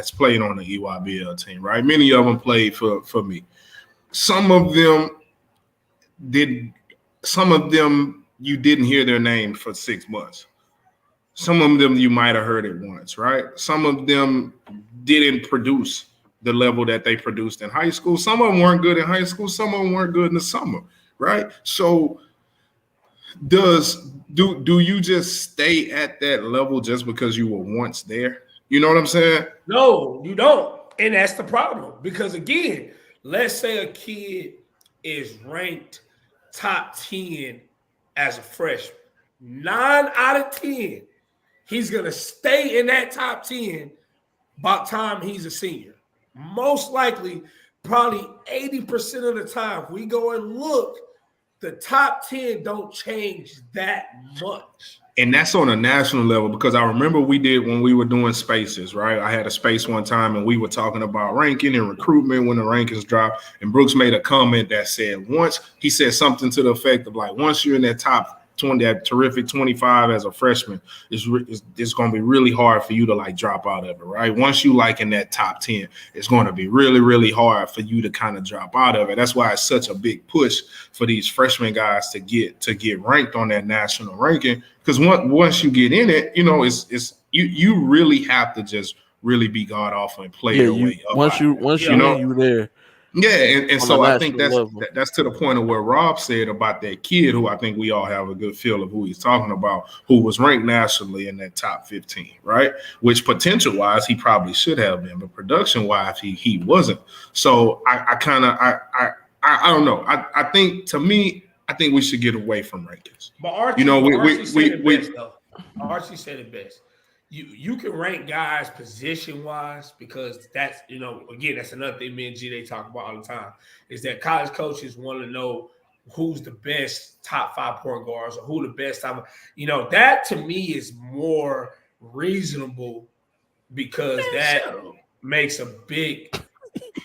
team, right? Many of them played for me. Some of them you didn't hear their name for 6 months. Some of them you might have heard it once, right? Some of them didn't produce the level that they produced in high school. Some of them weren't good in high school. Some of them weren't good in the summer, right? So do you just stay at that level just because you were once there? You know what I'm saying? No, you don't. And that's the problem. Because again, let's say a kid is ranked top 10 as a freshman. 9 out of 10, he's going to stay in that top 10 by the time he's a senior. Most likely, probably 80% of the time, if we go and look, the top 10 don't change that much. And that's on a national level, because I remember we did when we were doing spaces, right? I had a space one time and we were talking about ranking and recruitment when the rankings dropped. And Brooks made a comment that said he said something to the effect of like, once you're in that top 20, that terrific 25 as a freshman, it's going to be really hard for you to like drop out of it, right? Once you like in that top 10, it's going to be really, really hard for you to kind of drop out of it. That's why it's such a big push for these freshman guys to get ranked on that national ranking. Because once you get in it, you know, you really have to just really be god awful and play your way up. Once you win, you there. Yeah, and so I think level. that's to the point of what Rob said about that kid, who I think we all have a good feel of who he's talking about, who was ranked nationally in that top 15, right? Which potential-wise he probably should have been, but production-wise he wasn't. So I don't know. I think, to me, I think we should get away from rankings. But Archie, Archie said it best. You can rank guys position-wise, because that's, you know, again, that's another thing me and G, they talk about all the time, is that college coaches want to know who's the best top 5 point guards or who the best top. You know, that to me is more reasonable, because makes a big,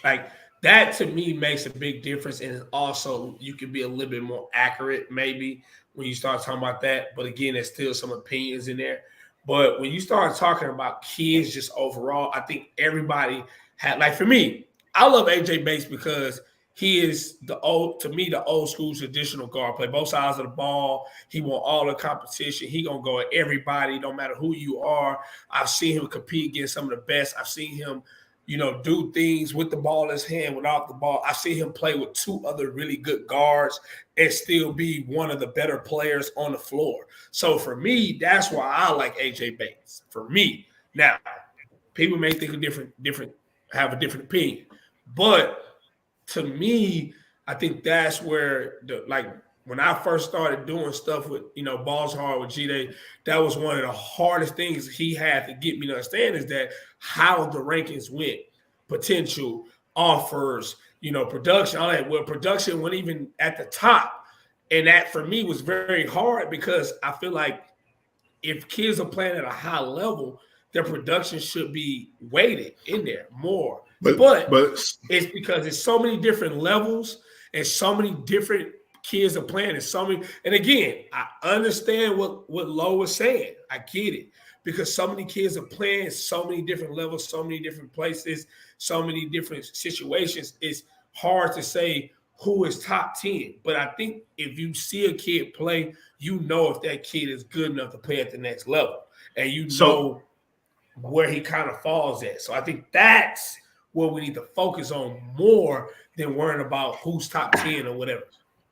like, that to me makes a big difference. And also you can be a little bit more accurate maybe when you start talking about that. But again, there's still some opinions in there. But when you start talking about kids just overall, I think everybody had, like, for me, I love AJ Bates because he is the old school traditional guard, play both sides of the ball. He won all the competition. He gonna go at everybody, no matter who you are. I've seen him compete against some of the best. I've seen him, you know, do things with the ball in his hand, without the ball. I see him play with 2 other really good guards and still be one of the better players on the floor. So for me, that's why I like AJ Bates. For me, now people may think have a different opinion, but to me, I think that's where when I first started doing stuff with, you know, Balls Hard with G-Day, that was one of the hardest things he had to get me to understand, is that how the rankings went, potential, offers, you know, production, all that. Well, production wasn't even at the top. And that for me was very hard, because I feel like if kids are playing at a high level, their production should be weighted in there more. But it's because it's so many different levels and so many different kids are playing, and so many. And again, I understand what Lo was saying. I get it, because so many kids are playing so many different levels, so many different places, so many different situations. It's hard to say who is top 10. But I think if you see a kid play, you know if that kid is good enough to play at the next level, and you know where he kind of falls at. So I think that's what we need to focus on more than worrying about who's top 10 or whatever.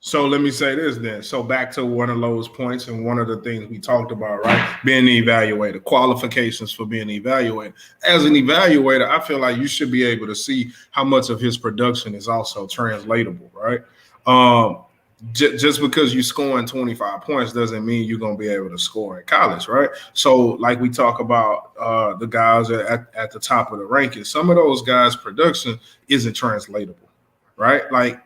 So let me say this then. So back to one of those points, and one of the things we talked about, right? Being the evaluator, qualifications for being evaluated. As an evaluator, I feel like you should be able to see how much of his production is also translatable, right? Just because you're scoring 25 points doesn't mean you're going to be able to score in college, right? So like we talk about the guys at the top of the rankings, some of those guys' production isn't translatable, right? Like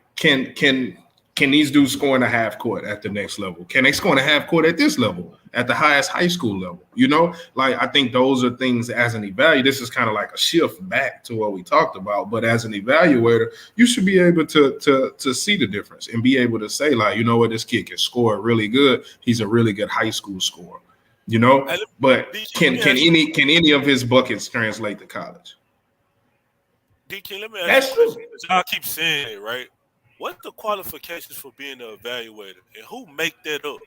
can these dudes score in a half court at the next level? Can they score in a half court at this level, at the highest high school level? You know, like, I think those are things as an evaluator. This is kind of like a shift back to what we talked about. But as an evaluator, you should be able to see the difference and be able to say, like, you know what, this kid can score really good. He's a really good high school scorer, you know. But can any of his buckets translate to college? DK, let me ask you a question. Y'all keep saying it, right? What's the qualifications for being an evaluator, and who make that up?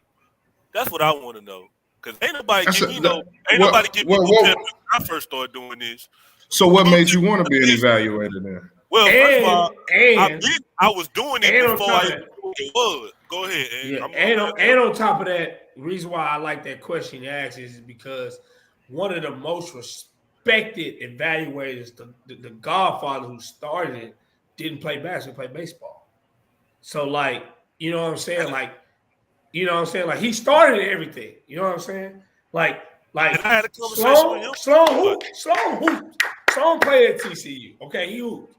That's what I want to know. Because ain't nobody give me when I first started doing this. So what made you want to be an evaluator then? Well, first of all, and I was doing it and on before top I of even that- knew what it was. Go ahead. Yeah, and on top of that, the reason why I like that question you asked is because one of the most respected evaluators, the Godfather who started it, didn't play basketball, played baseball. So, like, you know what I'm saying? Like, you know what I'm saying? Like, he started everything. You know what I'm saying? Like and I had a conversation with him. Sloan played at TCU. Okay, he hooped.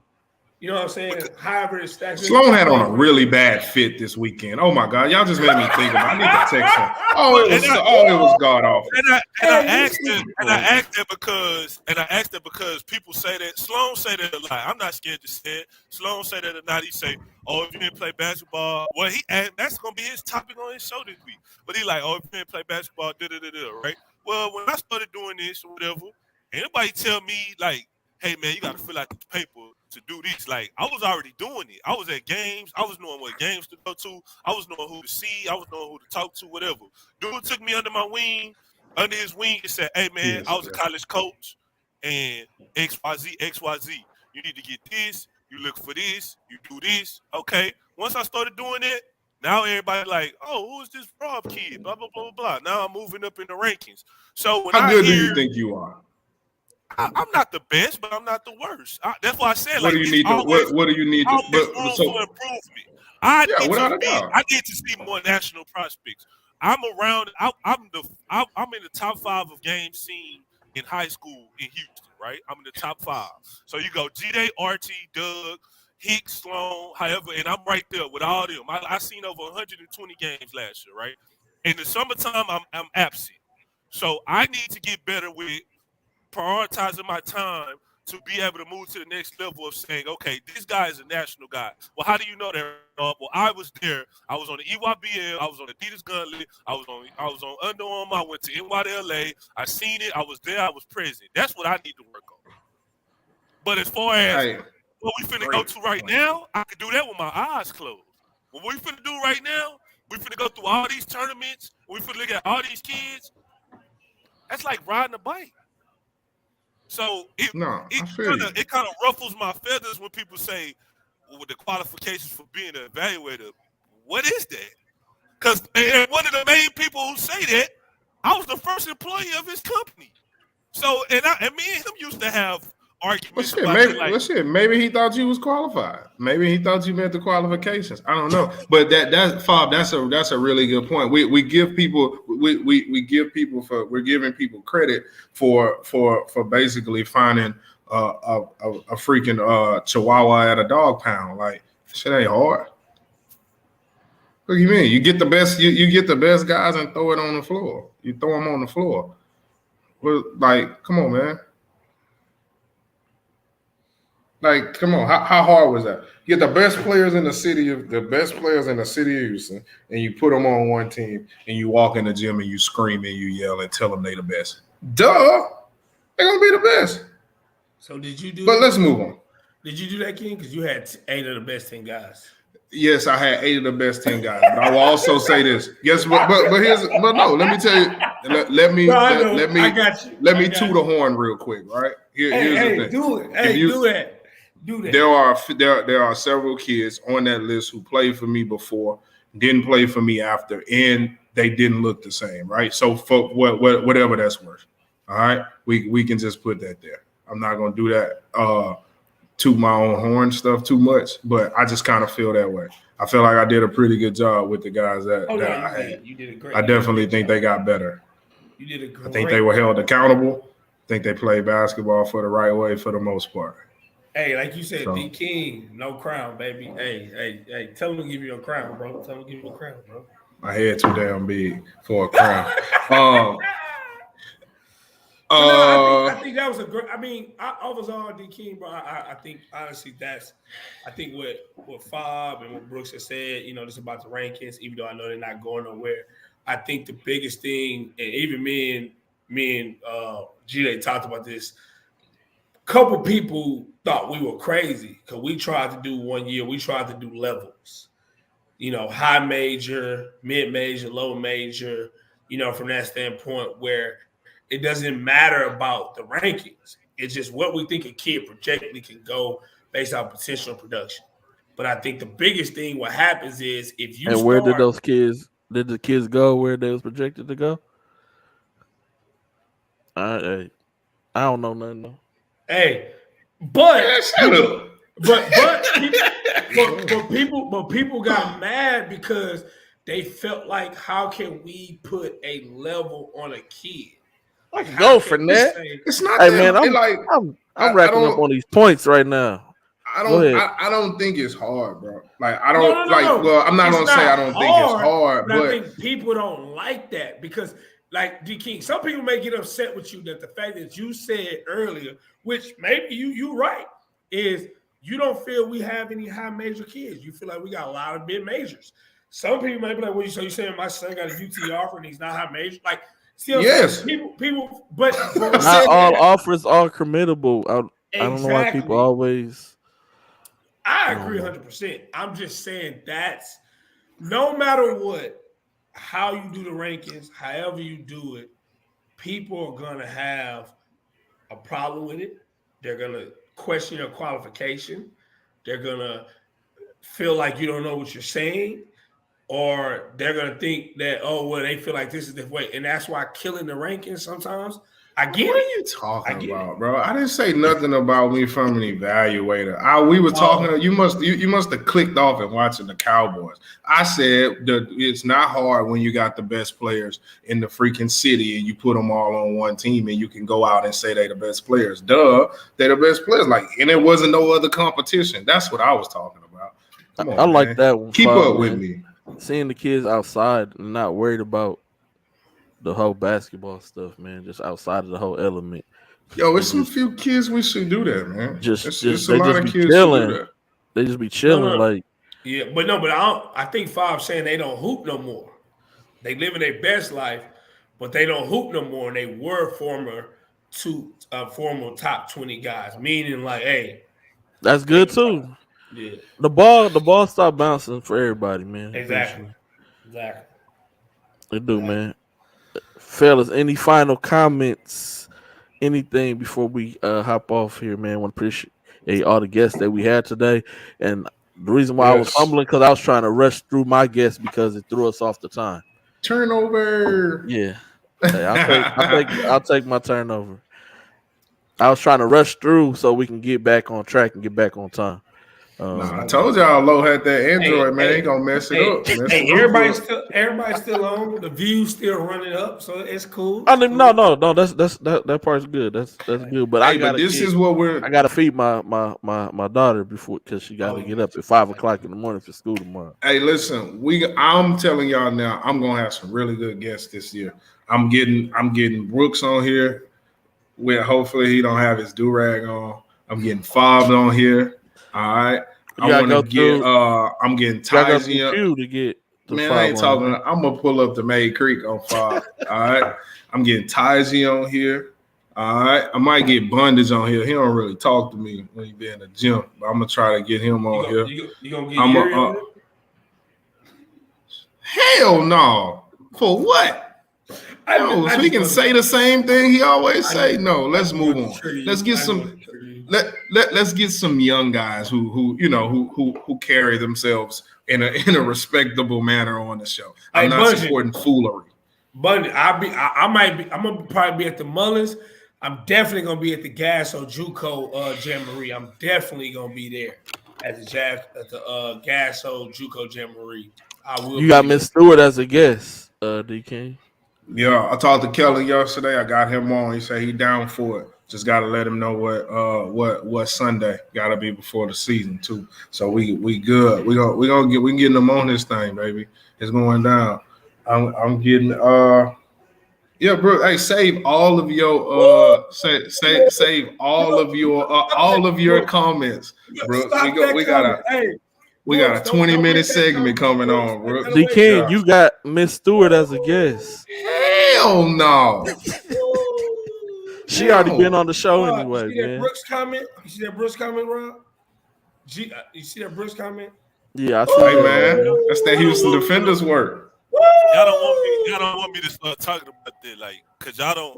You know what I'm saying? However, it's Sloan had on a really bad fit this weekend. Oh my God, y'all just made me think about. I need to text him. It was god awful. And I asked that because people say that. Sloan say that a lot. I'm not scared to say it. Sloan say that a lot. He say, "Oh, if you didn't play basketball, well, that's gonna be his topic on his show this week." But he like, "Oh, if you didn't play basketball, right?" Well, when I started doing this or whatever, anybody tell me like, "Hey man, you got to fill out this paper to do this." Like, I was already doing it. I was at games. I was knowing what games to go to. I was knowing who to see. I was knowing who to talk to, whatever. Dude took me under his wing and said, "Hey man, I was a college coach and XYZ. You need to get this. You look for this. You do this." Okay. Once I started doing it, now everybody like, "Oh, who is this Rob kid?" Blah, blah, blah, blah. Now I'm moving up in the rankings. So when How good do you think you are? I'm not the best, but I'm not the worst. That's why I said, what do you need to? What do you need to? Room for improvement. I need to see more national prospects. I'm around. I'm in the top 5 of games seen in high school in Houston. Right, I'm in the top 5. So you go G-Day, RT, Doug, Hicks, Sloan, however, and I'm right there with all them. I seen over 120 games last year. Right, in the summertime, I'm absent. So I need to get better with prioritizing my time to be able to move to the next level of saying, okay, this guy is a national guy. Well, how do you know that? Well, I was there. I was on the EYBL. I was on Adidas Gauntlet. I was on Under Armour. I went to NYLA. I seen it. I was there. I was present. That's what I need to work on. But as far as what we finna go to right now, I could do that with my eyes closed. What we finna do right now, we finna go through all these tournaments. We finna look at all these kids. That's like riding a bike. So it kind of ruffles my feathers when people say, well, with the qualifications for being an evaluator, what is that? Because one of the main people who say that, I was the first employee of his company. So and me and him used to have arguments maybe he thought you was qualified. Maybe he thought you meant the qualifications. I don't know. But that's a really good point. We give people we're giving people credit for basically finding a freaking chihuahua at a dog pound. Like, shit ain't hard. What do you mean? You get the best you get the best guys and throw it on the floor. You throw them on the floor. Well, like, come on, man. Like, come on, how hard was that? You get the best players in the city of Houston, and you put them on one team, and you walk in the gym and you scream and you yell and tell them they the best. Duh, they're gonna be the best. So did you do? But let's move on. Did you do that, King? Because you had 8 of the best 10 guys. Yes, I had 8 of the best 10 guys. But I will also say this. Yes, but no. Let me tell you. Let me toot the horn real quick. Right here's the thing. Do it. Do that. There are several kids on that list who played for me before, didn't play for me after, and they didn't look the same. Right. So for whatever that's worth. All right. We can just put that there. I'm not gonna do that. Toot my own horn stuff too much, but I just kind of feel that way. I feel like I did a pretty good job with the guys that I had. You did a great. I definitely think they got better. You did a great. I think they were held accountable. I think they played basketball for the right way for the most part. Hey, like you said, D King, no crown, baby. Hey, tell him to give you a crown, bro. Tell him to give you a crown, bro. My head too damn big for a crown. I think that was a great. I mean, I was on D King, bro. I think honestly, I think what Fob and what Brooks has said. You know, this about the rankings. Even though I know they're not going nowhere, I think the biggest thing, and even me and G-Day talked about this. A couple people thought we were crazy because we tried to do 1 year. We tried to do levels. You know, high major, mid major, low major. You know, from that standpoint where it doesn't matter about the rankings. It's just what we think a kid projectedly can go based on potential and production. But I think the biggest thing what happens is if you And where did start, the kids go where they was projected to go? I don't know nothing though. hey, but Man, shut up. but people got mad because they felt like, how can we put a level on a kid? Like, how Go can for we that. say, It's not Hey that man, I'm like I'm I racking up don't on these points right now. I Go don't ahead. I don't think it's hard, bro. Like I no, don't no. well, I'm not It's gonna say I don't think it's hard, but I but think people don't like that because, like D King, some people may get upset with you that the fact that you said earlier, which maybe you right, is you don't feel we have any high major kids. You feel like we got a lot of mid majors. Some people may be like, "Well, so you saying my son got a UT offer and he's not high major?" Like, still, yes. people, but Not all offers are committable. I don't know why people exactly. always. I agree 100%. I'm just saying that's no matter what, how you do the rankings, however you do it, people are gonna have a problem with it. They're gonna question your qualification. They're gonna feel like you don't know what you're saying, or they're gonna think that, oh well, they feel like this is the way, and that's why killing the rankings sometimes. I get What are it. you talking get about, bro? I didn't say nothing about me from an evaluator. We were talking. You must have clicked off and watching the Cowboys. I said that it's not hard when you got the best players in the freaking city and you put them all on one team and you can go out and say they're the best players. Duh, they're the best players. Like, and there wasn't no other competition. That's what I was talking about. Come on, I like man. that one. Keep Five, up with man. me. Seeing the kids outside and not worried about the whole basketball stuff, man. Just outside of the whole element. Yo, it's some few kids we should do that, man. Just It's a they lot just of be kids chilling. should do that. They just be chilling. No. Like, yeah, but I think Five saying they don't hoop no more. They live in their best life, but they don't hoop no more. And they were former top 20 guys, meaning like, hey, that's good too. Yeah, The ball stopped bouncing for everybody, man. exactly. It do, man. Fellas, any final comments? Anything before we hop off here, man? I want to appreciate all the guests that we had today. And the reason why I was fumbling because I was trying to rush through my guests because it threw us off the time. Turnover. Yeah. Hey, I'll take my turnover. I was trying to rush through so we can get back on track and get back on time. I told y'all Low had that Android, man. He gonna mess it up. Everybody's still on. The views still running up, so it's cool. I mean, no. That part's good. That's good. But I gotta feed my daughter before because she got to get up at 5 o'clock in the morning for school tomorrow. Hey, listen, I'm telling y'all now, I'm gonna have some really good guests this year. I'm getting Brooks on here. Where hopefully he don't have his do-rag on. I'm getting Fobbs on here. All right. I'm getting Tyson to get man, I ain't talking. I'm gonna pull up the May Creek on Fob. All right. I'm getting Tyson on here. All right. I might get Bondage on here. He don't really talk to me when he be in the gym, but I'm gonna try to get him on here. You gonna get Yuri on here? Hell no. For what? No, so he can say the same thing he always say. No, let's move on. Let's get some. Let's get some young guys who carry themselves in a respectable manner on the show. I'm not supporting foolery. But I'm gonna probably be at the Mullins. I'm definitely gonna be at the Gasso JUCO Jamboree. I'm definitely gonna be there at the Gasso JUCO Jamboree. You got Miss Stewart as a guest, DK. Yeah, I talked to Kelly yesterday. I got him on. He said he down for it. Just got to let him know what Sunday got to be before the season too. So we good. We getting them on this thing, baby. It's going down. I'm getting yeah, bro. Hey, save all of your save all of your comments, bro. We got a 20-minute segment coming on, bro. DK, you got Miss Stewart as a guest. Hell no. She already been on the show anyway, you see man. That Brooks comment? You see that Brooks comment, Rob? You see that Brooks comment? Yeah, I see. Hey, man, that's that Houston Defenders work. Y'all don't want me to start talking about that, like, cause y'all don't.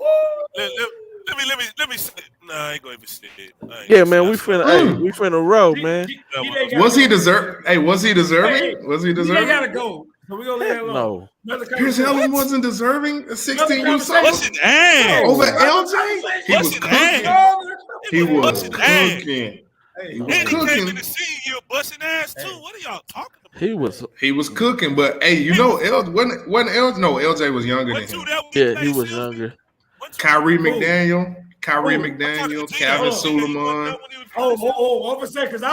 Let me say. Nah, I ain't gonna even say it. Yeah, man, we finna roll, man. Was he deserve? Hey, was he deserving? Hey, Was he They deserving? gotta go. So we gonna leave that alone. No. Pierce Helms wasn't deserving a 16U summer What's his ass? over LJ. He was cooking. He was cooking. He was And he came in cooking. the senior year busting ass too. What are y'all talking about? He was cooking, but hey, you know, wasn't LJ? No, LJ was younger than him. Yeah, he was younger. Kyrie McDaniel, Calvin Suleiman. Over a second, because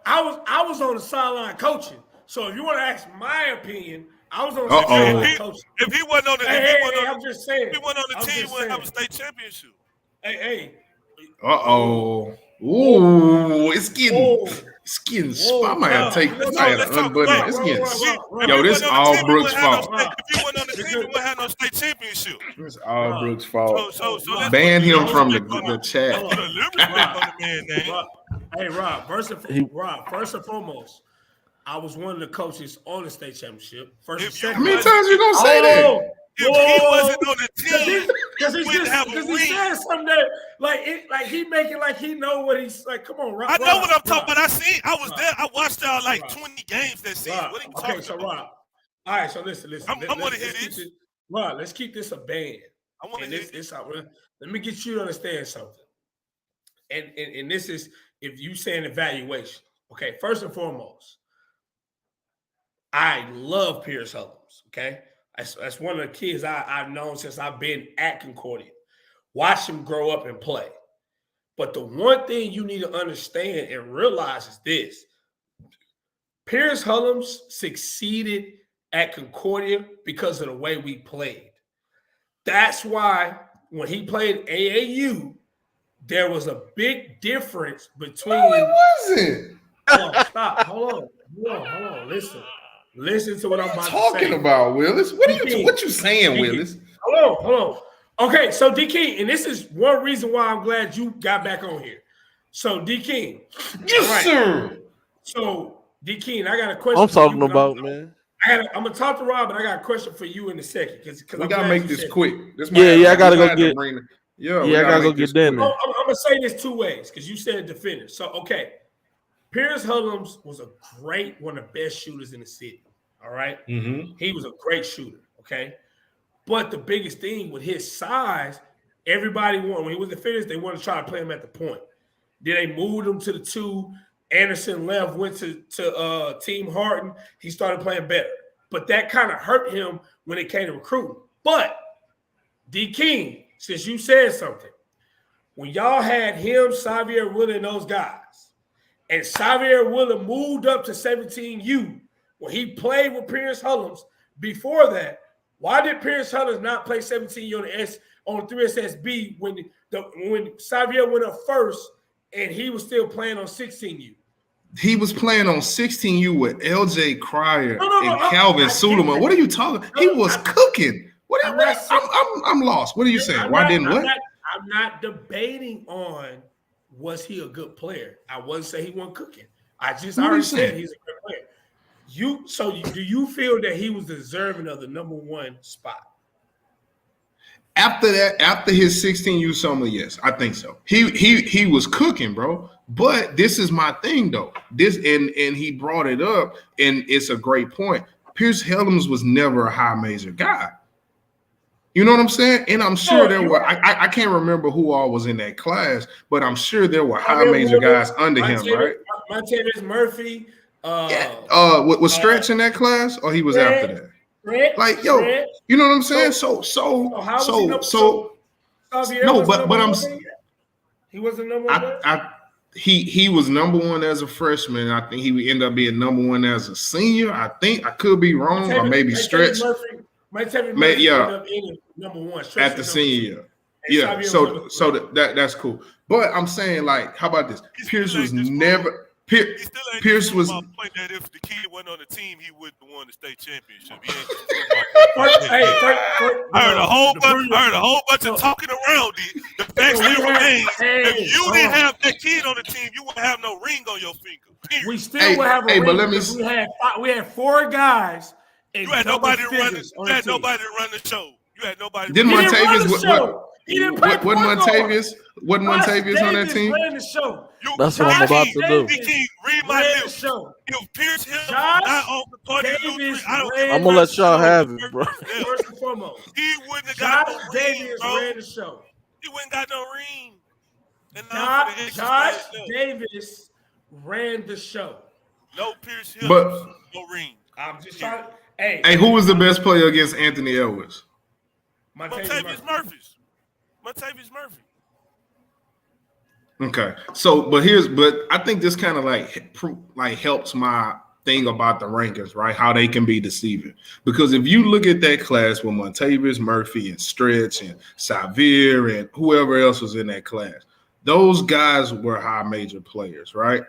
I was on the sideline coaching. So if you want to ask my opinion, I was on the sideline coaching. If he wasn't on the, I'm just saying. If he wasn't on the team, he wouldn't have a state championship. Hey. Ooh, it's getting I might have to take this. I had to unbutton it. It's getting yo, this all Brooks' fault. If you went on the team, you wouldn't have no state championship. It's all Brooks' fault. So ban him from the chat. Hey, Rob, first and foremost, I was one of the coaches on the state championship. How many times you gonna say that? If he wasn't on the team, because he said something that like he make it like he know what he's like. Come on, Rob. I know what I'm talking about. I was there. I watched y'all like 20 games that season. What are you talking so about? Rob. All right, so listen. I want to hear this. Rob, let's keep this a band. I want to hear this. Let me get you to understand something. And this is if you say an evaluation. Okay, first and foremost, I love Pierce Helms. Okay. That's one of the kids I've known since I've been at Concordia. Watch him grow up and play. But the one thing you need to understand and realize is this. Pierce Helms succeeded at Concordia because of the way we played. That's why when he played AAU, there was a big difference between... No, it wasn't. Stop. Hold on. Listen to what I'm about to say. Talking about, Willis? What you saying, Willis? Hold on. Okay, so D King, and this is one reason why I'm glad you got back on here. So D King, yes, sir. So D King, I got a question. I'm talking about, man. I'm gonna talk to Rob, but I got a question for you in a second because we gotta make this quick. I gotta go get. I gotta go get dinner. I'm gonna say this two ways because you said to finish. So okay. Pierce Helms was one of the best shooters in the city. All right. Mm-hmm. He was a great shooter. Okay. But the biggest thing with his size, everybody when he was the finish, they wanted to try to play him at the point. Then they moved him to the 2. Anderson left, went to Team Harton. He started playing better. But that kind of hurt him when it came to recruiting. But D King, since you said something, when y'all had him, Xavier Wheeler, and those guys, and Xavier Wheeler moved up to 17U when he played with Pierce Helms. Before that, why did Pierce Helms not play 17U on 3SSB when Xavier went up first and he was still playing on 16U? He was playing on 16U with LJ Cryer and Calvin Suleiman. What are you talking? He was cooking. I'm lost. What are you saying? Why didn't what? I'm not debating on was he a good player. I wasn't saying he wasn't cooking. I already said he's a good player. Do you feel that he was deserving of the number 1 spot? After his 16U summer, yes, I think so. He was cooking, bro. But this is my thing though. And he brought it up, and it's a great point. Pierce Helms was never a high major guy. You know what I'm saying? And I'm sure there were. I can't remember who all was in that class, but I'm sure there were high major guys under him, right? Montavious Murphy. Was Stretch in that class, or he was after that? You know what I'm saying? He wasn't number 1. He was number 1 as a freshman. I think he would end up being number 1 as a senior. I think I could be wrong, or maybe Stretch. Murphy ended up being number 1 at the senior year. Yeah, so that's cool. But I'm saying, like, how about this? Pierce was never. Pierce was. My point that if the kid wasn't on the team, he wouldn't have won the state championship. I heard a whole bunch of talking around it. The fact still remains: if you didn't have that kid on the team, you wouldn't have no ring on your finger. Period. We still would have a ring. But let me. We had 4 guys. You had nobody to run. You had nobody to run the show. You had nobody. Didn't Montavious? He didn't play Wasn't point guard. Montavious on that team? Ran the show. That's what I'm about to do. Read my Ran the lips. show. If Pierce Hill was Josh not on the party, Davis I don't ran I'm gonna let y'all have it, bro. First and foremost, He wouldn't have got Josh no ring, Davis bro. ran the show. He wouldn't got no ring. And now for the Josh exercise, no. Davis ran the show. No Pierce Hill, But- no ring. I'm just trying. Hey, Who was the best player against Anthony Edwards? Montavious Murphy. Okay, so but I think this kind of like helps my thing about the rankings, right? How they can be deceiving. Because if you look at that class with Montavious Murphy and Stretch and Xavier and whoever else was in that class, those guys were high major players, right?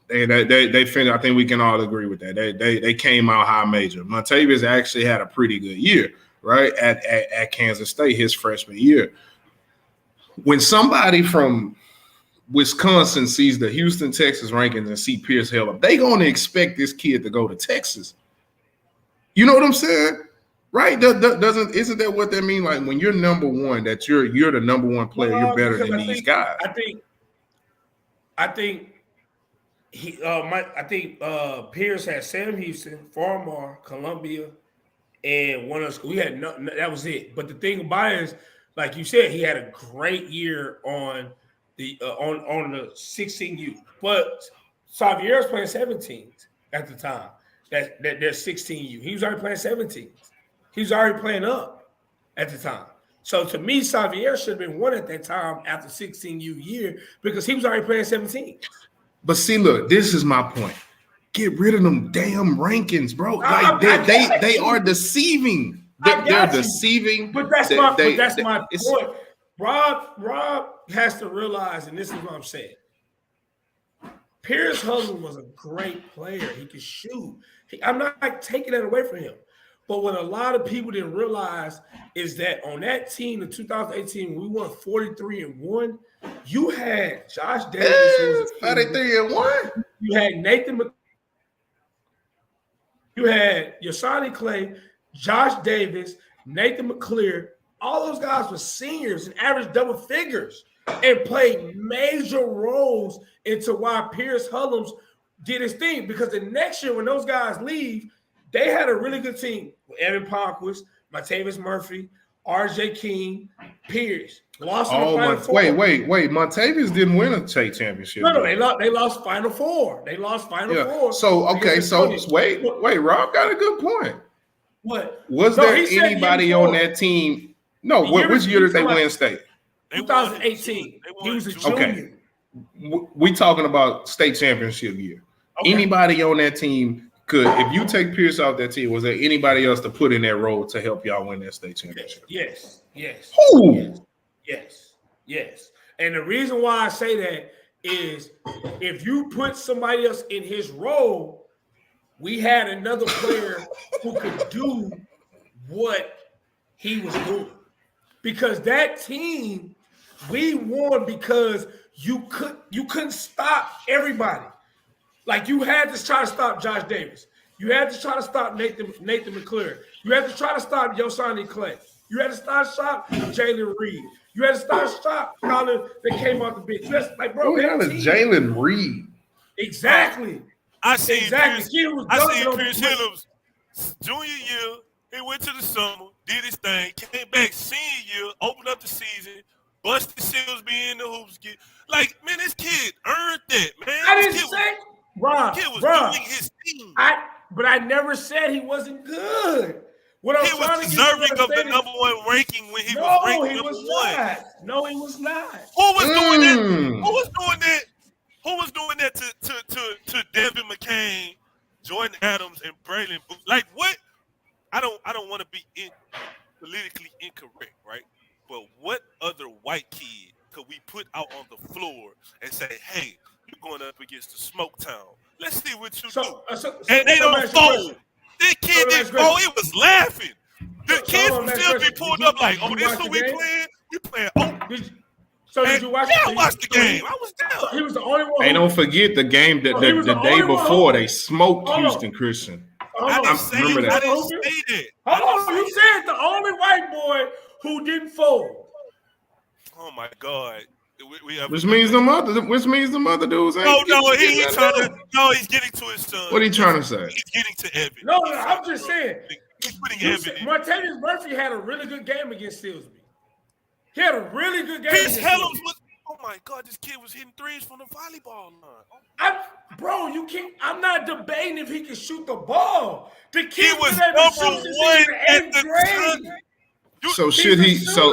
And they finished. I think we can all agree with that. They came out high major. Montavious actually had a pretty good year, right? At Kansas State his freshman year. When somebody from Wisconsin sees the Houston, Texas rankings and see Pierce Hill, they gonna expect this kid to go to Texas. You know what I'm saying? Right? Isn't that what that mean? Like when you're number one, that you're the number one player, you're better than these guys. I think Pierce had Sam Houston, Farmar, Columbia, and one of we had that was it. But the thing about it is, like you said, he had a great year on the 16U, but Xavier was playing 17s at the time. That there's 16U. He was already playing 17s. He was already playing up at the time. So to me, Xavier should have been one at that time after 16U year because he was already playing 17. But see, look, this is my point. Get rid of them damn rankings, bro. Like they are deceiving. They're deceiving. But that's my point. Rob has to realize, and this is what I'm saying. Pierce Hudson was a great player. He could shoot. I'm not taking that away from him. But what a lot of people didn't realize is that on that team in 2018, we won 43-1. You had Josh Davis, who was 43-1. You had Nathan. You had Yasani Clay, Josh Davis, Nathan McClear. All those guys were seniors and averaged double figures and played major roles into why Pierce Hullums did his thing. Because the next year when those guys leave, they had a really good team. Evan Palmquist, Montavious Murphy, R.J. King, Pierce. Lost in the Final Four. Wait. Montavious didn't win a state championship. No, they lost Final Four. They lost Final Four. So, okay, wait, Rob got a good point. What? Was there anybody on that team? No, which year did they win state? 2018. He was a junior. Okay. We talking about state championship year. Okay. Anybody on that team could, if you take Pierce out that team, was there anybody else to put in that role to help y'all win that state championship? Yes. Who? Yes. And the reason why I say that is if you put somebody else in his role, we had another player who could do what he was doing. Because that team, we won because you couldn't stop everybody. Like you had to try to stop Josh Davis. You had to try to stop Nathan McClure. You had to try to stop Yosani Clay. You had to stop Jalen Reed. You had to stop Colin that came off the bench. That's like, bro, that is Jalen Reed. Exactly. I see Pierce Hillums junior year. He went to the summer, did his thing, came back senior year, opened up the season, busted Sills being the hoops. Like, man, this kid earned that, man. I didn't say, Rob. Kid was doing his thing. But I never said he wasn't good. What he was deserving of the number one ranking when he was ranked number one. No, he was not. Who was doing that? Who was doing that? Who was doing that to Devin McCain, Jordan Adams, and Braylon Booth? Like what? I don't want to be politically incorrect, right? But what other white kid could we put out on the floor and say, "Hey, you're going up against the Smoke Town. Let's see what you do." And they don't fold. That kid didn't fold. He was laughing. The kids from still be pulled up like, "Oh, this is what we playing. We playing." Did you watch? Yeah, I watched the game. I was there. He was the only one. Hey, don't forget the game that the day before they smoked Houston Christian. I didn't say that. Hold on, you said the only white boy who didn't fold. Oh my God. We have Which means the mother dudes ain't. He's getting to his son. What are you trying to say? He's getting to Evan. No, I'm just saying. He's putting Evan in. Martavis Murphy had a really good game against Silsby. He had a really good game. His Helms was. Oh my God, this kid was hitting threes from the volleyball line. Bro, you can't. I'm not debating if he can shoot the ball. The kid was number one at the time. So should he? So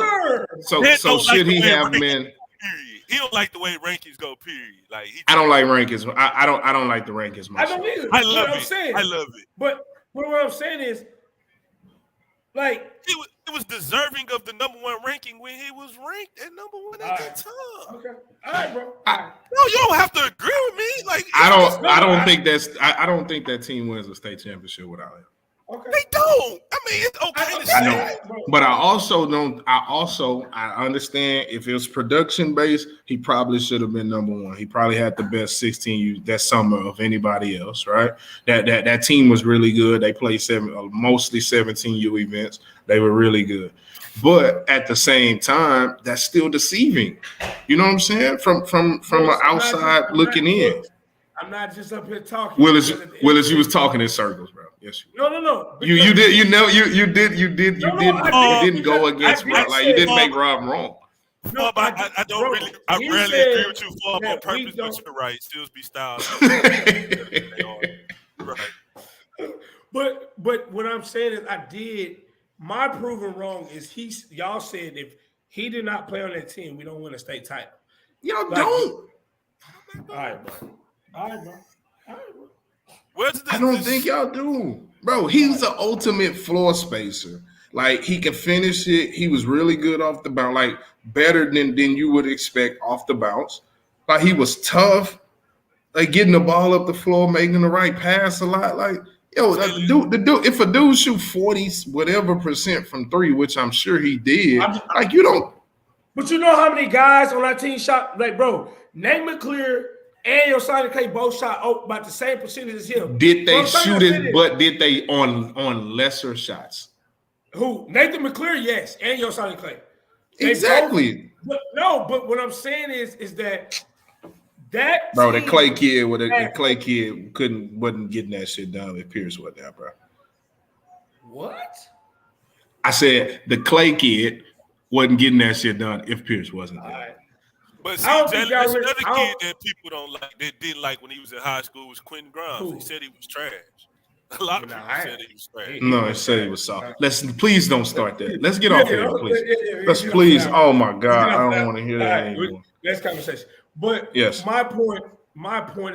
should he have been? He don't like the way rankings go. Period. Like I don't like rankings. I don't like the rankings myself. I don't either. I love it. I love it. But what I'm saying is, like, it was deserving of the number one ranking when he was ranked at number one at that time. Okay. All right, bro. No, you don't have to agree with me. Like I don't think that team wins a state championship without him. Okay. They don't. I mean, it's okay to say. I know, but I also don't. I understand if it was production based, he probably should have been number one. He probably had the best 16U that summer of anybody else, right? That team was really good. They played mostly 17U events. They were really good. But at the same time, that's still deceiving. You know what I'm saying? From an outside looking in. I'm not just up here talking. Willis, you was talking in circles, bro. Yes, you were. No. You didn't go against Rob. Like you didn't make Rob wrong. No, but I don't really. I rarely agree with you for on purpose, but you're right. Silsby style. Right. But what I'm saying is, my proven wrong is y'all said if he did not play on that team, we don't win a state title. Y'all don't. All right, bro. I don't think y'all do, bro. He's the ultimate floor spacer. Like he can finish it. He was really good off the bounce, like better than you would expect off the bounce. Like he was tough, like getting the ball up the floor, making the right pass a lot. Like the dude. If a dude shoot 40% from three, which I'm sure he did, like you don't. But you know how many guys on our team shot? Like, bro, Nate McClear and Yosani Clay both shot about the same percentage as him. Did they shoot it? But did they on lesser shots? Who? Nathan McClear, yes, and Yosani Clay. Exactly. But what I'm saying is that bro, the Clay kid wasn't getting that shit done if Pierce wasn't there, bro. What? I said the Clay kid wasn't getting that shit done if Pierce wasn't there. Right. But see, there's another kid that people don't like, that didn't like when he was in high school, was Quentin Grimes. He said he was trash. A lot of people said he was trash. No, he said he was soft. Please don't start that. Let's get off here, please. Please. Oh my God, I don't want to hear that anymore. Next conversation. But yes, my point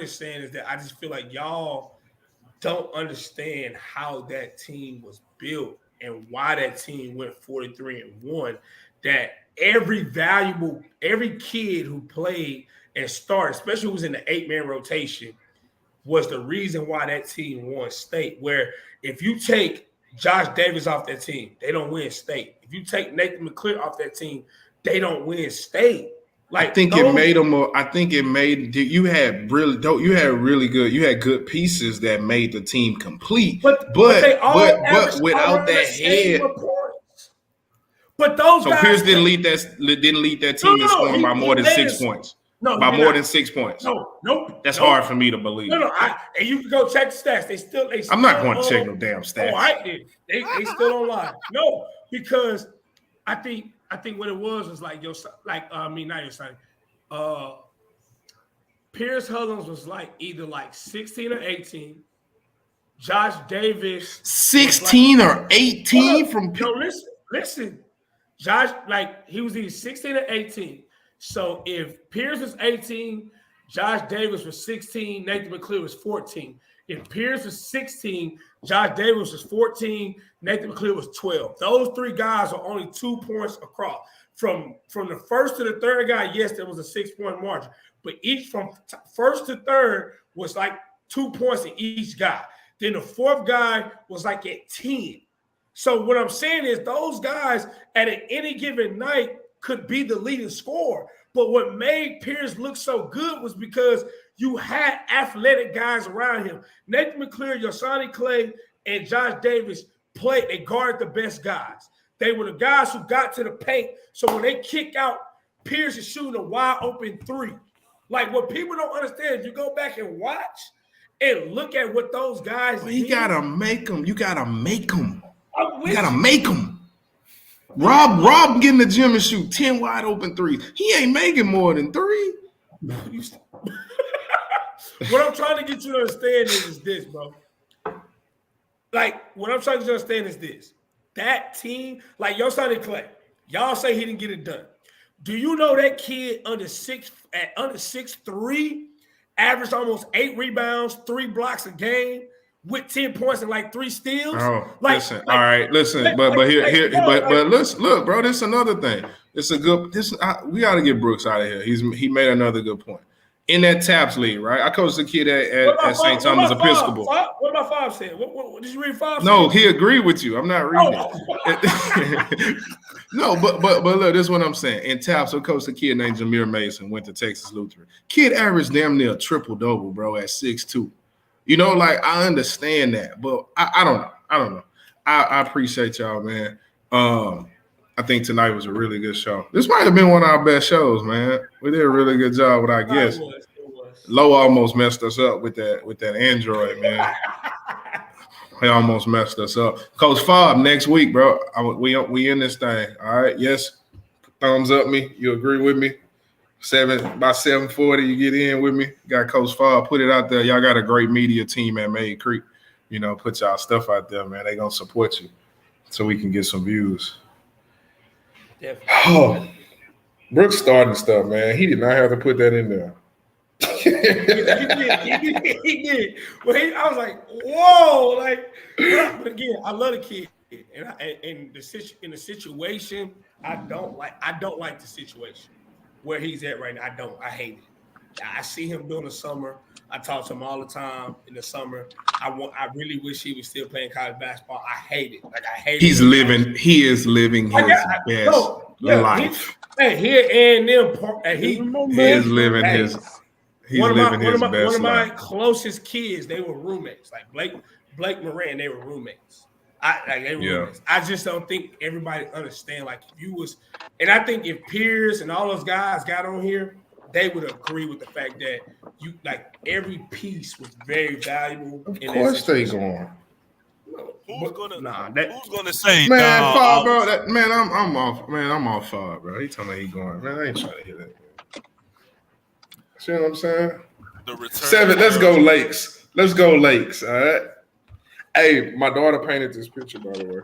is saying is that I just feel like y'all don't understand how that team was built and why that team went 43-1. That every kid who played and started, especially who was in the 8-man rotation, was the reason why that team won state. Where if you take Josh Davis off that team, they don't win state. If you take Nathan McClear off that team, they don't win state. Like I think it made them. I think it made you had really good. You had good pieces that made the team complete. But without that head. But those guys. So Pierce didn't lead that team in scoring by more than 6 points. More than 6 points. Nope. That's hard for me to believe. No. And you can go check the stats. They still I'm not going to check no damn stats. Oh, I did. They still online. No, because I think what it was like not your son. Pierce Hullins was like either like 16 or 18. Josh Davis 16 or 18 from Pierce. No, listen. Josh, like he was either 16 or 18. So if Pierce was 18, Josh Davis was 16, Nathan McClear was 14. If Pierce was 16, Josh Davis was 14, Nathan McClear was 12. Those three guys are only 2 points across. From the first to the third guy, yes, there was a 6-point margin. But each from first to third was like 2 points in each guy. Then the fourth guy was like at 10. So what I'm saying is those guys at any given night could be the leading scorer. But what made Pierce look so good was because you had athletic guys around him. Nathan McClear, Yosani Clay, and Josh Davis they guarded the best guys. They were the guys who got to the paint. So when they kick out Pierce is shooting a wide open 3. Like what people don't understand, if you go back and watch and look at what those guys He did, gotta make them. You gotta make them. I'm with You gotta you. make them. Rob get in the gym and shoot 10 wide open threes. He ain't making more than 3. What I'm trying to get you to understand is this, bro. Like, what I'm trying to understand is this. That team, like your son Clay, y'all say he didn't get it done. Do you know that kid under 6'3", averaged almost 8 rebounds, 3 blocks a game, with 10 points and like 3 steals? Oh, like, listen. All right, listen. But listen. Look, bro. This is another thing. It's a good. We got to get Brooks out of here. He made another good point. In that TAPS league, right? I coached a kid at St. Thomas Episcopal. What about 5 said? What did you read 5? No, he agreed with you. I'm not reading it. No, but look, this is what I'm saying. In TAPS, I coached a kid named Jameer Mason, went to Texas Lutheran. Kid averaged damn near a triple-double, bro, at 6'2". You know, like, I understand that, but I don't know. I appreciate y'all, man. I think tonight was a really good show. This might have been one of our best shows, man. We did a really good job with our guests. It was. Low almost messed us up with that Android, man. He almost messed us up. Coach Fob, next week, bro. We in this thing. All right. Yes. Thumbs up me. You agree with me? By 7:40, you get in with me. Got Coach Fob. Put it out there. Y'all got a great media team at Maid Creek. You know, put y'all stuff out there, man. They gonna support you so we can get some views. Definitely. Oh, Brooks starting stuff, man. He did not have to put that in there. He did. Well, I was like, whoa, like. But again, I love the kid, and in the situation, I don't like the situation where he's at right now. I hate it. I see him during the summer. I talk to him all the time in the summer. I really wish he was still playing college basketball. I hate it. Like I hate it. He is living his best life. He and them. He's living his. One of my closest kids, they were roommates. Like Blake Moran, they were roommates. Roommates. I just don't think everybody understand. Like if you was, and I think if Pierce and all those guys got on here, they would agree with the fact that you like every piece was very valuable. Of course they going. Who's gonna say, man, Fob, bro? I'm off. Man, I'm off Fob, bro. He telling me he going. Man, I ain't trying to hear that. See what I'm saying? 7. Let's go Lakes. All right. Hey, my daughter painted this picture, by the way.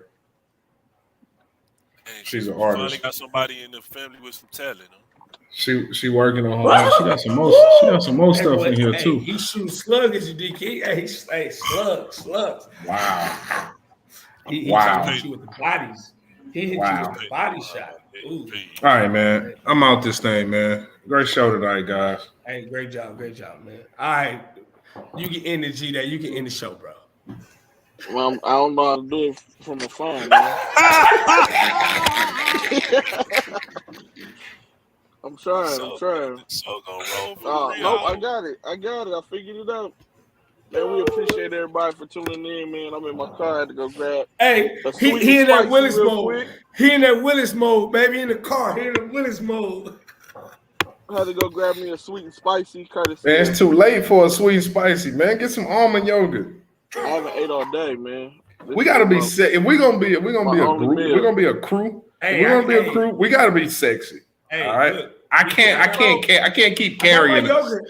Hey, she's an artist. Finally got somebody in the family with some talent. Huh? She working on her life. She got some more stuff in here too. He shoots slugs as you DK. Hey, slugs. Wow. He hit you with the bodies. He hit you with the body shot. Ooh. All right, man. I'm out this thing, man. Great show tonight, guys. Hey, great job, man. All right, you can end the G-Day. You can end the show, bro. Well, I don't know how to do it from the phone, man. I'm trying. So gonna roll. Nope, I got it. I figured it out. Man, we appreciate everybody for tuning in, man. I'm in my car. I had to go grab. Hey, he in that Willis mode. Quick. He in that Willis mode, baby. In the car. He in the Willis mode. I had to go grab me a sweet and spicy courtesy. Man, it's too late for a sweet and spicy, man. Get some almond yogurt. I haven't ate all day, man. We gotta be set. If we're gonna be a group, we're gonna be a crew. Hey, we're gonna be a crew. We gotta be sexy. Hey, all right. Look, I can't keep carrying it. I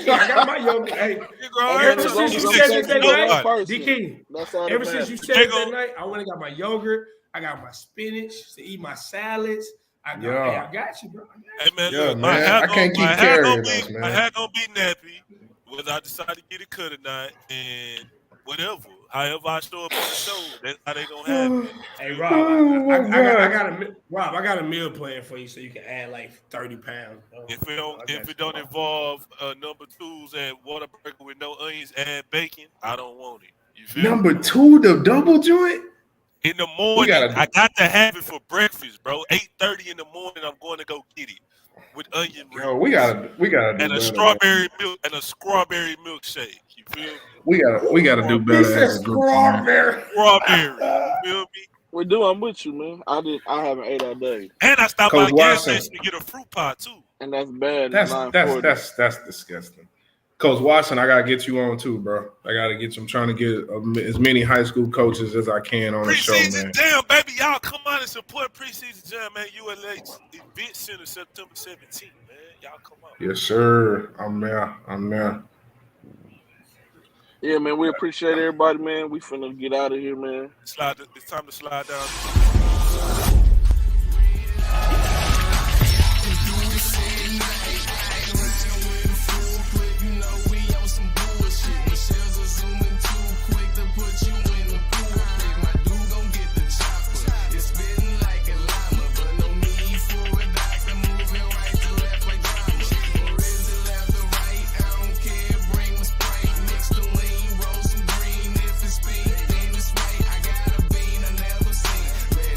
got my yogurt. Hey, ever since you said it that night, DK. Ever since you said it that night, I went and got my yogurt. I got my spinach to eat my salads. I got you, bro. Hey, man, look, man. I can't keep carrying us, man. My hair gonna be nappy, whether I decide to get it cut or not, and whatever. However I show up on the show, that's how they gonna have it. Hey, Rob, I got a meal plan for you so you can add like 30 pounds. If it don't involve number 2s and Whataburger with no onions and bacon, I don't want it. You feel number me? 2, the double joint? In the morning, I got to have it for breakfast, bro. 8:30 in the morning, I'm going to go get it with onion rings. Yo, we gotta do and a strawberry milk and a strawberry milkshake. You feel me? We gotta do better. Strawberry. You feel me? We do. I'm with you, man. I haven't ate all day, And I stopped by Coach a gas Watson. station to get a fruit pie too. and that's bad. That's 9:40. that's disgusting. Coach Watson, I gotta get you on too, bro. I gotta get you. I'm trying to get as many high school coaches as I can on the show, Preseason man. jam, baby. Y'all come out and support preseason jam, man. ULA Event Center September 17th, man. Y'all come out. Yes, sir. I'm there. Yeah, man. We appreciate everybody, man. We finna get out of here, man. It's time to slide down.